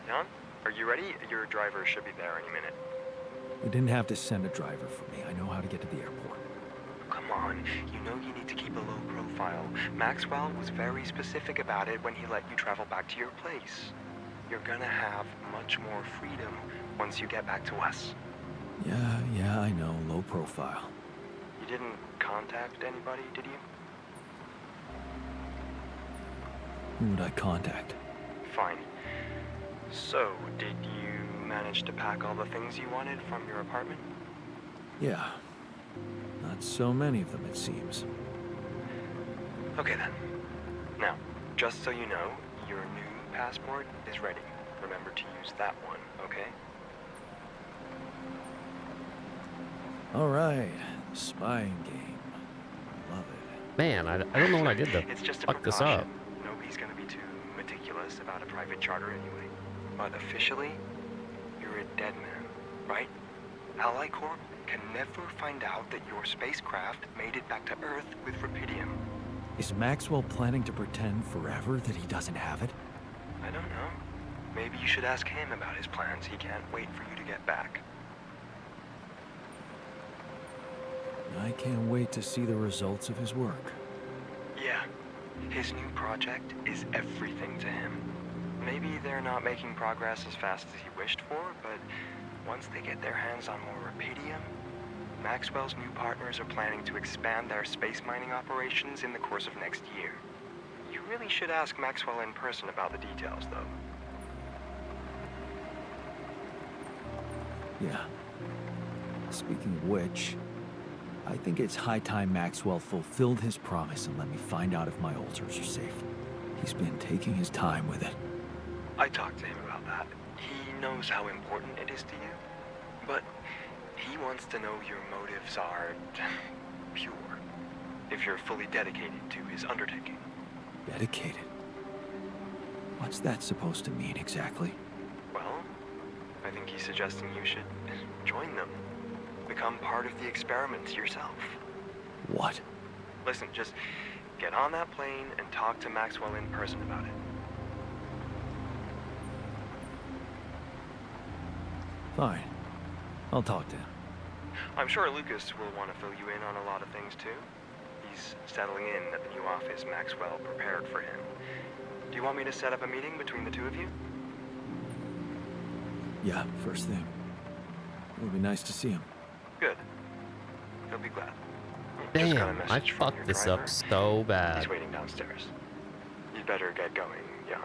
Speaker 12: Jan, are you ready? Your driver should be there any minute.
Speaker 2: You didn't have to send a driver for me. I know how to get to the airport.
Speaker 12: Come on, you know you need to keep a low profile. Maxwell was very specific about it when he let you travel back to your place. You're gonna have much more freedom once you get back to us.
Speaker 2: Yeah, I know. Low profile.
Speaker 12: You didn't contact anybody, did you?
Speaker 2: Who would I contact?
Speaker 12: Fine. So, did you manage to pack all the things you wanted from your apartment?
Speaker 2: Yeah. Not so many of them, it seems.
Speaker 12: Okay then. Now, just so you know, your new passport is ready. Remember to use that one, okay?
Speaker 2: Alright, spying game. Love it.
Speaker 1: Man, I don't know what I did to
Speaker 12: It's just a
Speaker 1: fuck this
Speaker 12: precaution.
Speaker 1: up.
Speaker 12: Nobody's gonna be too meticulous about a private charter anyway. But officially, you're a dead man, right? Ally Corp can never find out that your spacecraft made it back to Earth with Rapidium.
Speaker 2: Is Maxwell planning to pretend forever that he doesn't have it?
Speaker 12: I don't know. Maybe you should ask him about his plans. He can't wait for you to get back.
Speaker 2: I can't wait to see the results of his work.
Speaker 12: Yeah. His new project is everything to him. Maybe they're not making progress as fast as he wished for, but once they get their hands on more Rapidium, Maxwell's new partners are planning to expand their space mining operations in the course of next year. You really should ask Maxwell in person about the details, though.
Speaker 2: Yeah. Speaking of which, I think it's high time Maxwell fulfilled his promise and let me find out if my altars are safe. He's been taking his time with it.
Speaker 12: I talked to him about that. He knows how important it is to you, but he wants to know your motives are pure. If you're fully dedicated to his undertaking.
Speaker 2: Dedicated? What's that supposed to mean exactly?
Speaker 12: Well, I think he's suggesting you should join them. Become part of the experiment yourself.
Speaker 2: What?
Speaker 12: Listen, just get on that plane and talk to Maxwell in person about it.
Speaker 2: Fine. I'll talk to him.
Speaker 12: I'm sure Lucas will want to fill you in on a lot of things too. He's settling in at the new office Maxwell prepared for him. Do you want me to set up a meeting between the two of you?
Speaker 2: Yeah, first thing. It would be nice to see him.
Speaker 12: Good. He'll be glad. Just got a
Speaker 1: Damn, I
Speaker 12: message from your
Speaker 1: fucked this
Speaker 12: driver.
Speaker 1: up so bad.
Speaker 12: He's waiting downstairs. You'd better get going, Jan.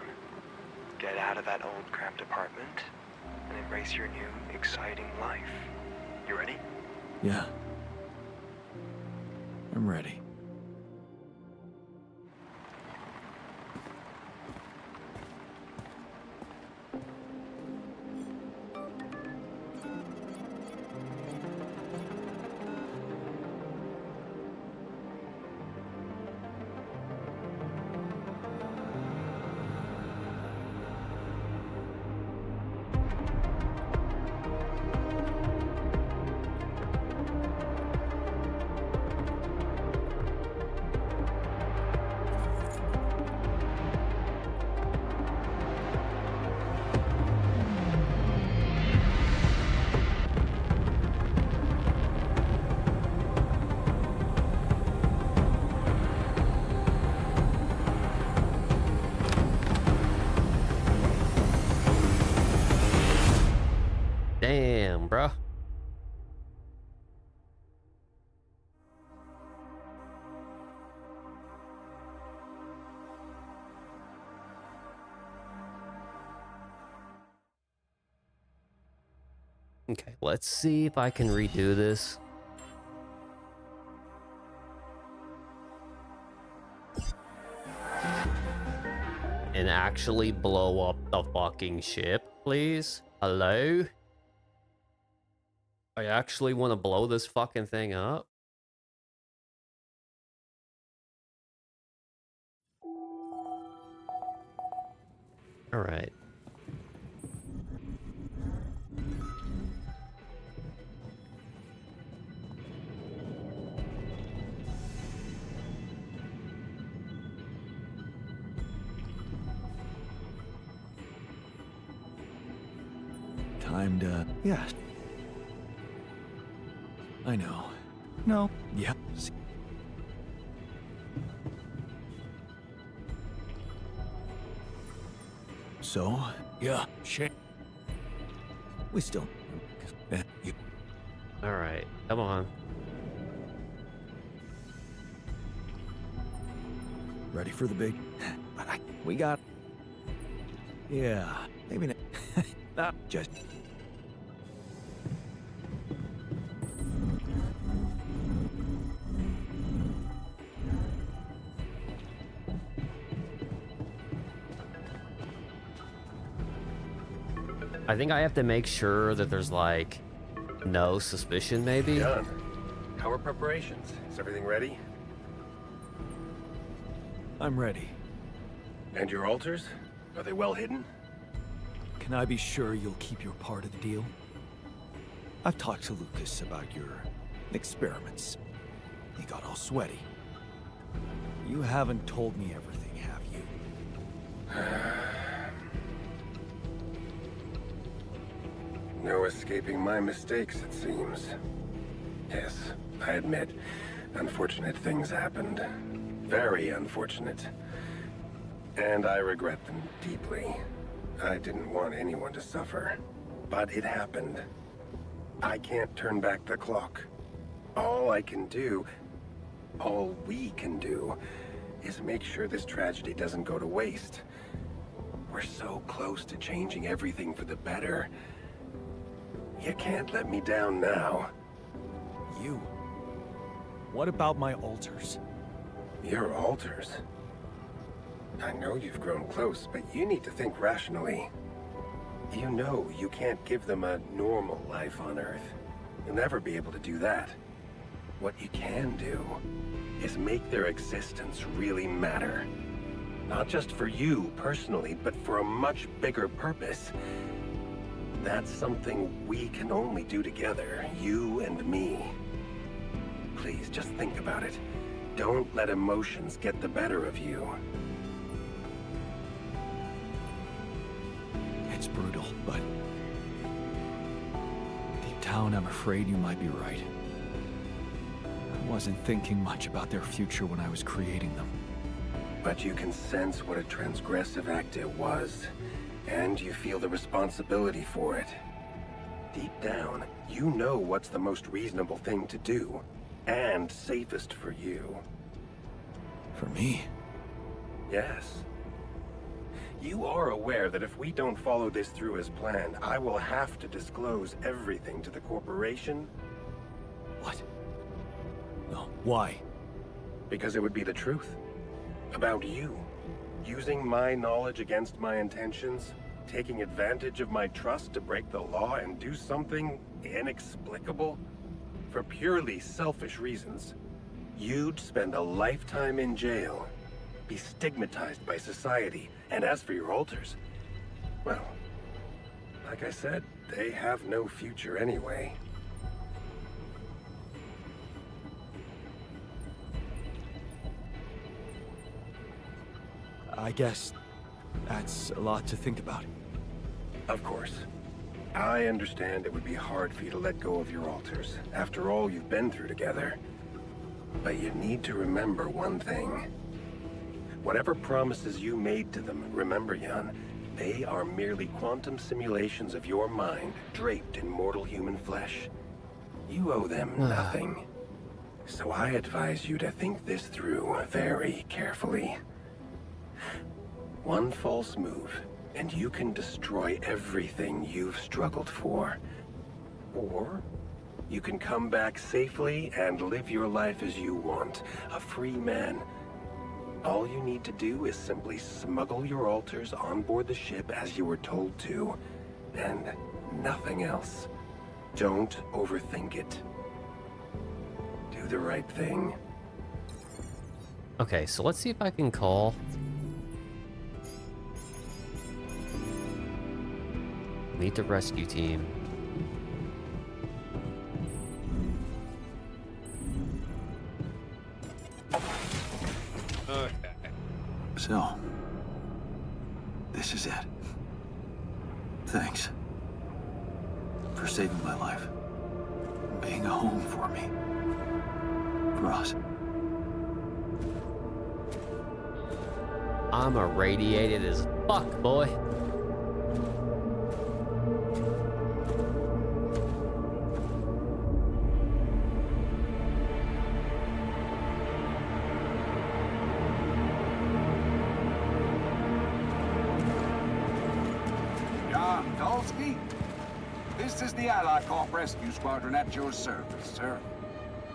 Speaker 12: Get out of that old cramped apartment and embrace your new, exciting life. You ready?
Speaker 2: Yeah. I'm ready.
Speaker 1: Damn, bruh. Okay, let's see if I can redo this. And actually blow up the fucking ship, please. Hello? I actually want to blow this fucking thing up. All right.
Speaker 2: Time to... Yeah. I know. No. Yeah. So? Yeah. Shit. We still...
Speaker 1: All right. Come on.
Speaker 2: Ready for the big... We got... Yeah, maybe not. Not just...
Speaker 1: I think I have to make sure that there's like no suspicion, maybe.
Speaker 8: Done. How are preparations? Is everything ready?
Speaker 2: I'm ready.
Speaker 8: And your altars? Are they well hidden?
Speaker 2: Can I be sure you'll keep your part of the deal? I've talked to Lucas about your experiments. He got all sweaty. You haven't told me everything, have you?
Speaker 8: No escaping my mistakes, it seems. Yes, I admit, unfortunate things happened. Very unfortunate. And I regret them deeply. I didn't want anyone to suffer. But it happened. I can't turn back the clock. All I can do, all we can do, is make sure this tragedy doesn't go to waste. We're so close to changing everything for the better. You can't let me down now.
Speaker 2: You? What about my altars?
Speaker 8: Your altars? I know you've grown close, but you need to think rationally. You know you can't give them a normal life on Earth. You'll never be able to do that. What you can do is make their existence really matter. Not just for you personally, but for a much bigger purpose. That's something we can only do together, you and me. Please, just think about it. Don't let emotions get the better of you.
Speaker 2: It's brutal, but... deep down, I'm afraid you might be right. I wasn't thinking much about their future when I was creating them.
Speaker 8: But you can sense what a transgressive act it was. And you feel the responsibility for it. Deep down, you know what's the most reasonable thing to do. And safest for you.
Speaker 2: For me?
Speaker 8: Yes. You are aware that if we don't follow this through as planned, I will have to disclose everything to the corporation?
Speaker 2: What? No, why?
Speaker 8: Because it would be the truth. About you. Using my knowledge against my intentions, taking advantage of my trust to break the law and do something inexplicable for purely selfish reasons. You'd spend a lifetime in jail, be stigmatized by society, and as for your altars, well, like I said, they have no future anyway.
Speaker 2: I guess that's a lot to think about.
Speaker 8: Of course. I understand it would be hard for you to let go of your altars, after all you've been through together. But you need to remember one thing. Whatever promises you made to them, remember, Jan, they are merely quantum simulations of your mind, draped in mortal human flesh. You owe them nothing. So I advise you to think this through very carefully. One false move, and you can destroy everything you've struggled for. Or you can come back safely and live your life as you want, a free man. All you need to do is simply smuggle your altars on board the ship as you were told to, and nothing else. Don't overthink it. Do the right thing.
Speaker 1: Okay, so let's see if I can call. Meet the rescue team.
Speaker 9: So, this is it. Thanks for saving my life, being a home for me, for us.
Speaker 1: I'm irradiated as fuck, boy.
Speaker 9: Dolski. This is the Allied Corp Rescue Squadron at your service, sir.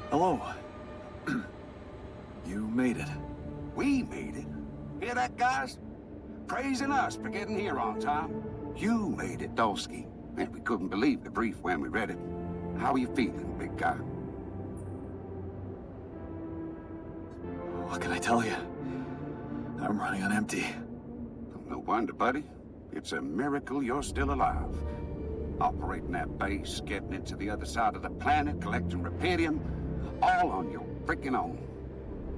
Speaker 2: Hello. You made it.
Speaker 9: We made it. Hear that, guys? Praising us for getting here on time. You made it, Dolski. And we couldn't believe the brief when we read it. How are you feeling, big guy?
Speaker 2: What can I tell you? I'm running on empty.
Speaker 9: No wonder, buddy. It's a miracle you're still alive. Operating that base, getting it to the other side of the planet, collecting repairing, all on your freaking own.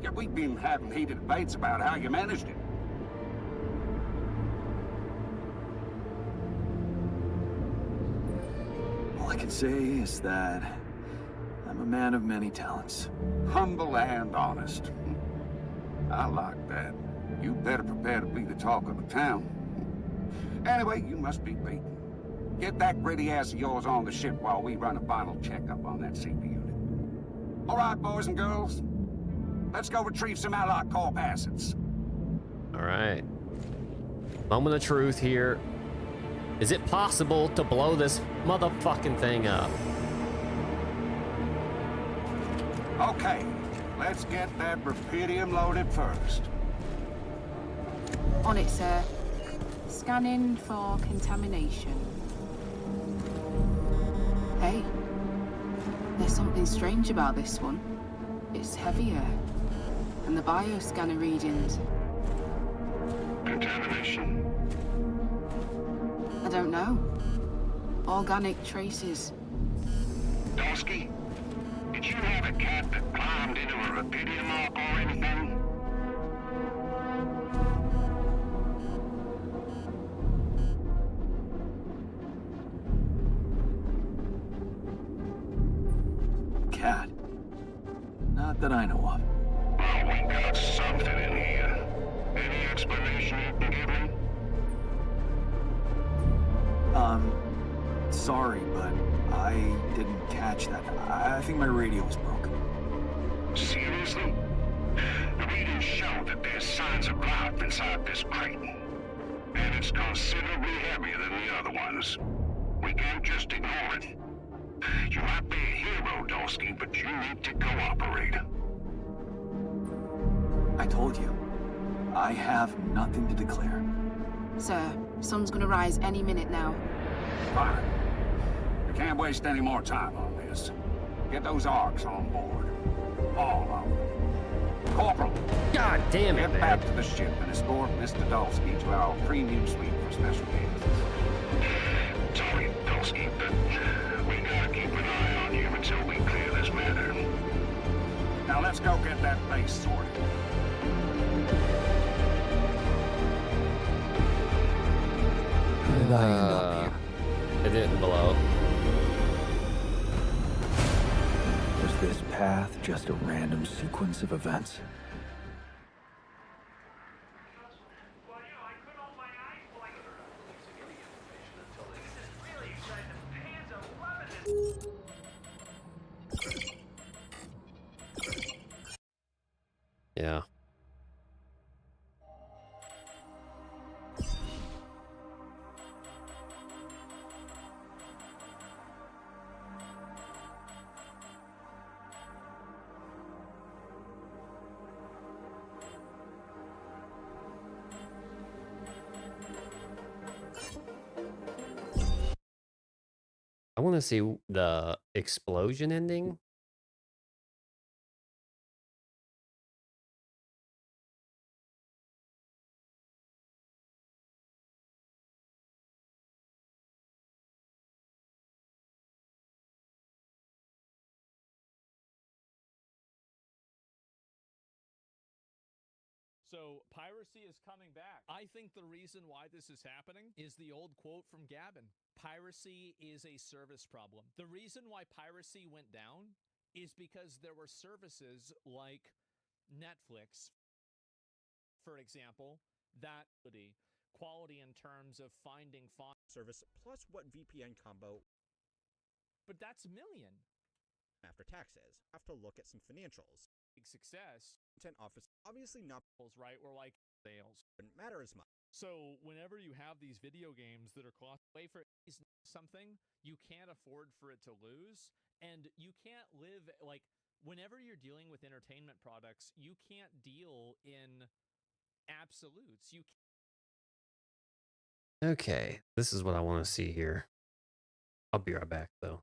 Speaker 9: Yet we've been having heated debates about how you managed it.
Speaker 2: All I can say is that I'm a man of many talents.
Speaker 9: Humble and honest. I like that. You better prepare to be the talk of the town. Anyway, you must be beaten. Get that gritty ass of yours on the ship while we run a final checkup on that CP unit. All right, boys and girls. Let's go retrieve some Allied Corp assets.
Speaker 1: All right. Moment of truth here. Is it possible to blow this motherfucking thing up?
Speaker 9: Okay, let's get that rubidium loaded first.
Speaker 10: On it, sir. Scanning for contamination. Hey, there's something strange about this one. It's heavier, and the bioscanner readings.
Speaker 9: Contamination?
Speaker 10: I don't know. Organic traces.
Speaker 9: Dolski, did you have a cat that climbed into a rubidium mark or anything?
Speaker 2: Cat? Not that I know of.
Speaker 9: Well, we got something in here. Any explanation you can give me?
Speaker 2: Sorry, but I didn't catch that. I think my radio was broken.
Speaker 9: Seriously? The readings show that there's signs of life inside this crate. And it's considerably heavier than the other ones. We can't just ignore it. You might be a hero, Dolski, but you need to cooperate.
Speaker 2: I told you. I have nothing to declare.
Speaker 10: Sir, sun's gonna rise any minute now.
Speaker 9: Fine. We can't waste any more time on this. Get those arcs on board. All of them. Corporal,
Speaker 1: God damn it,
Speaker 9: get
Speaker 1: man.
Speaker 9: back to the ship and escort Mr. Dolski to our premium suite for special guests. Sorry, Dolski, but we gotta keep an eye on you until we clear this matter. Now let's go get that base sorted.
Speaker 2: How did I end up here?
Speaker 1: It didn't blow.
Speaker 2: Was this path just a random sequence of events?
Speaker 1: Yeah. I want to see the explosion ending.
Speaker 13: So piracy is coming back. I think the reason why this is happening is the old quote from Gavin. Piracy is a service problem. The reason why piracy went down is because there were services like Netflix, for example, that quality in terms of finding
Speaker 14: service plus what VPN combo.
Speaker 13: But that's a million.
Speaker 14: After taxes, have to look at some financials.
Speaker 13: Big success.
Speaker 14: Content office, obviously not
Speaker 13: right, we're like sales.
Speaker 14: Wouldn't matter as much.
Speaker 13: So whenever you have these video games that are cost way for something, you can't afford for it to lose, and you can't live like whenever you're dealing with entertainment products, you can't deal in absolutes. You
Speaker 1: Okay, this is what I want to see here. I'll be right back though.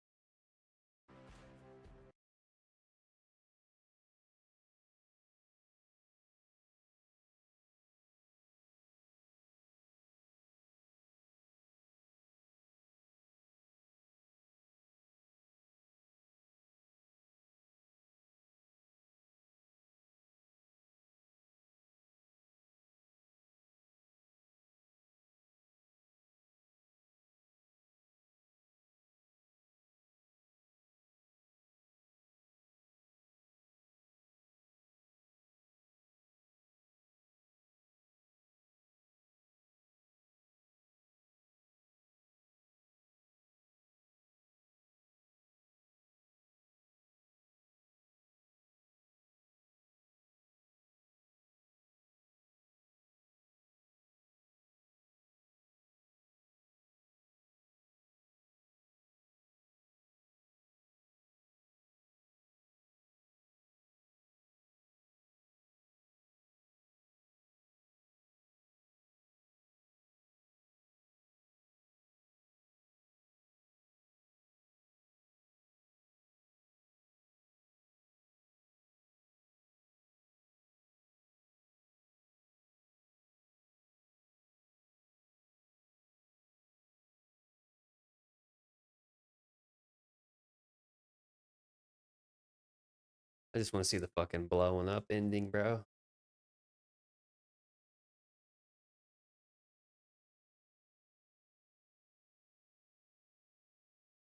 Speaker 1: I just want to see the fucking blowing up ending, bro.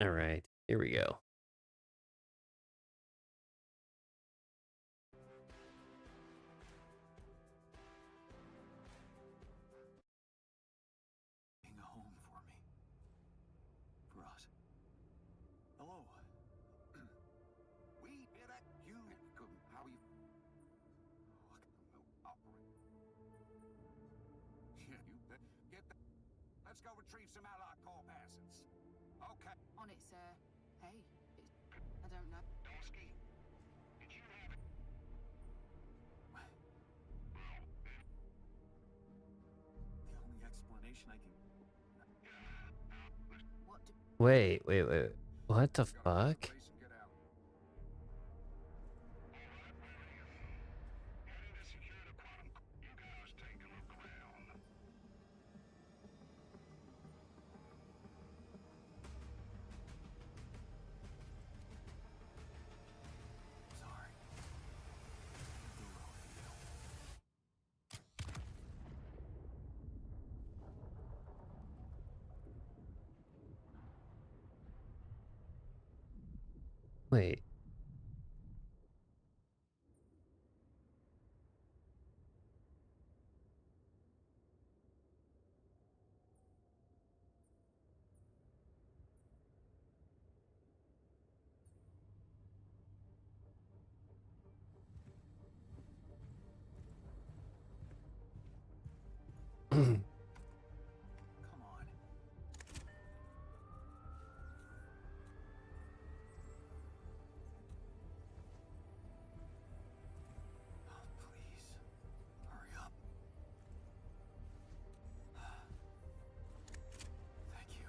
Speaker 1: All right, here we go.
Speaker 2: Being a home for me. For us. Hello.
Speaker 9: We did it. You couldn't. How you? Operate. Yeah, you get that. Let's go retrieve some allied call passes. Okay.
Speaker 10: On it, sir. Hey, I don't know.
Speaker 9: Dolski, did you have it?
Speaker 2: The only explanation I can...
Speaker 10: What do...
Speaker 1: Wait. What the fuck?
Speaker 2: Sorry.
Speaker 1: Wait.
Speaker 2: Come on. Oh, please. Hurry up. Thank you.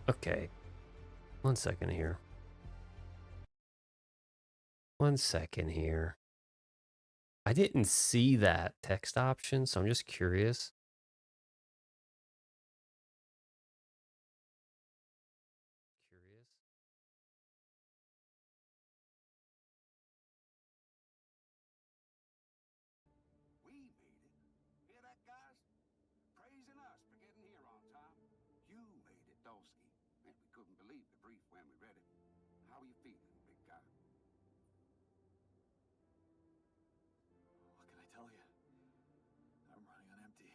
Speaker 1: Okay. 1 second here. 1 second here. I didn't see that text option, so I'm just curious.
Speaker 9: We made it. Hear that, guys? Praising us for getting here on time. You made it, Dolski. And we couldn't believe the brief when we read it. How are you feeling, big guy?
Speaker 2: What can I tell you? I'm running on empty.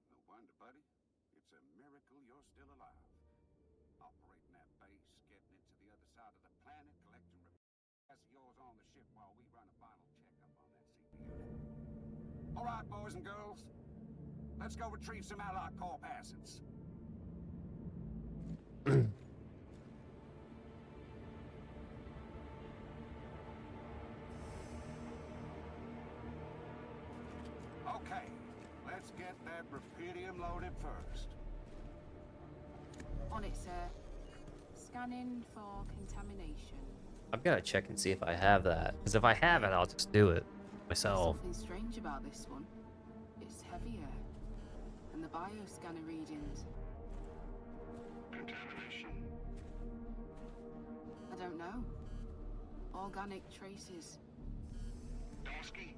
Speaker 9: No wonder, buddy. It's a miracle you're still alive. Operating that base, getting it to the other side of the planet, collecting repairs of yours on the ship while we run a final checkup on that CP unit. All right, boys and girls. Let's go retrieve some Allied Corp assets. Okay, let's get that rupidium loaded first.
Speaker 10: On it, sir. Scanning for contamination.
Speaker 1: I've got to check and see if I have that. Because if I have it, I'll just do it myself.
Speaker 10: There's something strange about this one. It's heavier. And the bioscanner readings.
Speaker 9: Contamination.
Speaker 10: I don't know. Organic traces.
Speaker 9: Dolski,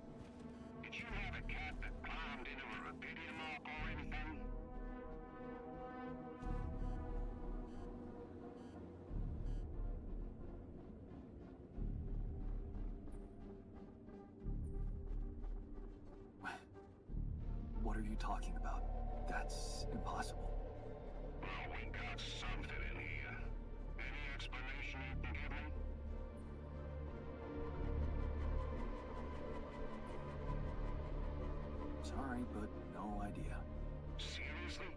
Speaker 9: did you have a cat that climbed into a rupidium arc or anything?
Speaker 2: What are you talking about? That's impossible.
Speaker 9: Well, we got something in here. Any explanation you can give me?
Speaker 2: Sorry, but no idea.
Speaker 9: Seriously?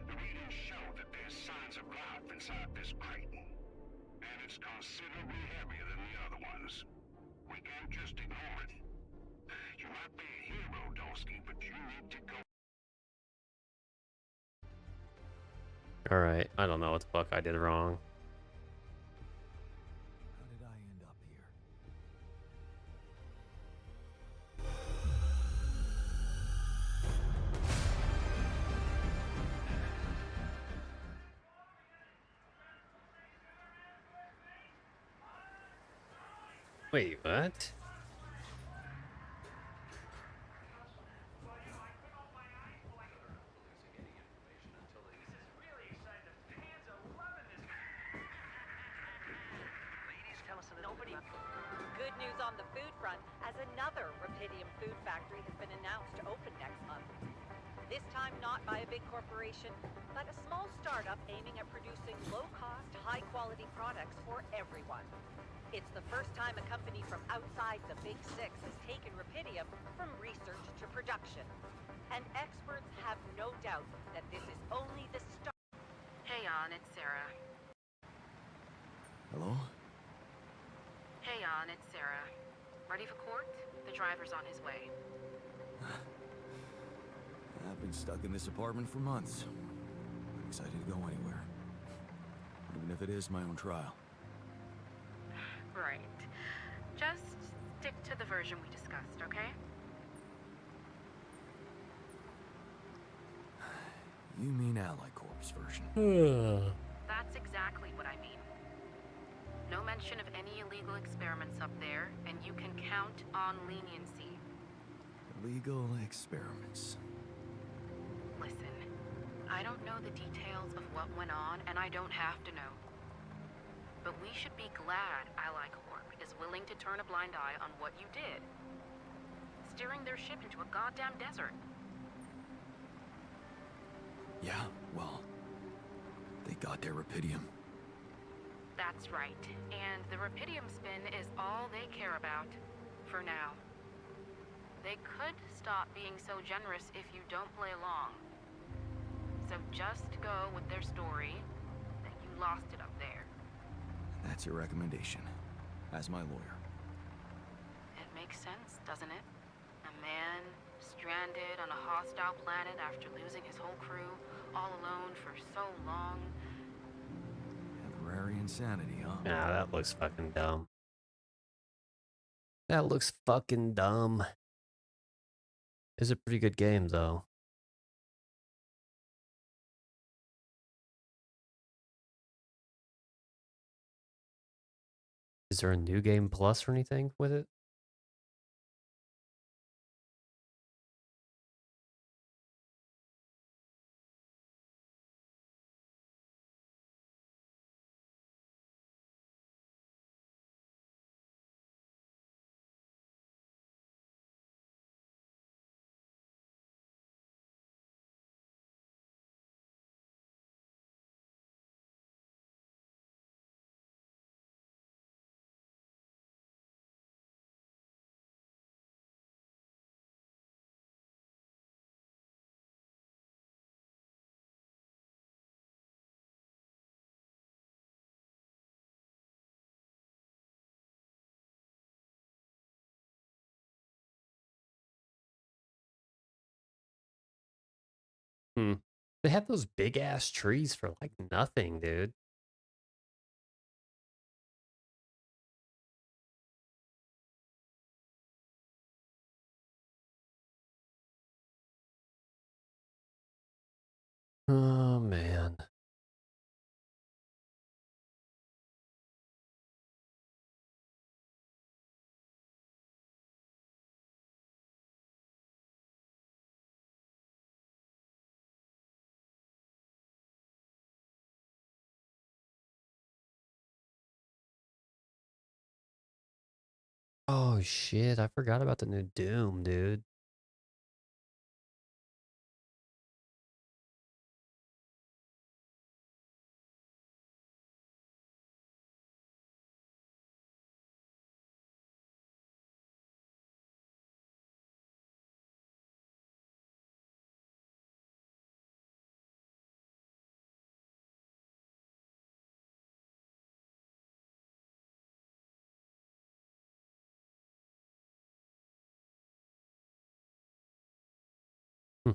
Speaker 9: The readings show that there's signs of life inside this crate. And it's considerably heavier than the other ones. We can't just ignore it. You might be a hero, Dolski, but you need to go.
Speaker 1: Alright, I don't know what the fuck I did wrong.
Speaker 2: How did I end up here?
Speaker 1: Wait, what?
Speaker 11: Good news on the food front, as another Rapidium food factory has been announced to open next month. This time not by a big corporation, but a small startup aiming at producing low-cost, high-quality products for everyone. It's the first time a company from outside the Big Six has taken Rapidium from research to production. And experts have no doubt that this is only the start.
Speaker 10: Hey, Jan, it's Sarah.
Speaker 2: Hello?
Speaker 10: Hey, Jan, it's Sarah. Ready for court? The driver's on his way.
Speaker 2: I've been stuck in this apartment for months. I'm excited to go anywhere. Even if it is my own trial.
Speaker 10: Right. Just stick to the version we discussed, okay?
Speaker 2: You mean Allied Corp's version?
Speaker 10: That's exactly what I mean. No mention of any illegal experiments up there, and you can count on leniency.
Speaker 2: Illegal experiments.
Speaker 10: Listen, I don't know the details of what went on, and I don't have to know. But we should be glad Allied Corp is willing to turn a blind eye on what you did. Steering their ship into a goddamn desert.
Speaker 2: Yeah, well, they got their Rapidium.
Speaker 10: That's right. And the Rapidium spin is all they care about. For now. They could stop being so generous if you don't play along. So just go with their story that you lost it up there.
Speaker 2: That's your recommendation, as my lawyer.
Speaker 10: It makes sense, doesn't it? A man stranded on a hostile planet after losing his whole crew, all alone for so long.
Speaker 2: Temporary insanity, huh?
Speaker 1: Nah, that looks fucking dumb. That looks fucking dumb. It's a pretty good game, though. Is there a new game plus or anything with it? Hmm. They have those big ass trees for like nothing, dude. Oh man. Oh shit, I forgot about the new Doom, dude. Hmm.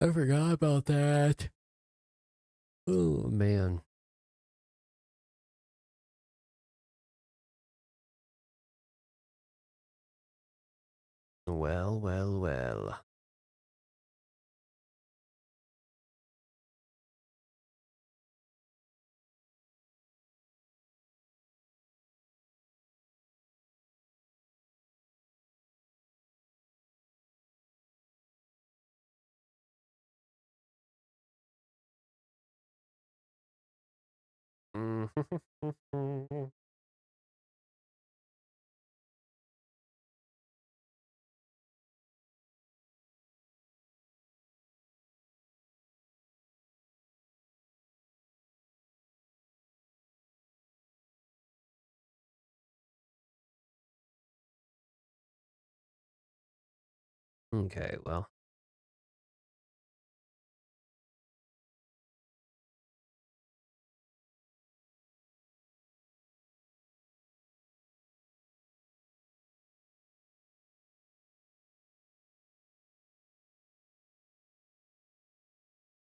Speaker 1: I forgot about that. Oh man. Well, well, well. Okay, well.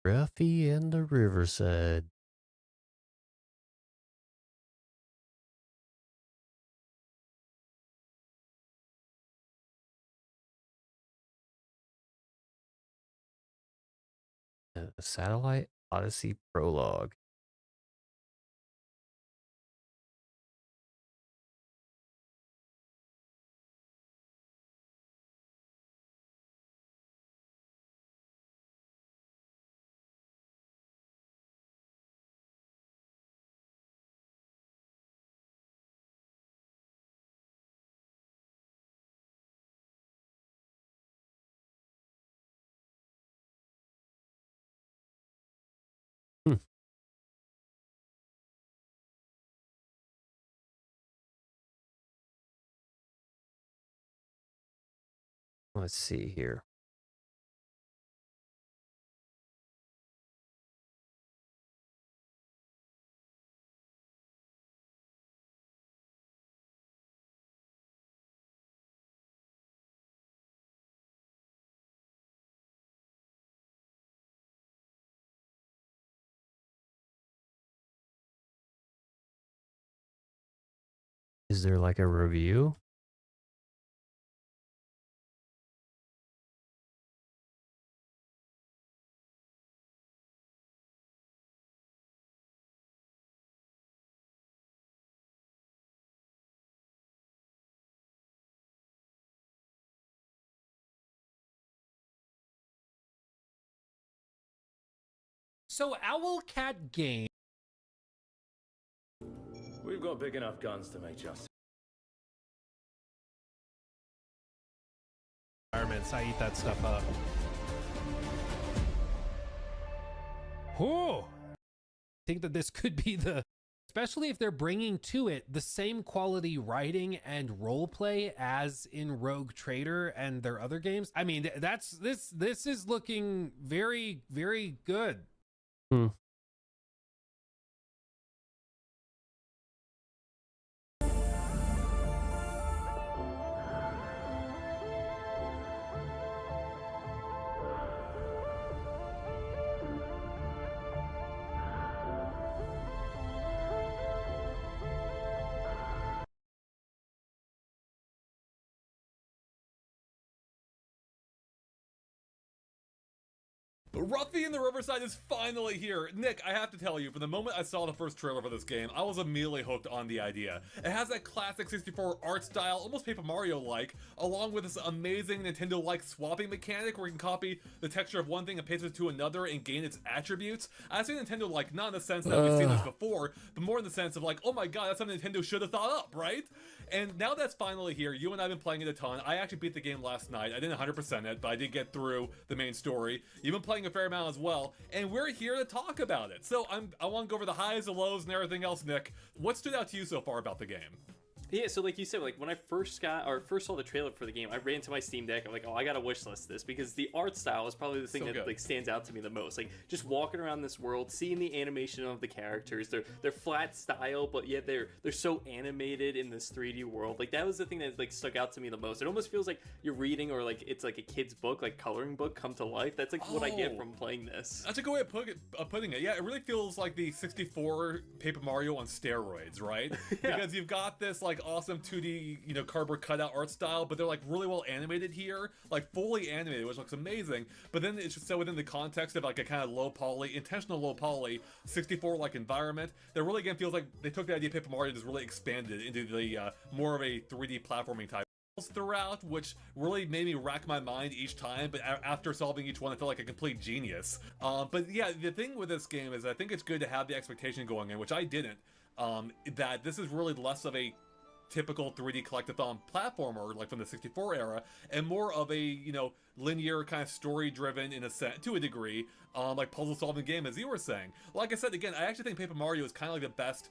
Speaker 1: Ruffy and the Riverside. Satellite Odyssey Prologue. Hmm. Let's see here. Is there like a review?
Speaker 15: So Owlcat Game.
Speaker 16: We've got big enough guns to make justice.
Speaker 15: Environments, I eat that stuff up. Oh, I think that this could be especially if they're bringing to it the same quality writing and role play as in Rogue Trader and their other games. I mean, this is looking very, very good.
Speaker 1: Hmm.
Speaker 17: Ruffy in the Riverside is finally here. Nick, I have to tell you, from the moment I saw the first trailer for this game, I was immediately hooked on the idea. It has that classic 64 art style, almost Paper Mario-like, along with this amazing Nintendo-like swapping mechanic where you can copy the texture of one thing and paste it to another and gain its attributes. I say Nintendo-like, not in the sense that we've seen this before, but more in the sense of like, oh my god, that's something Nintendo should have thought up, right? And now that's finally here, you and I have been playing it a ton. I actually beat the game last night. I didn't 100% it, but I did get through the main story. You've been playing a fair amount as well, and we're here to talk about it. So I want to go over the highs, the lows, and everything else, Nick. What stood out to you so far about the game?
Speaker 18: Yeah, so like you said, like when I first saw the trailer for the game, I ran to my Steam Deck. I'm like, oh, I gotta wishlist this because the art style is probably the thing that like stands out to me the most. Like just walking around this world, seeing the animation of the characters, they're flat style, but yet they're so animated in this 3D world. Like that was the thing that like stuck out to me the most. It almost feels like you're reading or like it's like a kid's book, like coloring book come to life. That's like what I get from playing this.
Speaker 17: That's a good way of putting it. Yeah, it really feels like the 64 Paper Mario on steroids, right?
Speaker 18: Yeah.
Speaker 17: Because you've got this like awesome 2D, you know, cardboard cutout art style, but they're like really well animated here, like fully animated, which looks amazing. But then it's just so within the context of like a kind of low poly, intentional low poly, 64 like environment that really again feels like they took the idea of Paper Mario and just really expanded into the more of a 3D platforming type throughout, which really made me rack my mind each time, but after solving each one I felt like a complete genius. But yeah, the thing with this game is I think it's good to have the expectation going in, which I didn't, that this is really less of a typical 3D collectathon platformer like from the 64 era and more of a, you know, linear kind of story driven in a sense to a degree, like puzzle solving game, as you were saying. Like I said, again, I actually think Paper Mario is kind of like the best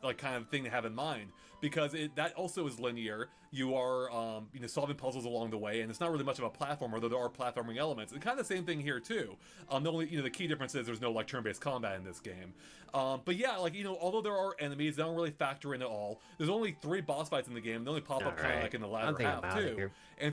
Speaker 17: like kind of thing to have in mind, because that also is linear. You are you know, solving puzzles along the way, and it's not really much of a platformer, though there are platforming elements, and kind of the same thing here too. The only, you know, the key difference is there's no like turn-based combat in this game. But yeah, like, you know, although there are enemies, they don't really factor in at all. There's only 3 boss fights in the game. They only pop up kind of like in the latter half too. And